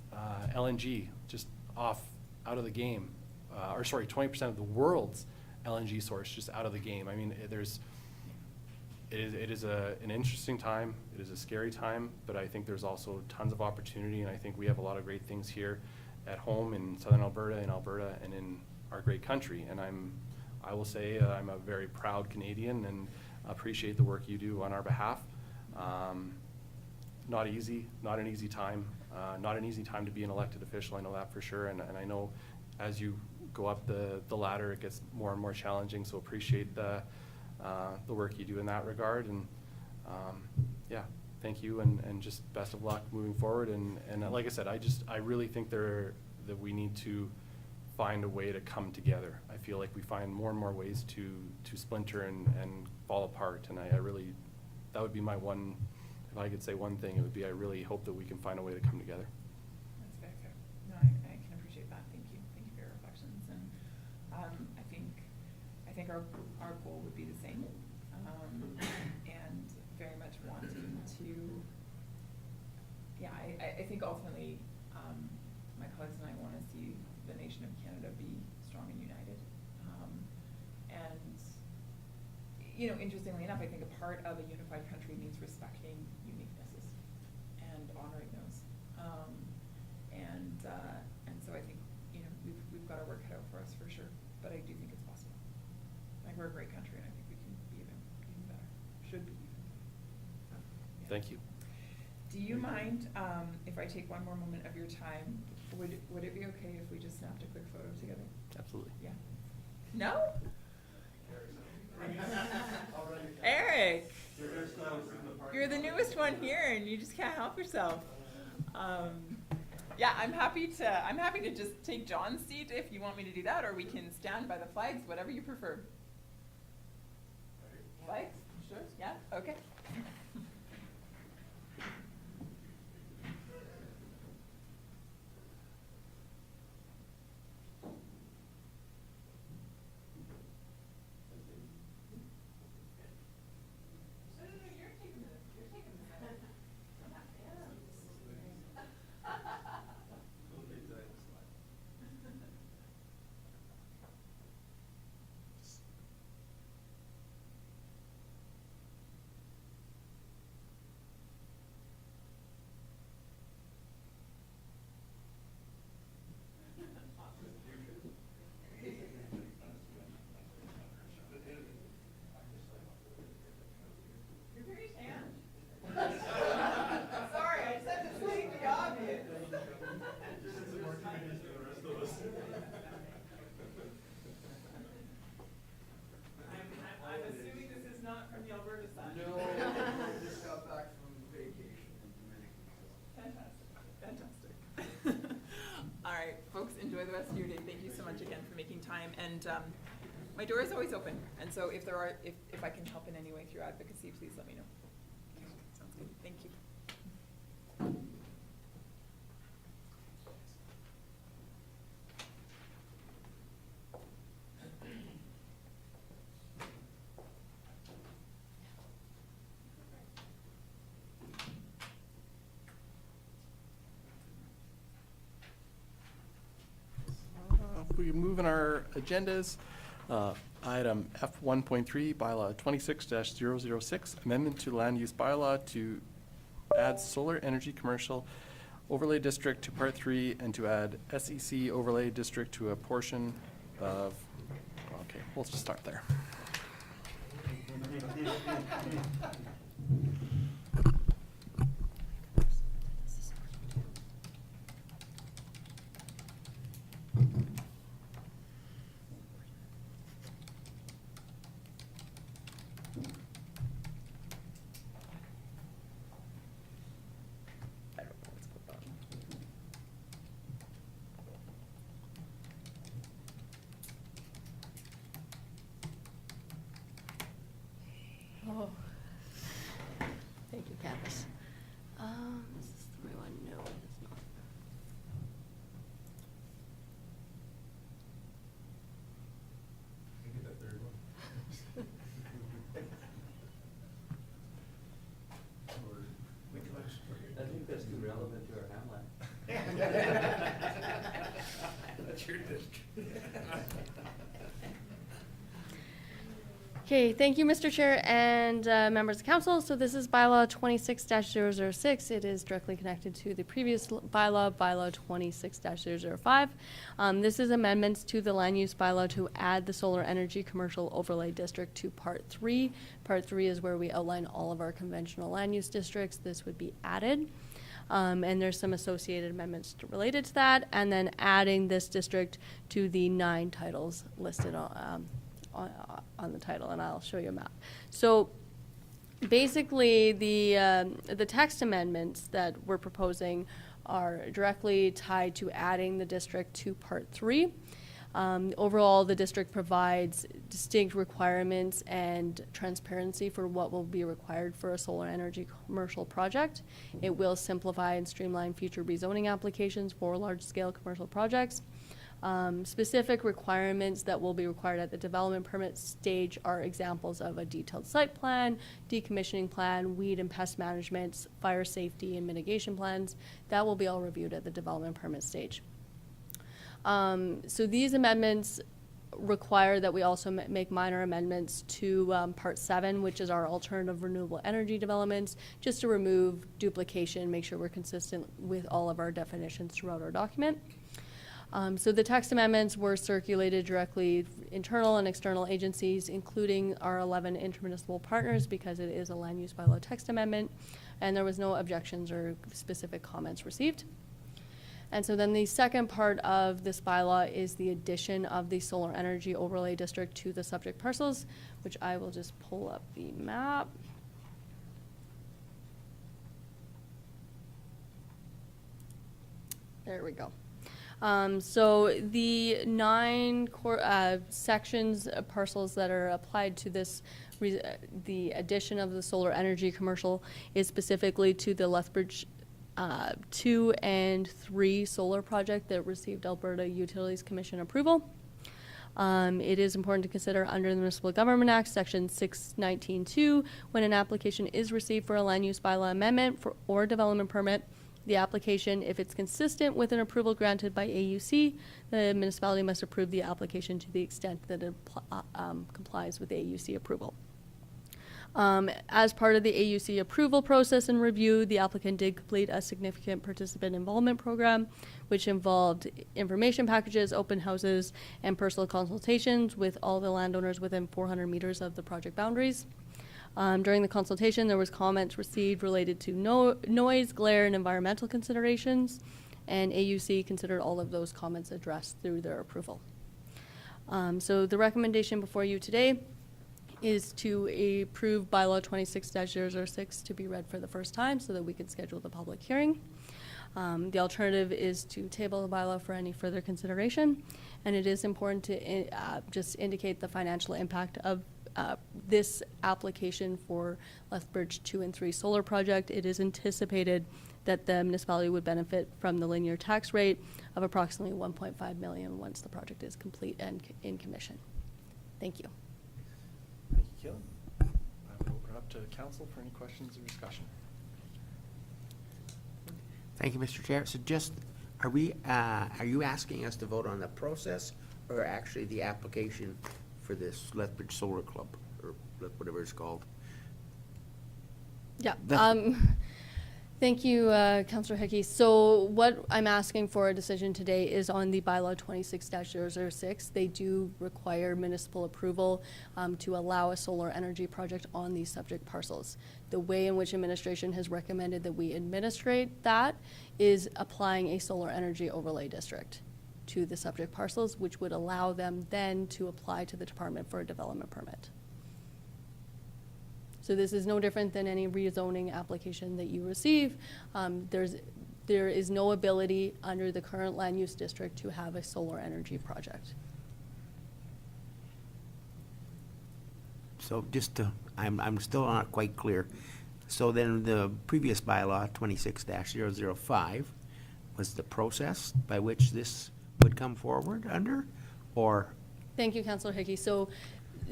LNG just out of the game. 20% of the world's LNG source just out of the game. I mean, it is an interesting time. It is a scary time, but I think there's also tons of opportunity, and I think we have a lot of great things here at home in Southern Alberta, and in our great country. And I will say I'm a very proud Canadian and appreciate the work you do on our behalf. Not an easy time to be an elected official, I know that for sure, and I know as you go up the ladder, it gets more and more challenging, so appreciate the work you do in that regard, and thank you, and just best of luck moving forward, and like I said, I really think that we need to find a way to come together. I feel like we find more and more ways to splinter and fall apart, and I really, that would be my one, if I could say one thing, it would be I really hope that we can find a way to come together. That's very fair. No, I can appreciate that. Thank you. Thank you for your reflections. And I think our goal would be the same, and very much wanting to. Yeah, I think ultimately, my colleagues and I want to see the nation of Canada be strong and united. Interestingly enough, I think a part of a unified country means respecting uniquenesses and honoring those. And so I think, we've got our work cut out for us for sure, but I do think it's possible. I think we're a great country, and I think we can be even better, should be even better. Yeah. Thank you. Do you mind if I take one more moment of your time? Would it be okay if we just snapped a quick photo together? Absolutely. Yeah. No? Eric, you're the newest one here, and you just can't help yourself. Yeah, I'm happy to just take John's seat if you want me to do that, or we can stand by the flags, whatever you prefer. Flags? Sure. Yeah. Okay. Enjoy the rest of your day. Thank you so much again for making time. And my door is always open. And so if I can help in any way through advocacy, please let me know. Okay. Sounds good. Thank you. We move in our agendas. Item F1.3, Bylaw 26-006, Amendment to Land Use Bylaw to add Solar Energy Commercial Overlay District to Part 3 and to add SEC Overlay District to a portion of, okay, we'll just start there. I don't know what's going on. Oh. Thank you, Candace. Is this the right one? No, it is not. I think that's too relevant to our Hamlet. That's your district. Okay, thank you, Mr. Chair and members of council. So this is bylaw 26-006. It is directly connected to the previous bylaw, bylaw 26-005. This is amendments to the land use bylaw to add the solar energy commercial overlay district to part 3. Part 3 is where we outline all of our conventional land use districts. This would be added. And there's some associated amendments related to that, and then adding this district to the 9 titles listed on the title, and I'll show you a map. So basically, the text amendments that we're proposing are directly tied to adding the district to part 3. Overall, the district provides distinct requirements and transparency for what will be required for a solar energy commercial project. It will simplify and streamline future rezoning applications for large-scale commercial projects. Specific requirements that will be required at the development permit stage are examples of a detailed site plan, decommissioning plan, weed and pest management, fire safety and mitigation plans. That will be all reviewed at the development permit stage. So these amendments require that we also make minor amendments to Part 7, which is our alternative renewable energy developments, just to remove duplication, make sure we're consistent with all of our definitions throughout our document. So the text amendments were circulated directly internal and external agencies, including our 11 intermunicipal partners, because it is a land use bylaw text amendment, and there was no objections or specific comments received. And so then the second part of this bylaw is the addition of the solar energy overlay district to the subject parcels, which I will just pull up the map. There we go. So the 9 sections, parcels that are applied to this, the addition of the solar energy commercial is specifically to the Lethbridge 2 and 3 solar project that received Alberta Utilities Commission approval. It is important to consider under the Municipal Government Act, Section 619(2), when an application is received for a land use bylaw amendment or development permit, the application, if it's consistent with an approval granted by AUC, the municipality must approve the application to the extent that it complies with the AUC approval. As part of the AUC approval process and review, the applicant did complete a significant participant involvement program, which involved information packages, open houses, and personal consultations with all the landowners within 400 meters of the project boundaries. During the consultation, there was comments received related to noise, glare, and environmental considerations, and AUC considered all of those comments addressed through their approval. So the recommendation before you today is to approve bylaw 26-006 to be read for the first time so that we can schedule the public hearing. The alternative is to table the bylaw for any further consideration, and it is important to just indicate the financial impact of this application for Lethbridge 2 and 3 solar project. It is anticipated that the municipality would benefit from the linear tax rate of approximately $1.5 million once the project is complete and in commission. Thank you. Thank you, Keelan. I will open it up to council for any questions or discussion. Thank you, Mr. Chair. So just, are you asking us to vote on the process or actually the application for this Lethbridge Solar Club, or whatever it's called? Yeah. Thank you, Councillor Hickey. So what I'm asking for a decision today is on the bylaw 26-006. They do require municipal approval to allow a solar energy project on these subject parcels. The way in which administration has recommended that we administrate that is applying a solar energy overlay district to the subject parcels, which would allow them then to apply to the department for a development permit. So this is no different than any rezoning application that you receive. There is no ability under the current land use district to have a solar energy project. So just to, I'm still not quite clear. So then the previous bylaw, 26-005, was the process by which this would come forward under, or? Thank you, Councillor Hickey. So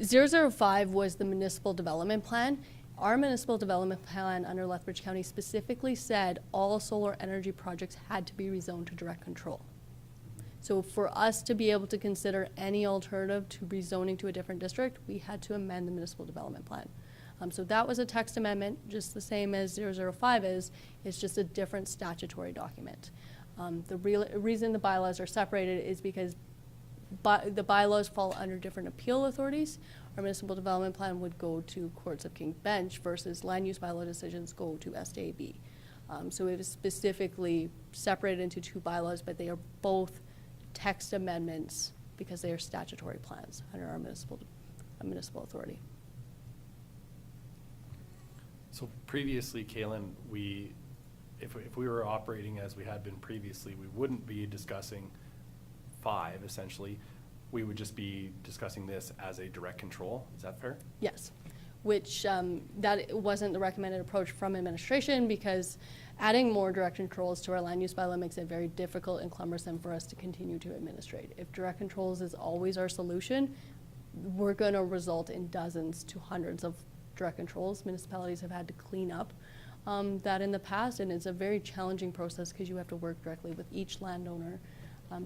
005 was the municipal development plan. Our municipal development plan under Lethbridge County specifically said all solar energy projects had to be rezoned to direct control. So for us to be able to consider any alternative to rezoning to a different district, we had to amend the municipal development plan. So that was a text amendment, just the same as 005 is. It's just a different statutory document. The reason the bylaws are separated is because the bylaws fall under different appeal authorities. Our municipal development plan would go to courts of King's Bench versus land use bylaw decisions go to SDAB. So it is specifically separated into two bylaws, but they are both text amendments because they are statutory plans under our municipal authority. So previously, Kaylin, if we were operating as we had been previously, we wouldn't be discussing 5, essentially. We would just be discussing this as a direct control. Is that fair? Yes, which that wasn't the recommended approach from administration, because adding more direct controls to our land use bylaw makes it very difficult and cumbersome for us to continue to administrate. If direct controls is always our solution, we're going to result in dozens to hundreds of direct controls. Municipalities have had to clean up that in the past, and it's a very challenging process because you have to work directly with each landowner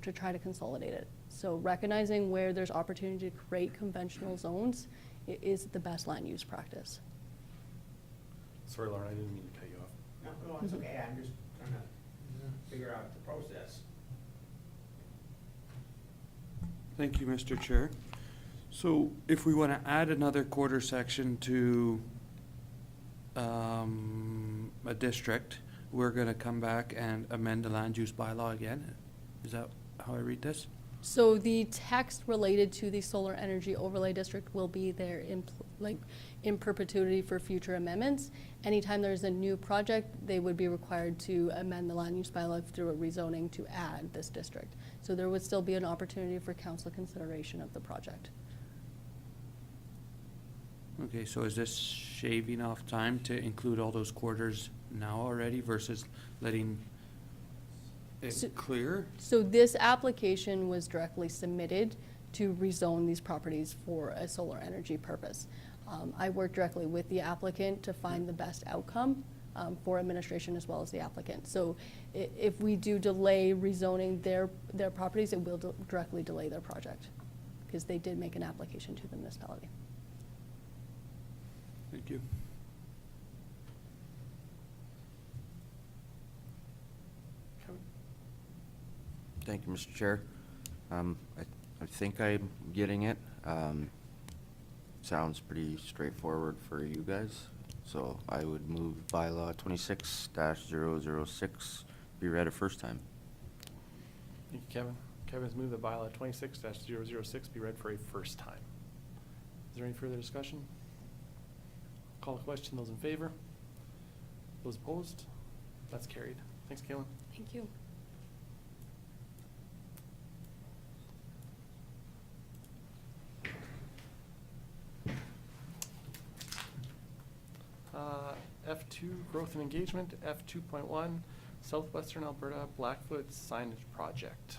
to try to consolidate it. So recognizing where there's opportunity to create conventional zones is the best land use practice. Sorry, Lauren, I didn't mean to cut you off. No, it's okay. I'm just trying to figure out the process. Thank you, Mr. Chair. So if we want to add another quarter section to a district, we're going to come back and amend the land use bylaw again. Is that how I read this? So the text related to the solar energy overlay district will be there in perpetuity for future amendments. Anytime there's a new project, they would be required to amend the land use bylaw through a rezoning to add this district. So there would still be an opportunity for council consideration of the project. Okay, so is this shaving off time to include all those quarters now already versus letting it clear? So this application was directly submitted to rezone these properties for a solar energy purpose. I worked directly with the applicant to find the best outcome for administration as well as the applicant. So if we do delay rezoning their properties, it will directly delay their project because they did make an application to the municipality. Thank you. Thank you, Mr. Chair. I think I'm getting it. Sounds pretty straightforward for you guys. So I would move bylaw 26-006 be read a first time. Thank you, Kevin. Kevin's moved that bylaw 26-006 be read for a first time. Is there any further discussion? Call the question. Those in favor? Those opposed? That's carried. Thanks, Kaylin. Thank you. F2, growth and engagement. F2.1, Southwestern Alberta Blackfoot Signage Project.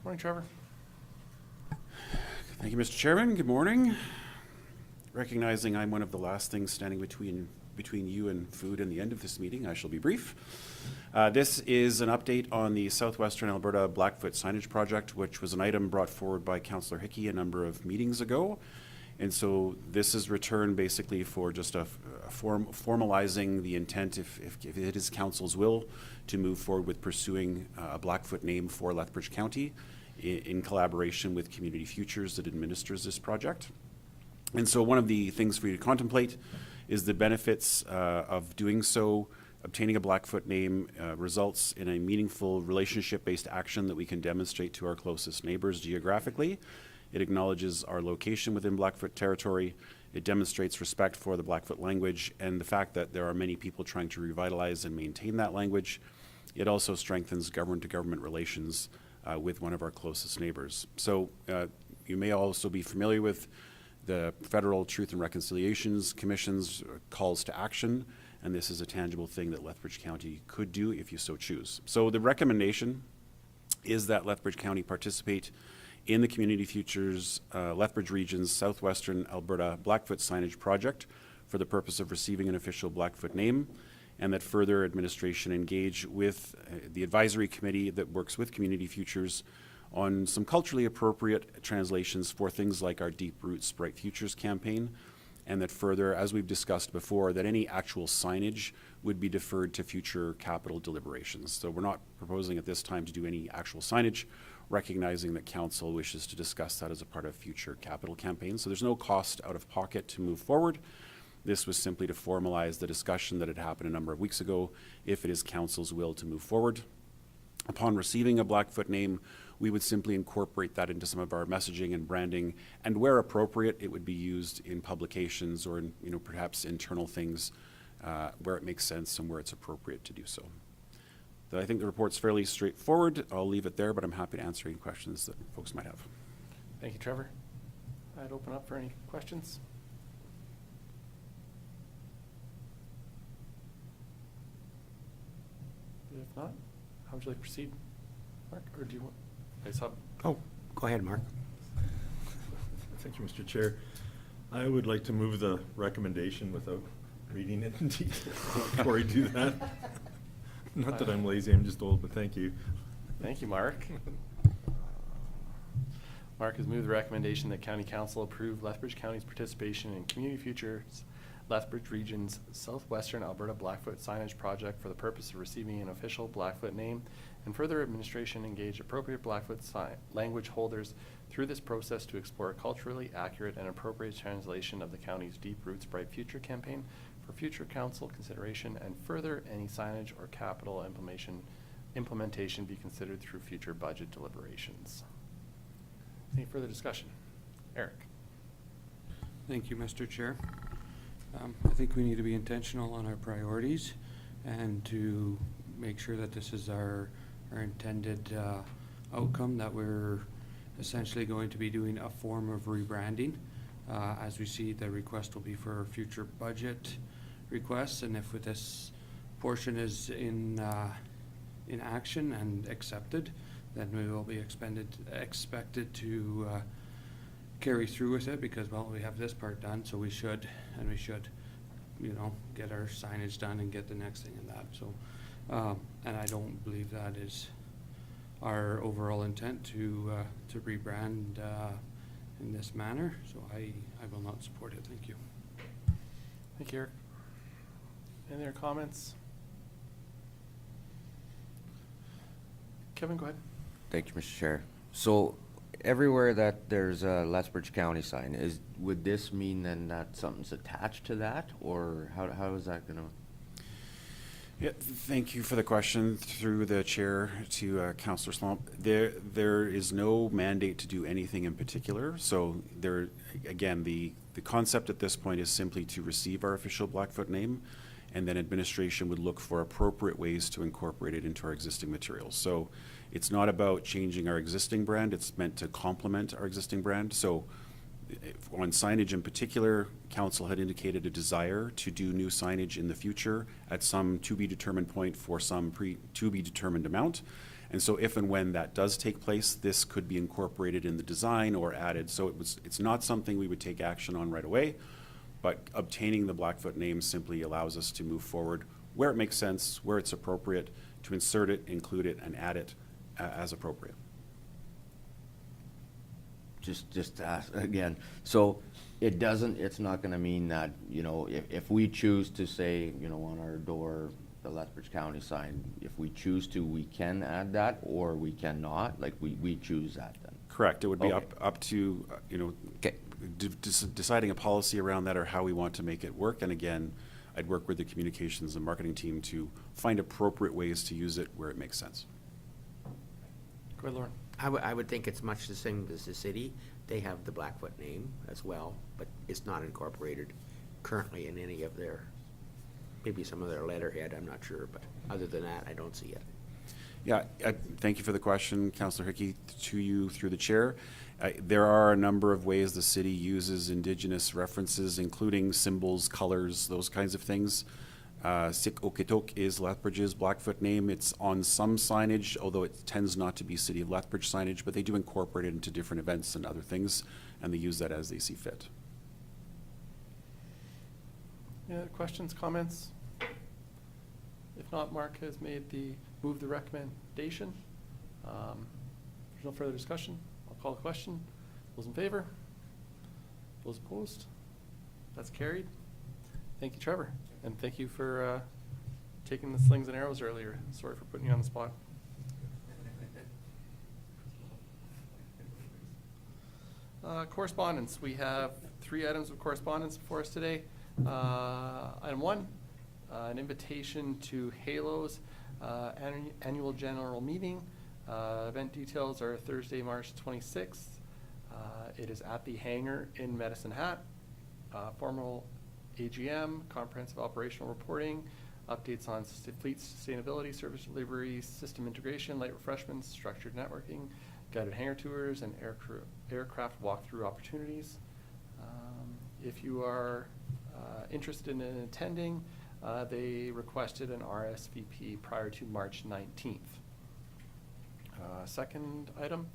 Morning, Trevor. Thank you, Mr. Chairman. Good morning. Recognizing I'm one of the last things standing between you and food and the end of this meeting, I shall be brief. This is an update on the Southwestern Alberta Blackfoot Signage Project, which was an item brought forward by Councillor Hickey a number of meetings ago. And so this is returned basically for just formalizing the intent, if it is council's will, to move forward with pursuing a Blackfoot name for Lethbridge County in collaboration with Community Futures that administers this project. And so one of the things for you to contemplate is the benefits of doing so. Obtaining a Blackfoot name results in a meaningful relationship-based action that we can demonstrate to our closest neighbors geographically. It acknowledges our location within Blackfoot territory. It demonstrates respect for the Blackfoot language and the fact that there are many people trying to revitalize and maintain that language. It also strengthens government-to-government relations with one of our closest neighbors. So you may also be familiar with the Federal Truth and Reconciliations Commission's calls to action, and this is a tangible thing that Lethbridge County could do if you so choose. So the recommendation is that Lethbridge County participate in the Community Futures Lethbridge Region's Southwestern Alberta Blackfoot Signage Project for the purpose of receiving an official Blackfoot name, and that further administration engage with the advisory committee that works with Community Futures on some culturally appropriate translations for things like our Deep Roots Bright Futures campaign, and that further, as we've discussed before, that any actual signage would be deferred to future capital deliberations. So we're not proposing at this time to do any actual signage, recognizing that council wishes to discuss that as a part of future capital campaigns. So there's no cost out of pocket to move forward. This was simply to formalize the discussion that had happened a number of weeks ago, if it is council's will to move forward. Upon receiving a Blackfoot name, we would simply incorporate that into some of our messaging and branding, and where appropriate, it would be used in publications or in, perhaps internal things where it makes sense and where it's appropriate to do so. I think the report's fairly straightforward. I'll leave it there, but I'm happy to answer any questions that folks might have. Thank you, Trevor. I'd open up for any questions. If not, how would you like to proceed, Mark? Or do you want? Oh, go ahead, Mark. Thank you, Mr. Chair. I would like to move the recommendation without reading it in detail before I do that. Not that I'm lazy, I'm just old, but thank you. Thank you, Mark. Mark has moved the recommendation that County Council approve Lethbridge County's participation in Community Futures Lethbridge Region's Southwestern Alberta Blackfoot Signage Project for the purpose of receiving an official Blackfoot name, and further administration engage appropriate Blackfoot language holders through this process to explore a culturally accurate and appropriate translation of the county's Deep Roots Bright Future campaign for future council consideration, and further any signage or capital implementation be considered through future budget deliberations. Any further discussion? Eric. Thank you, Mr. Chair. I think we need to be intentional on our priorities and to make sure that this is our intended outcome, that we're essentially going to be doing a form of rebranding. As we see, the request will be for future budget requests, and if this portion is in action and accepted, then we will be expected to carry through with it, because, well, we have this part done, so we should get our signage done and get the next thing in that. So, and I don't believe that is our overall intent to rebrand in this manner. So I will not support it. Thank you. Thank you, Eric. Any other comments? Kevin, go ahead. Thank you, Mr. Chair. So everywhere that there's a Lethbridge County sign, would this mean then that something's attached to that, or how is that gonna? Yeah, thank you for the question through the chair to Councillor Slomp. There is no mandate to do anything in particular. So again, the concept at this point is simply to receive our official Blackfoot name, and then administration would look for appropriate ways to incorporate it into our existing materials. So it's not about changing our existing brand, it's meant to complement our existing brand. So on signage in particular, council had indicated a desire to do new signage in the future at some to be determined point for some to be determined amount. And so if and when that does take place, this could be incorporated in the design or added. So it's not something we would take action on right away, but obtaining the Blackfoot name simply allows us to move forward where it makes sense, where it's appropriate, to insert it, include it, and add it as appropriate. just to ask again, so it's not gonna mean that, you know, if we choose to say, you know, on our door, the Lethbridge County sign, if we choose to, we can add that, or we cannot, like, we choose that then? Correct. It would be Okay. up to, you know, Okay. deciding a policy around that or how we want to make it work. And again, I'd work with the communications and marketing team to find appropriate ways to use it where it makes sense. Go ahead, Lauren. I would think it's much the same as the city. They have the Blackfoot name as well, but it's not incorporated currently in any of their, maybe some of their letterhead, I'm not sure, but other than that, I don't see it. Yeah, thank you for the question, Councillor Hickey, to you through the chair. There are a number of ways the city uses Indigenous references, including symbols, colors, those kinds of things. Sik Okitok is Lethbridge's Blackfoot name. It's on some signage, although it tends not to be City of Lethbridge signage, but they do incorporate it into different events and other things, and they use that as they see fit. Any other questions, comments? If not, Mark has moved the recommendation. There's no further discussion. I'll call the question. Those in favor? Those opposed? That's carried. Thank you, Trevor. And thank you for taking the slings and arrows earlier. Sorry for putting you on the spot. Correspondence. We have 3 items of correspondence before us today. Item 1, an invitation to Halos annual general meeting. Event details are Thursday, March 26th. It is at the hangar in Medicine Hat. Formal AGM, comprehensive operational reporting, updates on fleet sustainability, service delivery, system integration, light refreshments, structured networking, guided hangar tours, and aircraft walkthrough opportunities. If you are interested in attending, they requested an RSVP prior to March 19th. Second item,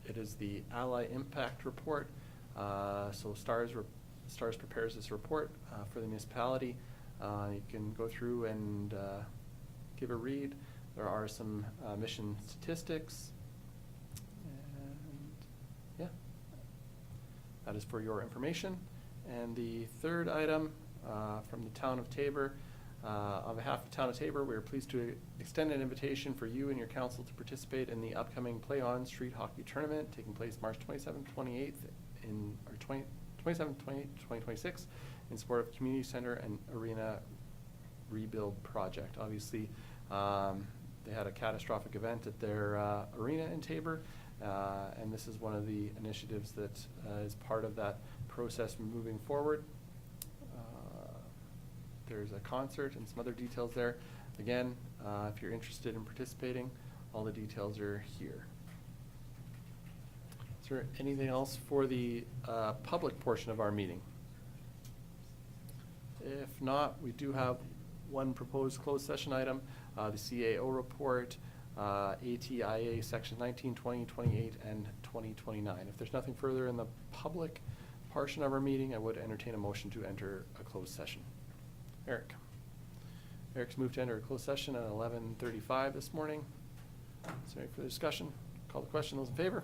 it is the Ally Impact Report. So STARS prepares this report for the municipality. You can go through and give a read. There are some mission statistics. And yeah, that is for your information. And the third item from the town of Tabor. On behalf of the town of Tabor, we are pleased to extend an invitation for you and your council to participate in the upcoming Play On Street Hockey Tournament taking place March 27th, 28th, 2026 in support of Community Center and Arena Rebuild Project. Obviously, they had a catastrophic event at their arena in Tabor, and this is one of the initiatives that is part of that process moving forward. There's a concert and some other details there. Again, if you're interested in participating, all the details are here. Is there anything else for the public portion of our meeting? If not, we do have one proposed closed session item, the CAO report, ATIA section 19, 20, 28, and 2029. If there's nothing further in the public portion of our meeting, I would entertain a motion to enter a closed session. Eric. Eric's moved to enter a closed session at 11:35 this morning. Is there any further discussion? Call the question. Those in favor?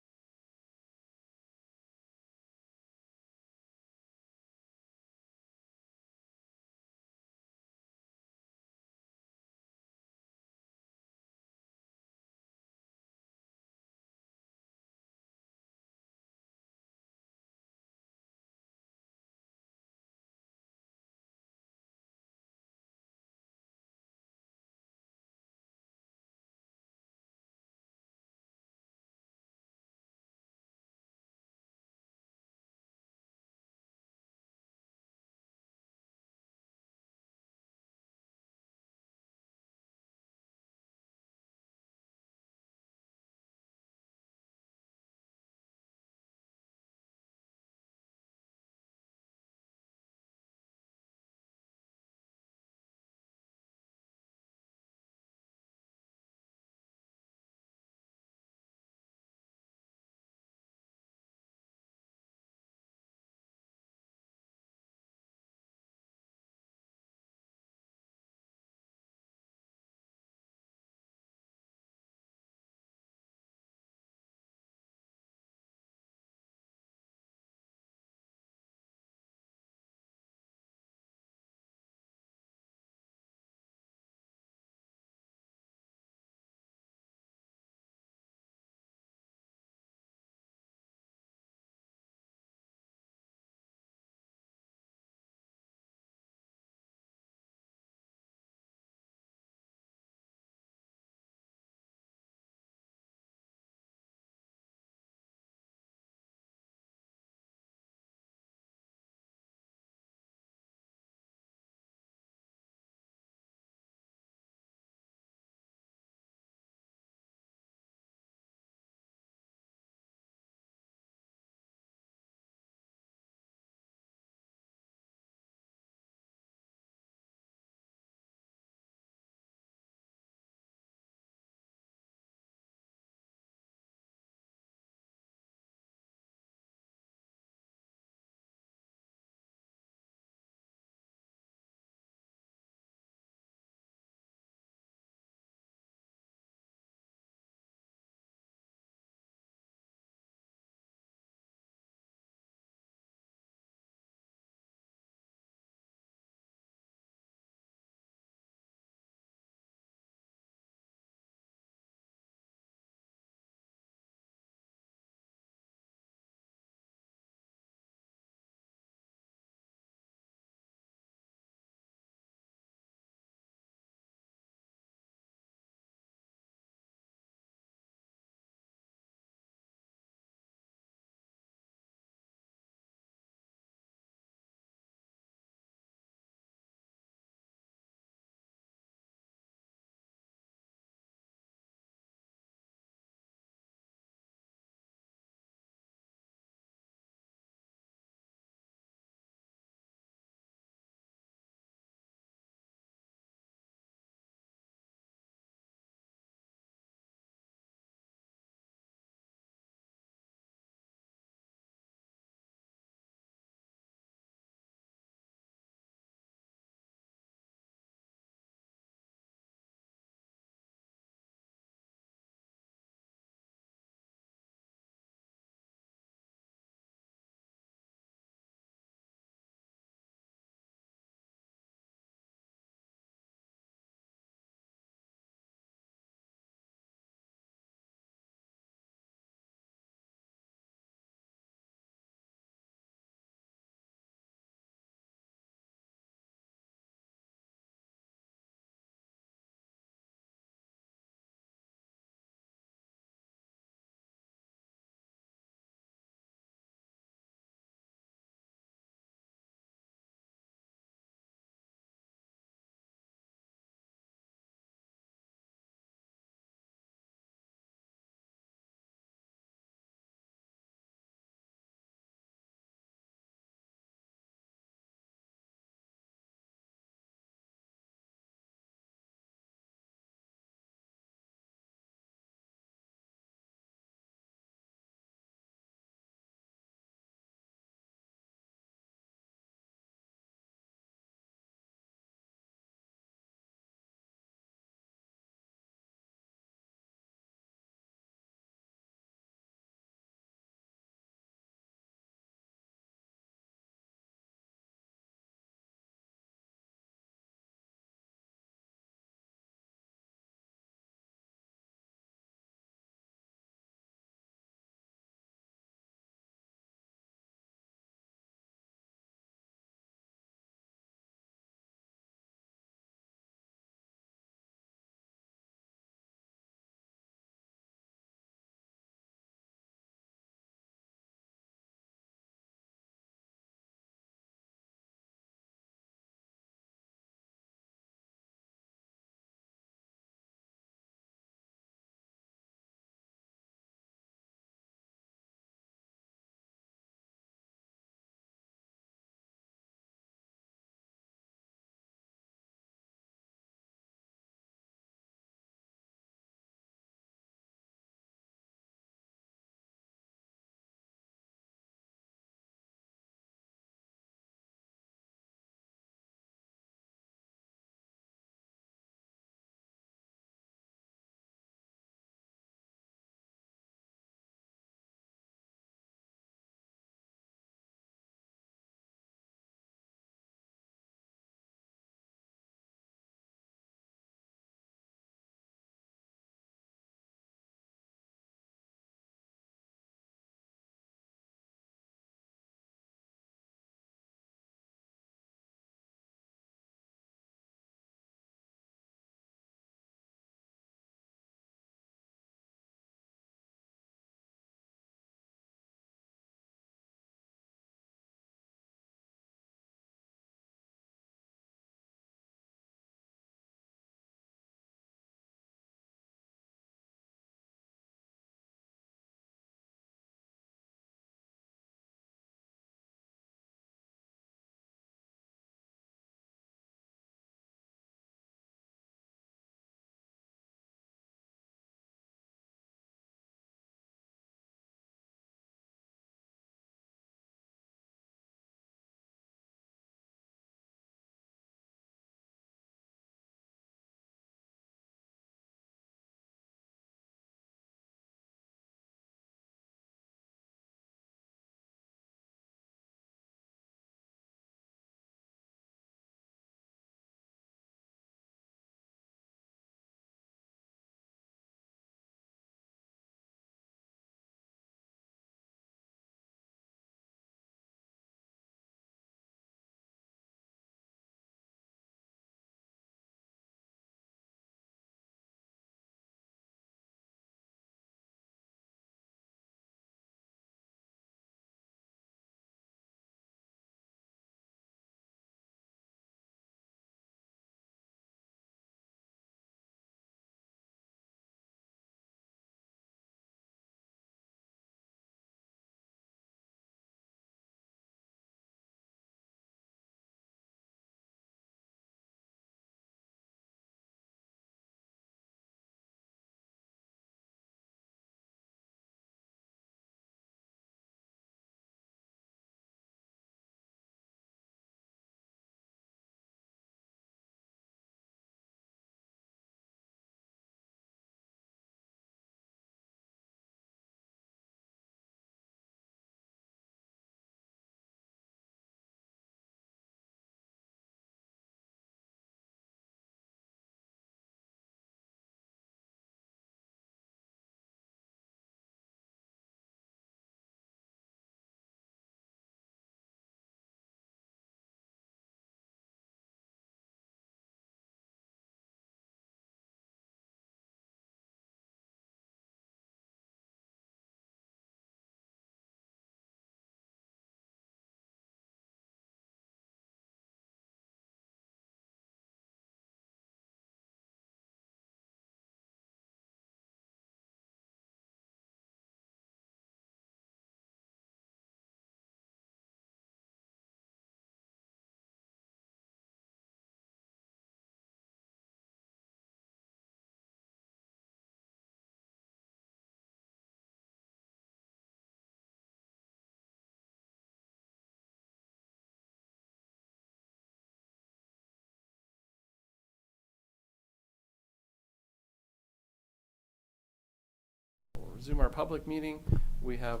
resume our public meeting. We have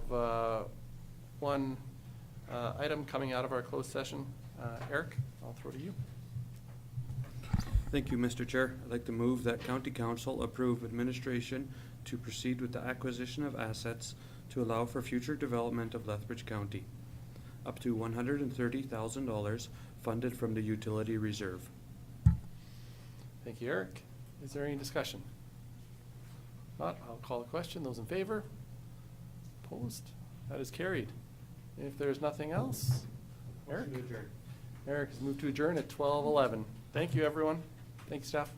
one item coming out of our closed session. Eric, I'll throw to you. Thank you, Mr. Chair. I'd like to move that County Council approve administration to proceed with the acquisition of assets to allow for future development of Lethbridge County, up to $130,000 funded from the utility reserve. Thank you, Eric. Is there any discussion? Not, I'll call the question. Those in favor? Opposed? That is carried. If there's nothing else, Eric? Eric has moved to adjourn at 12:11. Thank you, everyone. Thank you, staff.